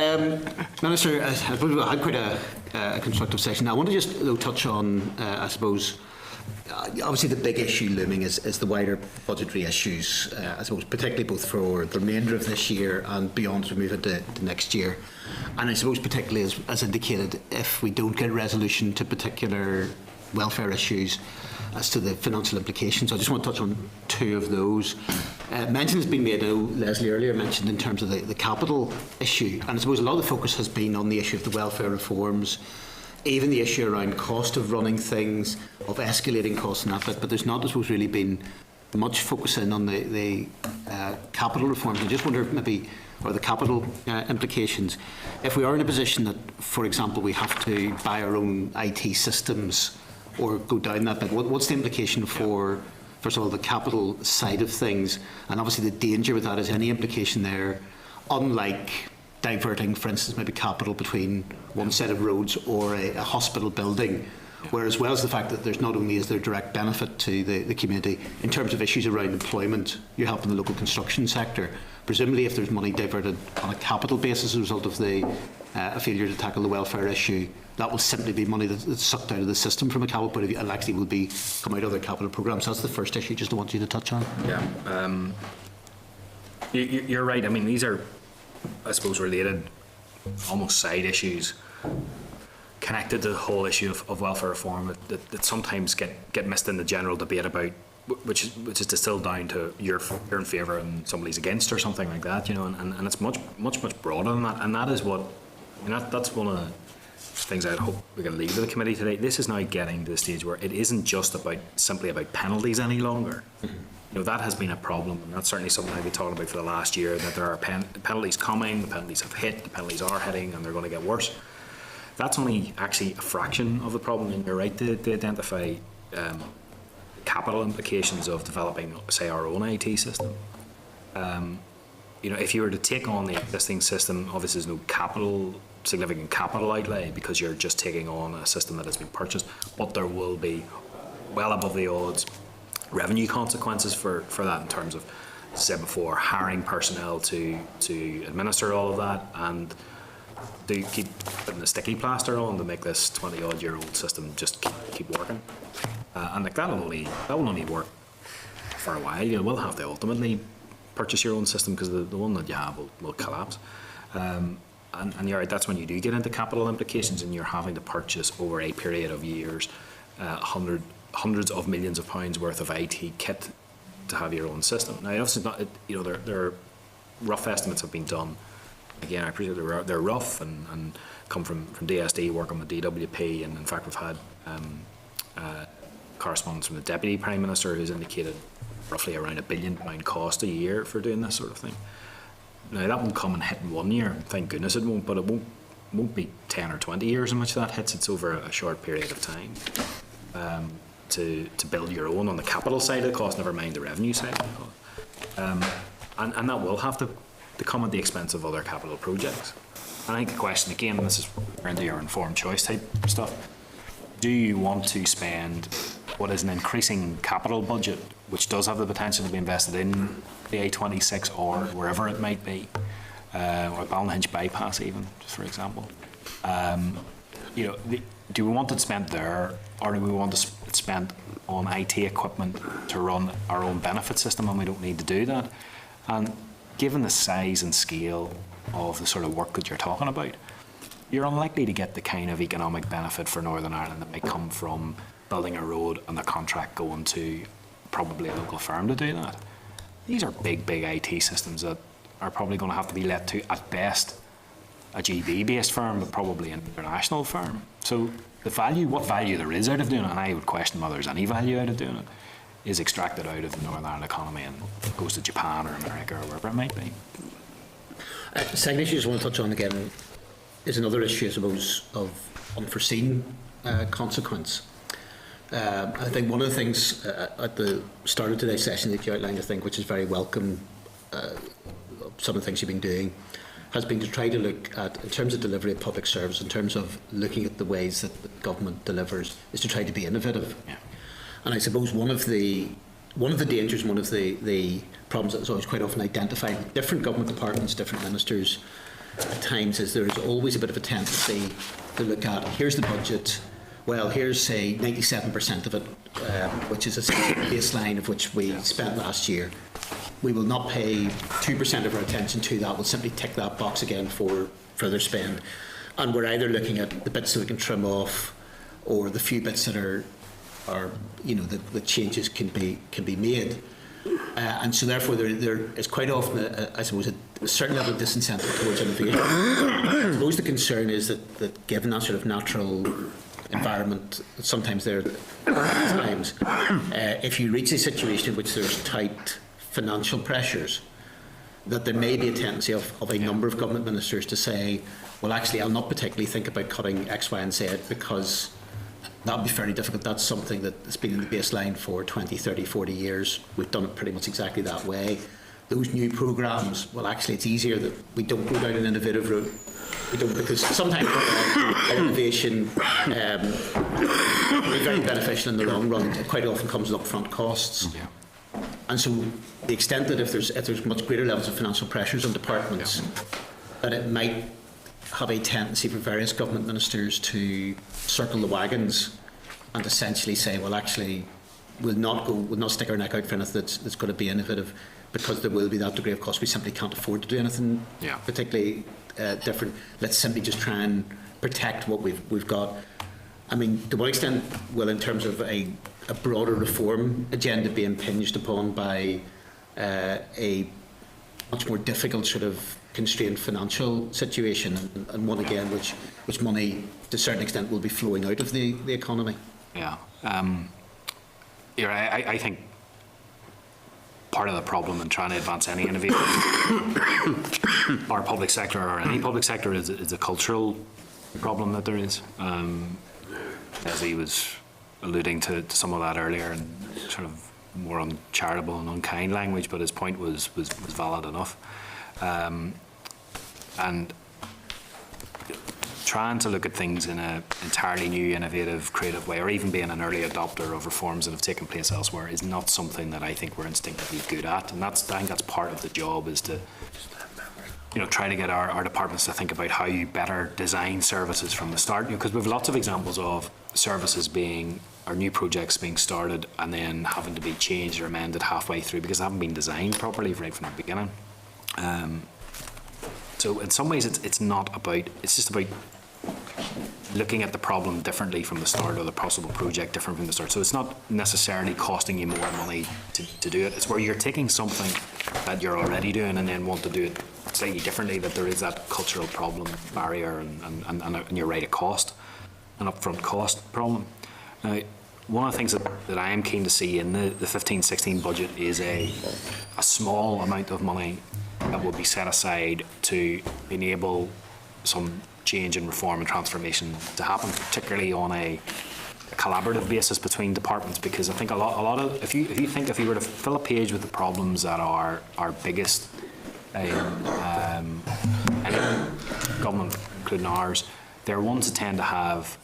Minister, I suppose we had quite a constructive session. Now, I want to just touch on, I suppose, obviously the big issue looming is the wider budgetary issues, I suppose, particularly both for the remainder of this year and beyond as we move into next year. And I suppose particularly, as indicated, if we don't get a resolution to particular welfare issues as to the financial implications. I just want to touch on 2 of those. Mention has been made, I know Leslie earlier mentioned, in terms of the capital issue. And I suppose a lot of the focus has been on the issue of the welfare reforms, even the issue around cost of running things, of escalating costs and that bit, but there's not, I suppose, really been much focus in on the capital reforms. I just wonder if maybe, or the capital implications, if we are in a position that, for example, we have to buy our own IT systems or go down that bit, what's the implication for, first of all, the capital side of things? And obviously the danger with that is any implication there, unlike diverting, for instance, maybe capital between one set of roads or a hospital building, where as well as the fact that there's not only is there direct benefit to the community, in terms of issues around employment, you're helping the local construction sector. Presumably if there's money diverted on a capital basis as a result of the a failure to tackle the welfare issue, that will simply be money that's sucked out of the system from a capital point of view and actually will be come out of other capital programmes. That's the first issue just I want you to touch on. Yeah, you're right. I mean, these are, I suppose, related, almost side issues connected to the whole issue of welfare reform that sometimes get missed in the general debate about which is distilled down to you're in favour and somebody's against or something like that, you know, and it's much broader than that, and that is what, I mean, that's one of the things I'd hope we can leave to the committee today. This is now getting to the stage where it isn't just simply about penalties any longer. You know, that has been a problem, and that's certainly something I've been talking about for the last year, that there are penalties coming, the penalties have hit, the penalties are hitting, and they're going to get worse. That's only actually a fraction of the problem, and you're right to identify capital implications of developing, say, our own IT system. You know, if you were to take on the existing system, obviously there's no significant capital outlay because you're just taking on a system that has been purchased, but there will be well above the odds revenue consequences for that in terms of, as I said before, hiring personnel to administer all of that and to keep putting the sticky plaster on to make this 20-odd-year-old system just keep working. And like that will only work for a while. You will have to ultimately purchase your own system because the one that you have will collapse. And you're right, that's when you do get into capital implications and you're having to purchase over a period of years hundreds of millions of pounds worth of IT kit to have your own system. Now, obviously, not, you know, there are rough estimates have been done. Again, I appreciate they're rough and come from DSD working with DWP, and in fact we've had correspondence from the Deputy Prime Minister who's indicated roughly around £1 billion cost a year for doing this sort of thing. Now that won't come and hit in 1 year, thank goodness it won't, but it won't be 10 or 20 years in which that hits. It's over a short period of time to build your own on the capital side of the cost, never mind the revenue side of the cost. And that will have to come at the expense of other capital projects. And I think the question again, and this is into your informed choice type stuff, do you want to spend what is an increasing capital budget, which does have the potential to be invested in the A26 or wherever it might be, or Ballinhinch bypass even, just for example. You know, do we want it spent there, or do we want it spent on IT equipment to run our own benefit system, and we don't need to do that? And given the size and scale of the sort of work that you're talking about, you're unlikely to get the kind of economic benefit for Northern Ireland that might come from building a road and the contract going to probably a local firm to do that. These are big IT systems that are probably going to have to be let to, at best, a GB-based firm, but probably an international firm. So the value, what value there is out of doing it, and I would question whether there's any value out of doing it, is extracted out of the Northern Ireland economy and goes to Japan or America or wherever it might be. Second issue I just want to touch on again is another issue, I suppose, of unforeseen consequence. I think one of the things at the start of today's session that you outlined, I think, which is very welcome, some of the things you've been doing, has been to try to look at, in terms of delivery of public service, in terms of looking at the ways that the government delivers, is to try to be innovative. Yeah. And I suppose one of the dangers, one of the problems that is always quite often identified with different government departments, different ministers at times, is there is always a bit of a tendency to look at, here's the budget, well, here's, say, 97% of it, which is a baseline of which we spent last year. We will not pay 2% of our attention to that. We'll simply tick that box again for further spend. And we're either looking at the bits that we can trim off, or the few bits that are you know, the changes can be made. And so therefore there is quite often, I suppose, a certain level of disincentive towards innovation. I suppose the concern is that given that sort of natural environment, sometimes there are times, if you reach a situation in which there's tight financial pressures, that there may be a tendency of a number of government ministers to say, well, actually, I'll not particularly think about cutting X, Y and Z because that would be fairly difficult. That's something that's been in the baseline for 20, 30, 40 years. We've done it pretty much exactly that way. Those new programmes, well, actually, it's easier that we don't go down an innovative route. We don't, because sometimes innovation is very beneficial in the long run. It quite often comes with upfront costs. Yeah. And so the extent that if there's much greater levels of financial pressures on departments, that it might have a tendency for various government ministers to circle the wagons and essentially say, well, actually, we'll not stick our neck out for anything that's going to be innovative, because there will be that degree of cost. We simply can't afford to do anything particularly different. Let's simply just try and protect what we've got. I mean, to what extent will, in terms of a broader reform agenda, be impinged upon by a much more difficult sort of constrained financial situation, and one again which money to a certain extent will be flowing out of the economy? Yeah. I think part of the problem in trying to advance any innovation, our public sector or any public sector, is a cultural problem that there is. As he was alluding to some of that earlier, and sort of more uncharitable and unkind language, but his point was valid enough. And trying to look at things in an entirely new, innovative, creative way, or even being an early adopter of reforms that have taken place elsewhere, is not something that I think we're instinctively good at. And I think that's part of the job, is to try to get our departments to think about how you better design services from the start. Because we have lots of examples of services or new projects being started and then having to be changed or amended halfway through because they haven't been designed properly right from the beginning. So in some ways it's just about looking at the problem differently from the start, or the possible project different from the start. So it's not necessarily costing you more money to do it. It's where you're taking something that you're already doing and then want to do it slightly differently, that there is that cultural problem, barrier, and you're right, a cost, an upfront cost problem. Now, one of the things that I am keen to see in the 15-16 budget is a small amount of money that will be set aside to enable some change and reform and transformation to happen, particularly on a collaborative basis between departments. Because I think a lot of if you were to fill a page with the problems that are our biggest any government, including ours, they're ones that tend to have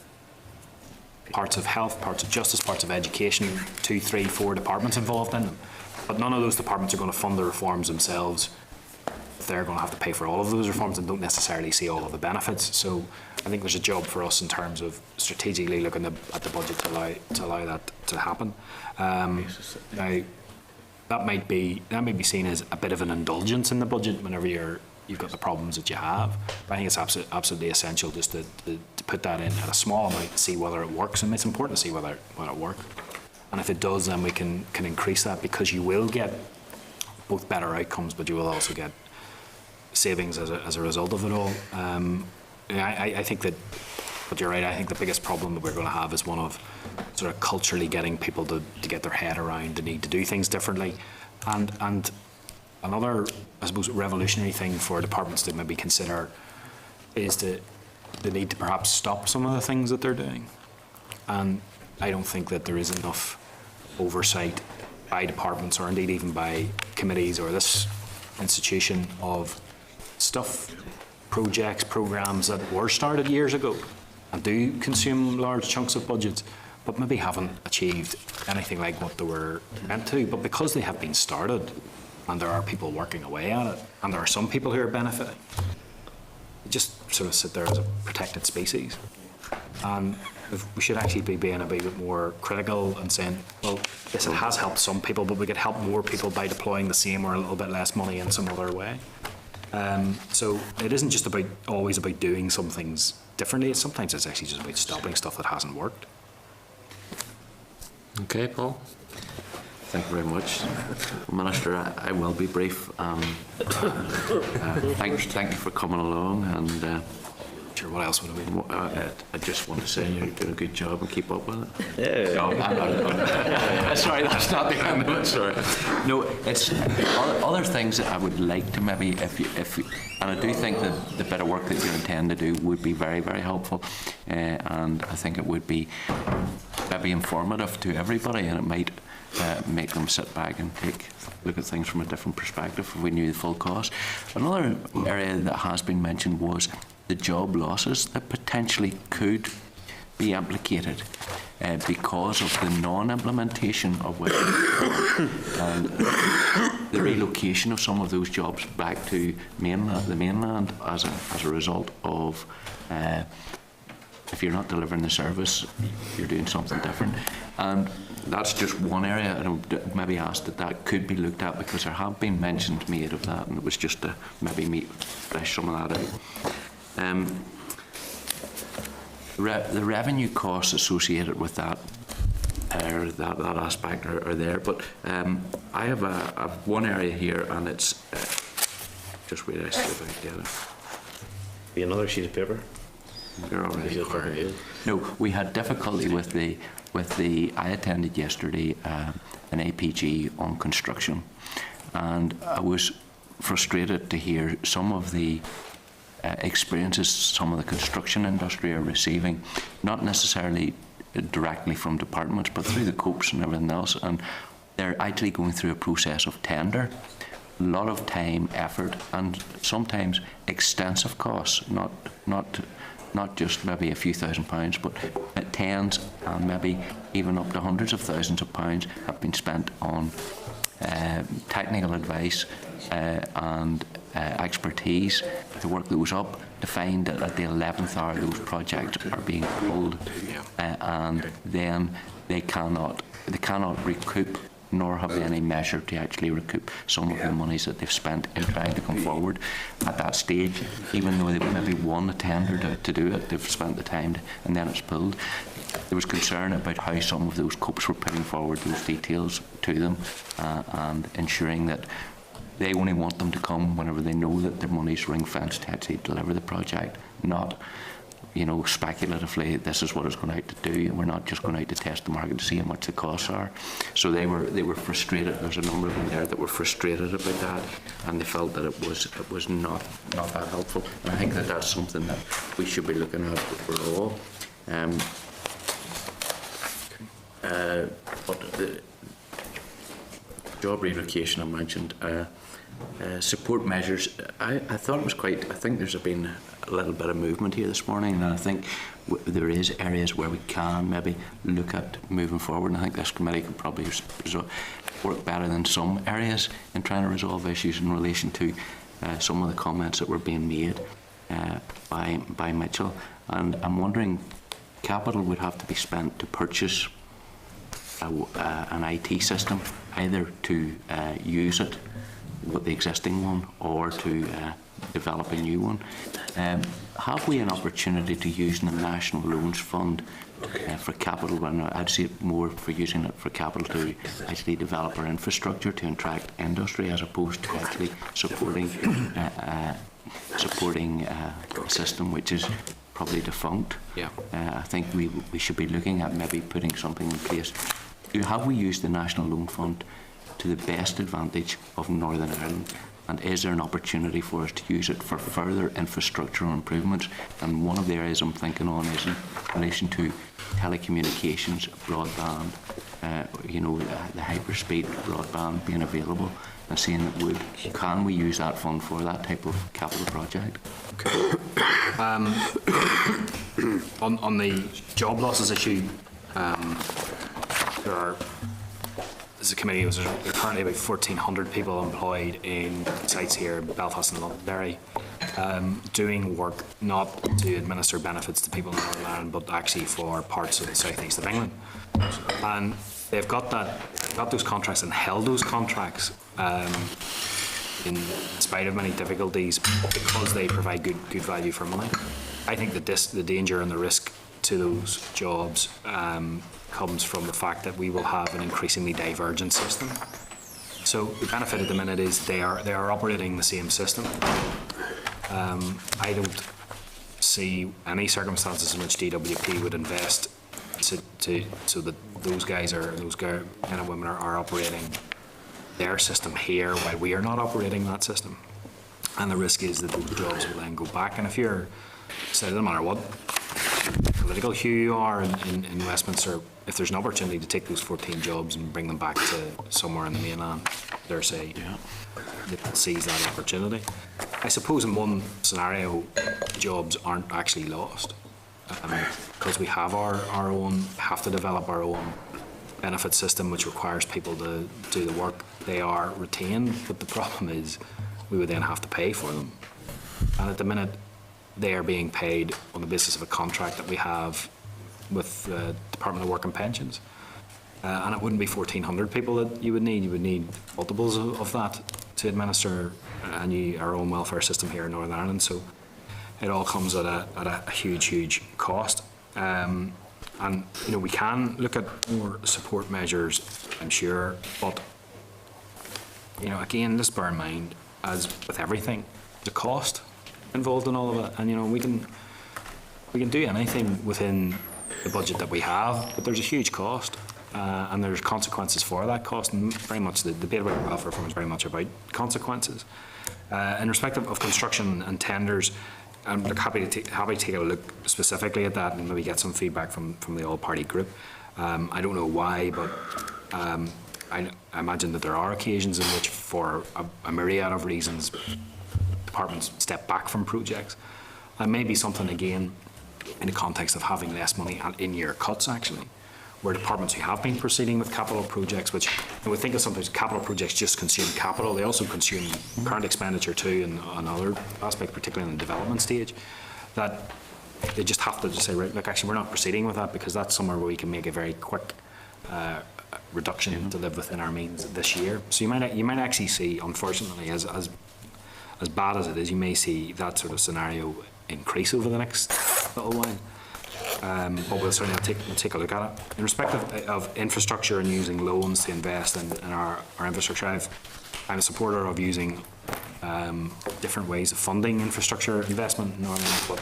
parts of health, parts of justice, parts of education, 2, 3, 4 departments involved in them. But none of those departments are going to fund the reforms themselves. They're going to have to pay for all of those reforms and don't necessarily see all of the benefits. So I think there's a job for us in terms of strategically looking at the budget to allow that to happen. Now, that might be seen as a bit of an indulgence in the budget whenever you've got the problems that you have. But I think it's absolutely essential just to put that in at a small amount to see whether it works, and it's important to see whether it works. And if it does, then we can increase that, because you will get both better outcomes, but you will also get savings as a result of it all. I think that, but you're right, I think the biggest problem that we're going to have is one of sort of culturally getting people to get their head around the need to do things differently. And another, I suppose, revolutionary thing for departments to maybe consider is the need to perhaps stop some of the things that they're doing. And I don't think that there is enough oversight by departments, or indeed even by committees or this institution, of stuff, projects, programmes that were started years ago and do consume large chunks of budgets, but maybe haven't achieved anything like what they were meant to. But because they have been started and there are people working away at it, and there are some people who are benefiting, they just sort of sit there as a protected species. And we should actually be being a bit more critical and saying, well, yes, it has helped some people, but we could help more people by deploying the same or a little bit less money in some other way. So it isn't just always about doing some things differently. Sometimes it's actually just about stopping stuff that hasn't worked. Okay, Paul. Thank you very much. Minister, I will be brief. Thank you for coming along, and Sure, what else would it be? I just want to say you're doing a good job and keep up with it. Sorry, that's not the end of it. Sorry. No, it's other things that I would like to maybe, if and I do think that the bit of work that you intend to do would be very, very helpful, and I think it would be maybe informative to everybody, and it might make them sit back and look at things from a different perspective if we knew the full cost. Another area that has been mentioned was the job losses that potentially could be implicated because of the non-implementation of which and the relocation of some of those jobs back to the mainland as a result of if you're not delivering the service, you're doing something different. And that's just one area, and I would maybe ask that could be looked at, because there have been mentions made of that, and it was just to maybe flesh some of that out. The revenue costs associated with that, that aspect are there, but I have one area here, and it's just where I see if I can get it. Be another sheet of paper. You're all right. No, we had difficulty with the. I attended yesterday an APG on construction, and I was frustrated to hear some of the experiences some of the construction industry are receiving, not necessarily directly from departments, but through the COPs and everything else, and they're actually going through a process of tender. A lot of time, effort, and sometimes extensive costs, not just maybe a few £1,000s, but tens and maybe even up to hundreds of thousands of pounds have been spent on technical advice and expertise to work those up, to find that at the 11th hour those projects are being pulled, and then they cannot recoup, nor have they any measure to actually recoup some of the monies that they've spent in trying to come forward at that stage. Even though they've maybe won a tender to do it, they've spent the time and then it's pulled. There was concern about how some of those COPs were putting forward those details to them and ensuring that they only want them to come whenever they know that their money's ring-fenced to actually deliver the project, not speculatively, this is what it's going out to do, and we're not just going out to test the market to see how much the costs are. So they were frustrated. There's a number of them there that were frustrated about that, and they felt that it was not that helpful. And I think that that's something that we should be looking at overall. But the job relocation I mentioned, support measures, I thought it was quite, I think there's been a little bit of movement here this morning, and I think there is areas where we can maybe look at moving forward, and I think this committee could probably work better than some areas in trying to resolve issues in relation to some of the comments that were being made by Mitchell. And I'm wondering, capital would have to be spent to purchase an IT system, either to use it with the existing one or to develop a new one. Have we an opportunity to use the National Loans Fund for capital? I'd see it more for using it for capital to actually develop our infrastructure to attract industry, as opposed to actually supporting a system which is probably defunct. I think we should be looking at maybe putting something in place. Have we used the National Loan Fund to the best advantage of Northern Ireland? And is there an opportunity for us to use it for further infrastructural improvements? And one of the areas I'm thinking on is in relation to telecommunications, broadband, the hyperspeed broadband being available, and seeing can we use that fund for that type of capital project? On the job losses issue, there are, as a committee, there's currently about 1,400 people employed in sites here, Belfast and Londonderry, doing work not to administer benefits to people in Northern Ireland, but actually for parts of the southeast of England. And they've got those contracts and held those contracts in spite of many difficulties, because they provide good value for money. I think the danger and the risk to those jobs comes from the fact that we will have an increasingly divergent system. So the benefit at the minute is they are operating the same system. I don't see any circumstances in which DWP would invest so that those men and women are operating their system here while we are not operating that system. And the risk is that those jobs will then go back. And if you're, say, no matter what political hue you are in Westminster, if there's an opportunity to take those 14 jobs and bring them back to somewhere in the mainland, dare say, that seize that opportunity. I suppose in one scenario, jobs aren't actually lost because we have have to develop our own benefit system, which requires people to do the work. They are retained, but the problem is we would then have to pay for them. And at the minute, they are being paid on the basis of a contract that we have with the Department of Work and Pensions. And it wouldn't be 1,400 people that you would need. You would need multiples of that to administer our own welfare system here in Northern Ireland. So it all comes at a huge, huge cost. And we can look at more support measures, I'm sure, but again, let's bear in mind, as with everything, the cost involved in all of it. And we can do anything within the budget that we have, but there's a huge cost. And there's consequences for that cost, and very much the debate about welfare reform is very much about consequences. In respect of construction and tenders, I'm happy to take a look specifically at that and maybe get some feedback from the all-party group. I don't know why, but I imagine that there are occasions in which, for a myriad of reasons, departments step back from projects. That may be something, again, in the context of having less money and in-year cuts, actually, where departments who have been proceeding with capital projects, which we think of sometimes capital projects just consume capital, they also consume current expenditure too, and other aspects, particularly in the development stage, that they just have to say, right, look, actually we're not proceeding with that because that's somewhere where we can make a very quick reduction to live within our means this year. So you might actually see, unfortunately, as bad as it is, you may see that sort of scenario increase over the next little while. But we'll certainly take a look at it. In respect of infrastructure and using loans to invest in our infrastructure, I'm a supporter of using different ways of funding infrastructure investment in Northern Ireland, but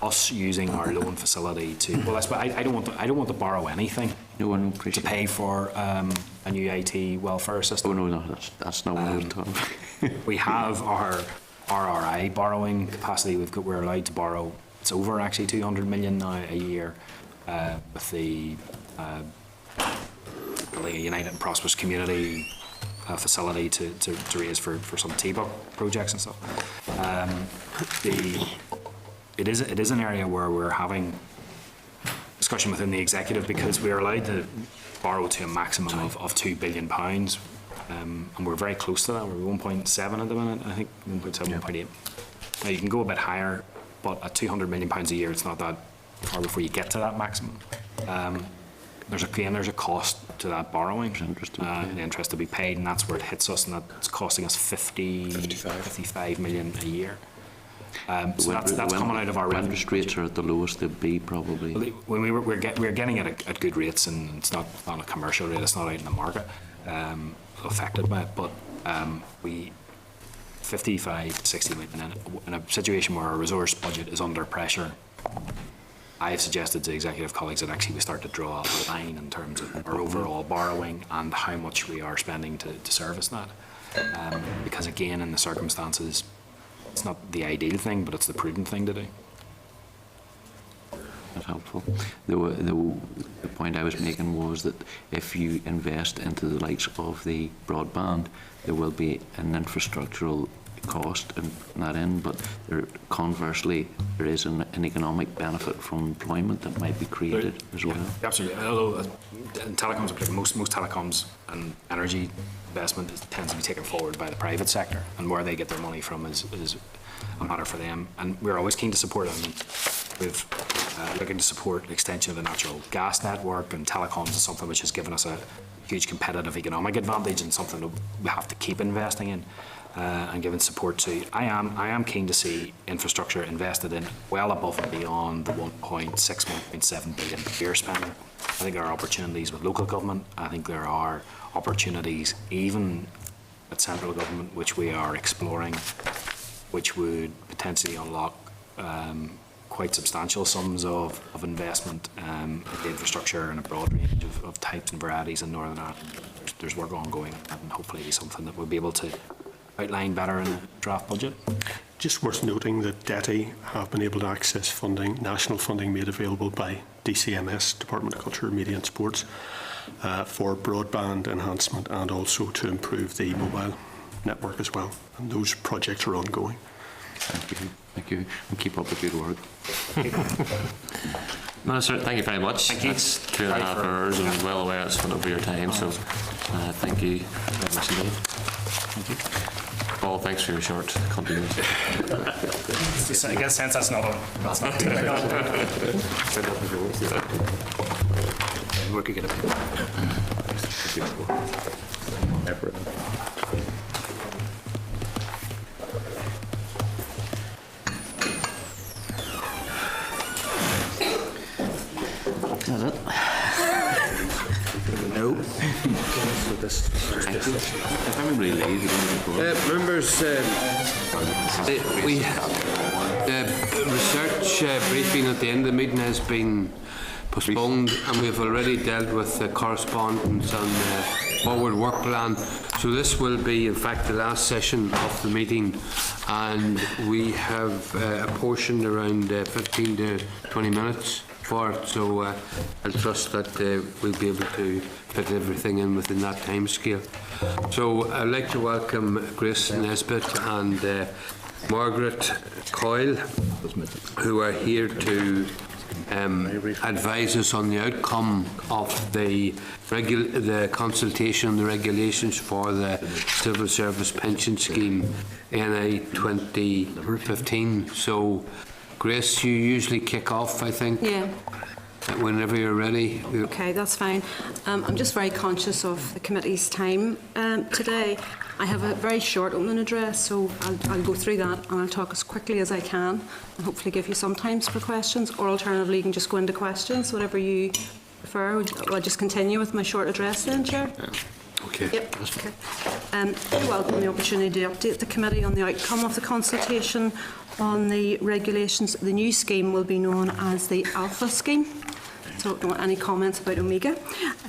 us using our loan facility to, well, I don't want to borrow anything to pay for a new IT welfare system. Oh no, that's not what I was talking about. We have our RRI borrowing capacity. We're allowed to borrow. It's over actually 200 million now a year with the United and Prosperous Community facility to raise for some TBUC projects and stuff. It is an area where we're having discussion within the executive because we are allowed to borrow to a maximum of £2 billion. And we're very close to that. We're 1.7 at the minute, I think 1.7, 1.8. Now you can go a bit higher, but at £200 million a year, it's not that far before you get to that maximum. There's a cost to that borrowing, the interest to be paid, and that's where it hits us, and that's costing us 55 million a year. So that's coming out of our revenue. Interest rates are at the lowest they'd be, probably. When we're getting it at good rates, and it's not on a commercial rate, it's not out in the market affected by it, but 55, 60 million in a situation where our resource budget is under pressure. I have suggested to executive colleagues that actually we start to draw a line in terms of our overall borrowing and how much we are spending to service that. Because again, in the circumstances, it's not the ideal thing, but it's the prudent thing to do. That's helpful. The point I was making was that if you invest into the likes of the broadband, there will be an infrastructural cost in that end, but conversely, there is an economic benefit from employment that might be created as well. Absolutely. Although in telecoms, most telecoms and energy investment tends to be taken forward by the private sector, and where they get their money from is a matter for them. And we're always keen to support them. We've looking to support the extension of the natural gas network, and telecoms is something which has given us a huge competitive economic advantage and something that we have to keep investing in and giving support to. I am keen to see infrastructure invested in well above and beyond the 1.6, 1.7 billion per year spending. I think there are opportunities with local government. I think there are opportunities even at central government which we are exploring, which would potentially unlock quite substantial sums of investment in the infrastructure and a broad range of types and varieties in Northern Ireland. There's work ongoing, and hopefully be something that we'll be able to outline better in a draft budget. Just worth noting that DETI have been able to access funding, national funding made available by DCMS, Department of Culture, Media and Sports, for broadband enhancement and also to improve the mobile network as well. And those projects are ongoing. Thank you, and keep up the good work. Minister, thank you very much. Thank you. That's 2.5 hours and well aware it's spent over your time, so thank you very much indeed. Thank you. Paul, thanks for your short contribution. I get a sense that's not on. That's not too bad. Work again. That's it. No. If everybody leaves, we don't need to go. Members, the research briefing at the end of the meeting has been postponed, and we've already dealt with the correspondence on the forward work plan. So this will be, in fact, the last session of the meeting, and we have apportioned around 15 to 20 minutes for it. So I trust that we'll be able to fit everything in within that time scale. So I'd like to welcome Grace Nesbitt and Margaret Coyle, who are here to advise us on the outcome of the consultation on the regulations for the Civil Service Pension Scheme NI 2015. So, Grace, you usually kick off, I think. Yeah. Whenever you're ready. Okay, that's fine. I'm just very conscious of the committee's time today. I have a very short opening address, so I'll go through that and I'll talk as quickly as I can and hopefully give you some time for questions, or alternatively you can just go into questions, whatever you prefer. I'll just continue with my short address then, Chair. Okay. Yep. Okay. I welcome the opportunity to update the committee on the outcome of the consultation on the regulations. The new scheme will be known as the Alpha scheme. So I don't want any comments about Omega.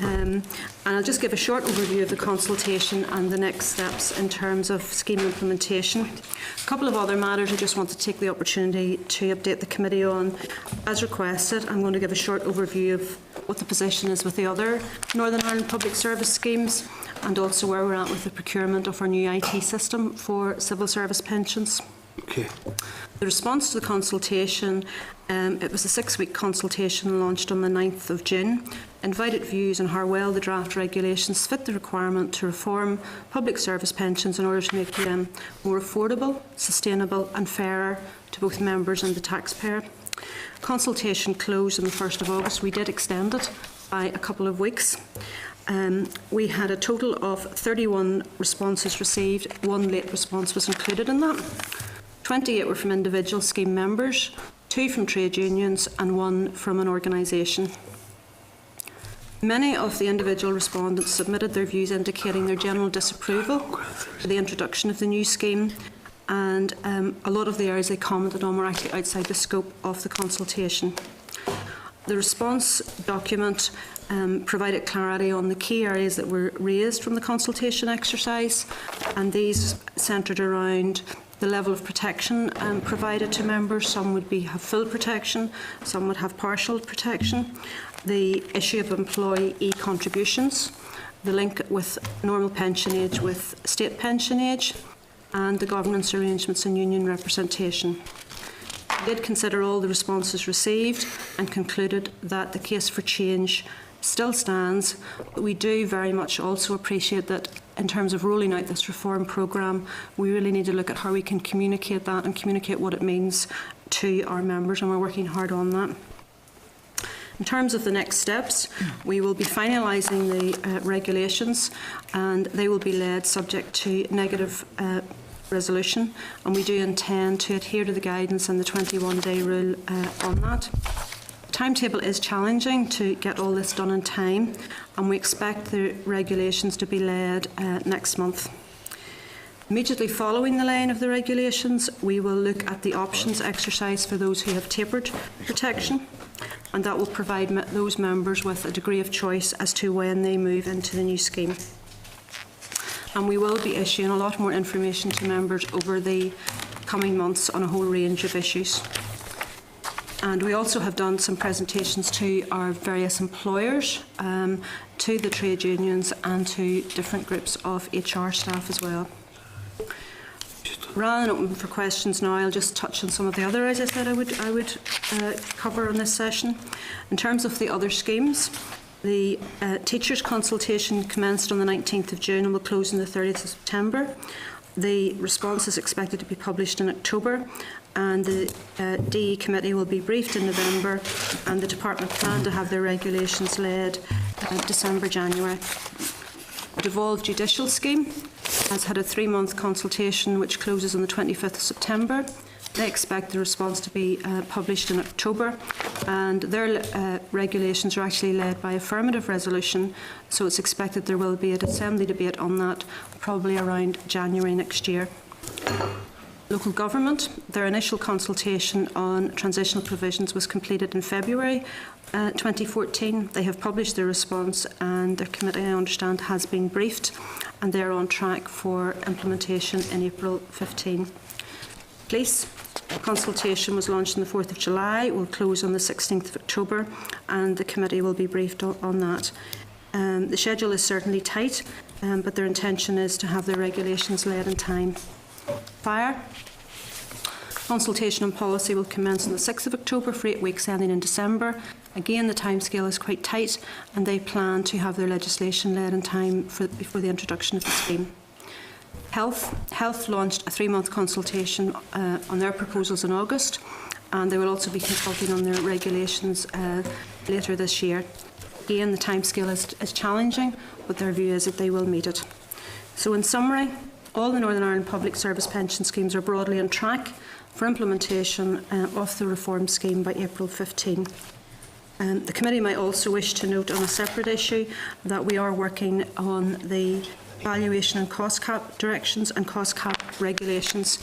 And I'll just give a short overview of the consultation and the next steps in terms of scheme implementation. A couple of other matters I just want to take the opportunity to update the committee on. As requested, I'm going to give a short overview of what the position is with the other Northern Ireland Public Service schemes, and also where we're at with the procurement of our new IT system for civil service pensions. Okay. The response to the consultation, it was a 6-week consultation launched on the 9th of June, invited views on how well the draft regulations fit the requirement to reform public service pensions in order to make them more affordable, sustainable and fairer to both members and the taxpayer. Consultation closed on the 1st of August. We did extend it by a couple of weeks. We had a total of 31 responses received. 1 late response was included in that. 28 were from individual scheme members, 2 from trade unions and 1 from an organisation. Many of the individual respondents submitted their views indicating their general disapproval for the introduction of the new scheme, and a lot of the areas they commented on were actually outside the scope of the consultation. The response document provided clarity on the key areas that were raised from the consultation exercise, and these centred around the level of protection provided to members. Some would have full protection, some would have partial protection, the issue of employee contributions, the link with normal pension age with state pension age, and the governance arrangements and union representation. We did consider all the responses received and concluded that the case for change still stands, but we do very much also appreciate that in terms of rolling out this reform programme, we really need to look at how we can communicate that and communicate what it means to our members, and we're working hard on that. In terms of the next steps, we will be finalising the regulations, and they will be led subject to negative resolution, and we do intend to adhere to the guidance and the 21-day rule on that. The timetable is challenging to get all this done in time, and we expect the regulations to be led next month. Immediately following the laying of the regulations, we will look at the options exercise for those who have tapered protection, and that will provide those members with a degree of choice as to when they move into the new scheme. And we will be issuing a lot more information to members over the coming months on a whole range of issues. And we also have done some presentations to our various employers, to the trade unions and to different groups of HR staff as well. Rather than open for questions now, I'll just touch on some of the other areas I said I would cover in this session. In terms of the other schemes, the teachers' consultation commenced on the 19th of June and will close on the 30th of September. The response is expected to be published in October, and the DE committee will be briefed in November, and the department plan to have their regulations led December, January. The devolved judicial scheme has had a 3-month consultation which closes on the 25th of September. They expect the response to be published in October, and their regulations are actually led by affirmative resolution, so it's expected there will be an assembly debate on that probably around January next year. Local government, their initial consultation on transitional provisions was completed in February 2014. They have published their response, and their committee, I understand, has been briefed, and they're on track for implementation in April 15. Police consultation was launched on the 4th of July, will close on the 16th of October, and the committee will be briefed on that. The schedule is certainly tight, but their intention is to have their regulations led in time. Fire consultation on policy will commence on the 6th of October for 8 weeks ending in December. Again, the timescale is quite tight, and they plan to have their legislation led in time before the introduction of the scheme. Health launched a 3-month consultation on their proposals in August, and they will also be consulting on their regulations later this year. Again, the timescale is challenging, but their view is that they will meet it. So in summary, all the Northern Ireland Public Service pension schemes are broadly on track for implementation of the reform scheme by April 15. The committee might also wish to note on a separate issue that we are working on the valuation and cost cap directions and cost cap regulations,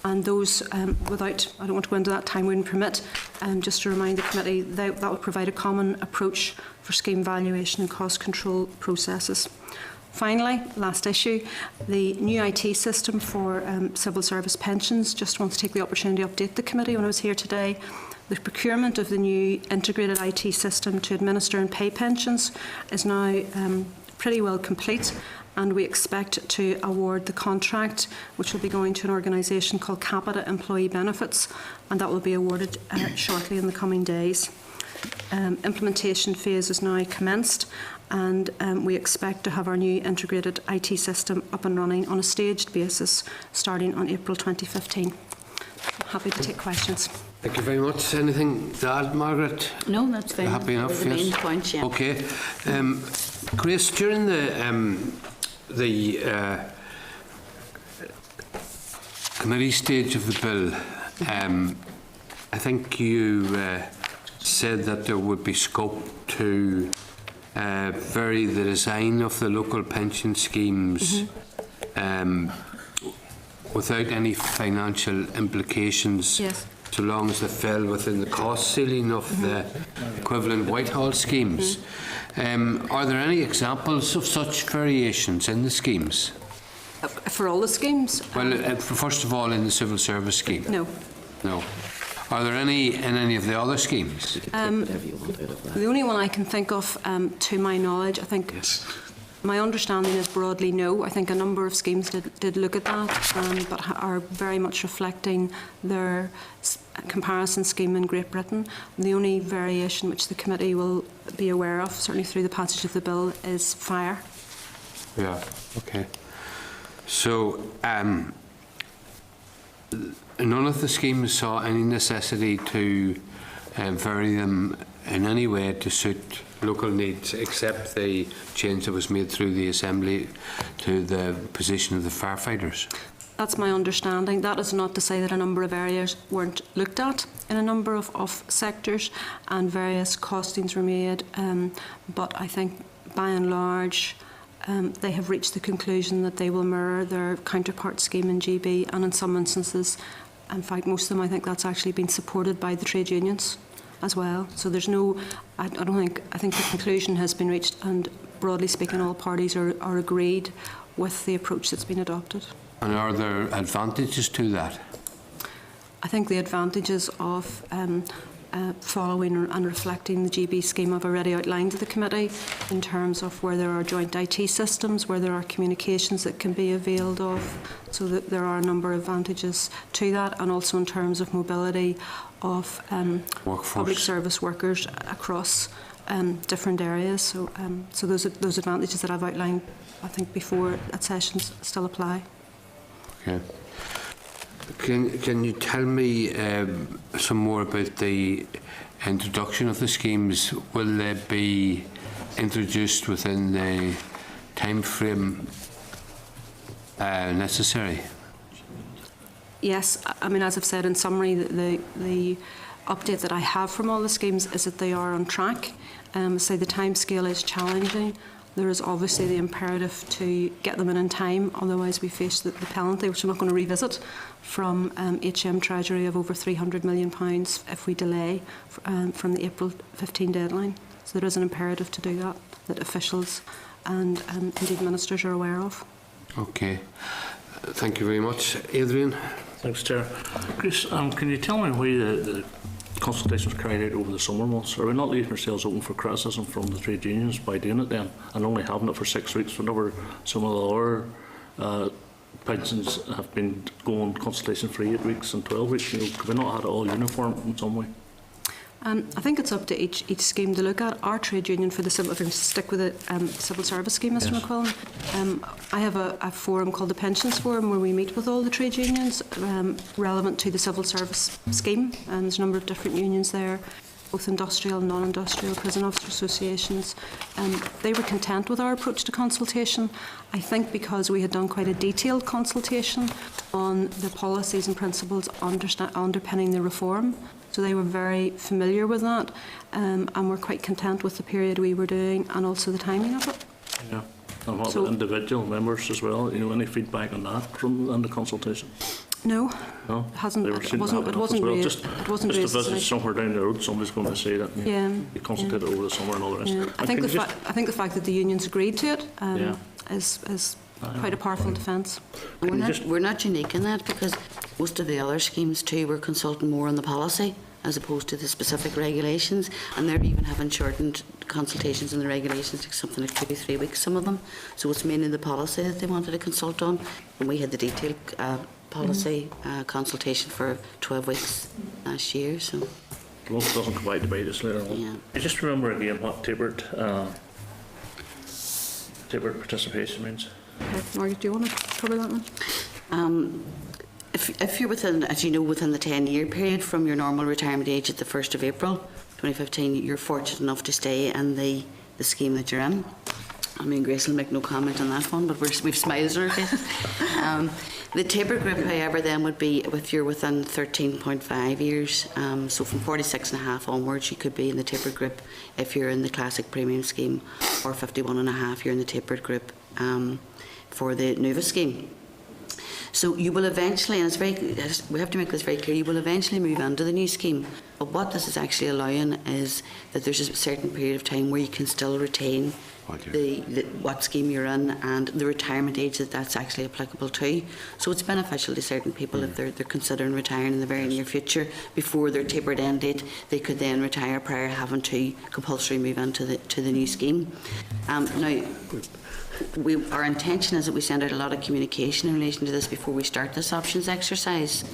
and those I don't want to go into that, time wouldn't permit, just to remind the committee that will provide a common approach for scheme valuation and cost control processes. Finally, last issue, the new IT system for civil service pensions. Just want to take the opportunity to update the committee when I was here today. The procurement of the new integrated IT system to administer and pay pensions is now pretty well complete, and we expect to award the contract, which will be going to an organisation called Capita Employee Benefits, and that will be awarded shortly in the coming days. Implementation phase is now commenced, and we expect to have our new integrated IT system up and running on a staged basis starting on April 2015. I'm happy to take questions. Thank you very much. Anything to add, Margaret? No, that's fine. Happy enough? The main Yes. points, yeah. Okay. Grace, during the committee stage of the bill, I think you said that there would be scope to vary the design of the local pension schemes without any financial implications. Yes. So long as they fell within the cost ceiling of the equivalent Whitehall schemes. Are there any examples of such variations in the schemes? For all the schemes? Well, first of all, in the civil service scheme. No. No. Are there any in any of the other schemes? The only one I can think of, to my knowledge, I think my understanding is broadly no. I think a number of schemes did look at that, but are very much reflecting their comparison scheme in Great Britain. The only variation which the committee will be aware of, certainly through the passage of the bill, is fire. Yeah, okay. So, none of the schemes saw any necessity to vary them in any way to suit local needs, except the change that was made through the Assembly to the position of the firefighters. That's my understanding. That is not to say that a number of areas weren't looked at in a number of sectors, and various costings were made, but I think by and large they have reached the conclusion that they will mirror their counterpart scheme in GB, and in some instances, in fact most of them, I think that's actually been supported by the trade unions as well. So there's no, I think the conclusion has been reached, and broadly speaking all parties are agreed with the approach that's been adopted. And are there advantages to that? I think the advantages of following and reflecting the GB scheme I've already outlined to the committee, in terms of where there are joint IT systems, where there are communications that can be availed of, so that there are a number of advantages to that, and also in terms of mobility of public service workers across different areas. So, so those advantages that I've outlined, I think, before at sessions still apply. Okay. Can you tell me some more about the introduction of the schemes? Will they be introduced within the time frame necessary? Yes, I mean, as I've said in summary, the update that I have from all the schemes is that they are on track. So the timescale is challenging. There is obviously the imperative to get them in time, otherwise we face the penalty, which I'm not going to revisit, from HM Treasury of over £300 million if we delay from the April 15 deadline. So there is an imperative to do that officials and indeed ministers are aware of. Okay. Thank you very much. Adrian? Thanks, Chair. Chris, can you tell me why the consultation was carried out over the summer months? Are we not leaving ourselves open for criticism from the trade unions by doing it then, and only having it for 6 weeks whenever some of the other pensions have been going consultation for 8 weeks and 12 weeks? Could we not have it all uniform in some way? I think it's up to each scheme to look at. Our trade union, for the civil, if we stick with the civil service scheme, Mr. McQuillan, I have a forum called the Pensions Forum where we meet with all the trade unions relevant to the civil service scheme, and there's a number of different unions there, both industrial and non-industrial, prison officer associations. They were content with our approach to consultation, I think because we had done quite a detailed consultation on the policies and principles underpinning the reform. So they were very familiar with that, and were quite content with the period we were doing and also the timing of it. Yeah. And what about individual members as well? Any feedback on that from the consultation? No, no, it hasn't. It wasn't raised. It wasn't raised. Just a visit somewhere down the road, somebody's going to say that. You consulted over the summer and all the rest. Yeah. I think the fact that the unions agreed to it is quite a powerful defence. We're not unique in that, because most of the other schemes too were consulting more on the policy as opposed to the specific regulations, and they're even having shortened consultations in the regulations, like something like 2 or 3 weeks, some of them. So it's mainly the policy that they wanted to consult on, and we had the detailed policy consultation for 12 weeks last year. So most doesn't provide debate this later on. Yeah. I just remember again what tapered participation means. Margaret, do you want to cover that one? If you're within, as you know, within the 10-year period from your normal retirement age at the 1st of April 2015, you're fortunate enough to stay in the scheme that you're in. I mean, Grace will make no comment on that one, but we've smiles on our faces. The tapered group, however, then would be if you're within 13.5 years. So from 46.5 onwards, you could be in the tapered group if you're in the classic premium scheme, or 51.5 you're in the tapered group for the NUVA scheme. So you will eventually, and we have to make this very clear, you will eventually move into the new scheme. But what this is actually allowing is that there's a certain period of time where you can still retain what scheme you're in and the retirement age that's actually applicable to. So it's beneficial to certain people if they're considering retiring in the very near future before their tapered end date. They could then retire prior to having to compulsory move into the new scheme. Now, our intention is that we send out a lot of communication in relation to this before we start this options exercise.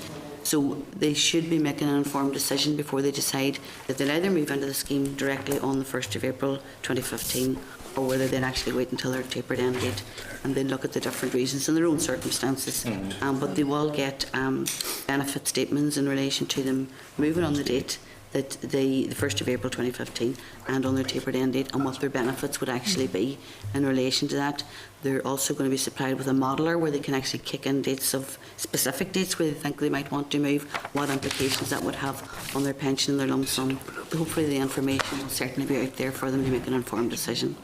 So they should be making an informed decision before they decide that they'll either move into the scheme directly on the 1st of April 2015, or whether they'll actually wait until their tapered end date and then look at the different reasons in their own circumstances. But they will get benefit statements in relation to them moving on the date that the 1st of April 2015 and on their tapered end date, and what their benefits would actually be in relation to that. They're also going to be supplied with a modeller where they can actually kick in dates of specific dates where they think they might want to move, what implications that would have on their pension and their lump sum. Hopefully the information will certainly be out there for them to make an informed decision.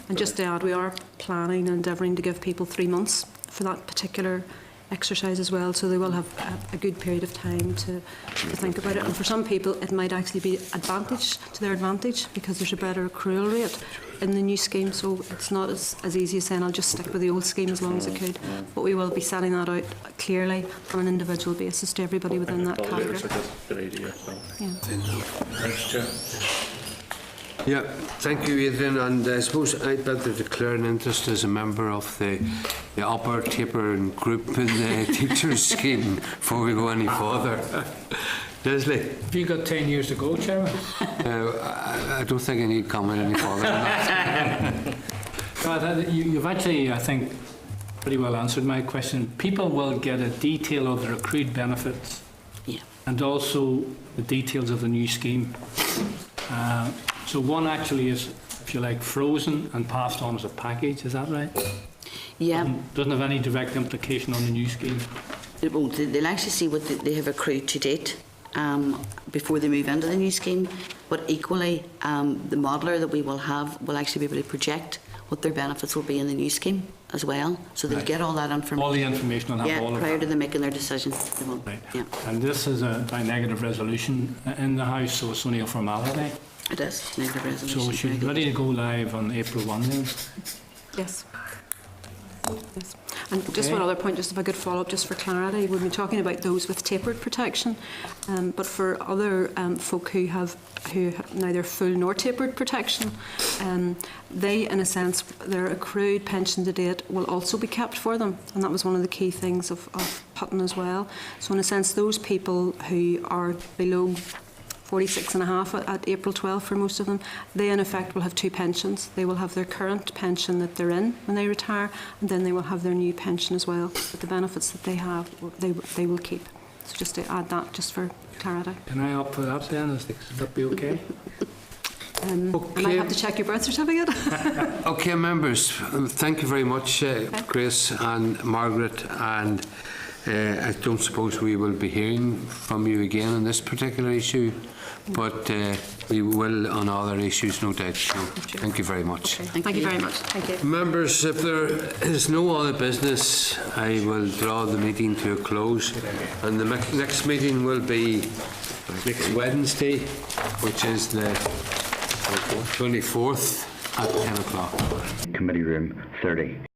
And just to add, we are planning and endeavouring to give people 3 months for that particular exercise as well, so they will have a good period of time to think about it. And for some people, it might actually be to their advantage, because there's a better accrual rate in the new scheme, so it's not as easy as saying I'll just stick with the old scheme as long as I could. But we will be setting that out clearly on an individual basis to everybody within that category. Good idea. Thanks, Chair. Yeah, thank you, Adrian. And I suppose I'd better declare an interest as a member of the upper tapering group in the teachers' scheme before we go any further. Leslie? Have you got 10 years to go, Chairman? I don't think I need comment any further than that. God, you've actually, I think, pretty well answered my question. People will get a detail of their accrued benefits, and also the details of the new scheme. So one actually is, if you like, frozen and passed on as a package, is that right? Yeah. Doesn't have any direct implication on the new scheme? It won't. They'll actually see what they have accrued to date before they move into the new scheme. But equally, the modeller that we will have will actually be able to project what their benefits will be in the new scheme as well. So they'll get all that information. All the information on that. Yeah, prior to them making their decision. Right. Yeah. And this is by negative resolution in the House, so it's only a formality. It is negative resolution. So it should be ready to go live on April 1 then? Yes. Yes. And just one other point, just if I could follow up, just for clarity, we've been talking about those with tapered protection, but for other folk who have neither full nor tapered protection, they, in a sense, their accrued pension to date will also be kept for them, and that was one of the key things of Hutton as well. So in a sense, those people who are below 46.5 at April 12 for most of them, they in effect will have two pensions. They will have their current pension that they're in when they retire, and then they will have their new pension as well. But the benefits that they have, they will keep. So just to add that, just for clarity. Can I opt for that then? Would that be okay? I might have to check your birth certificate. Okay, members, thank you very much, Grace and Margaret, and I don't suppose we will be hearing from you again on this particular issue, but we will on other issues, no doubt. So thank you very much. Okay. Thank you very much. Thank you. Members, if there is no other business, I will draw the meeting to a close, and the next meeting will be next Wednesday, which is the 24th at 10 o'clock. Committee room 30.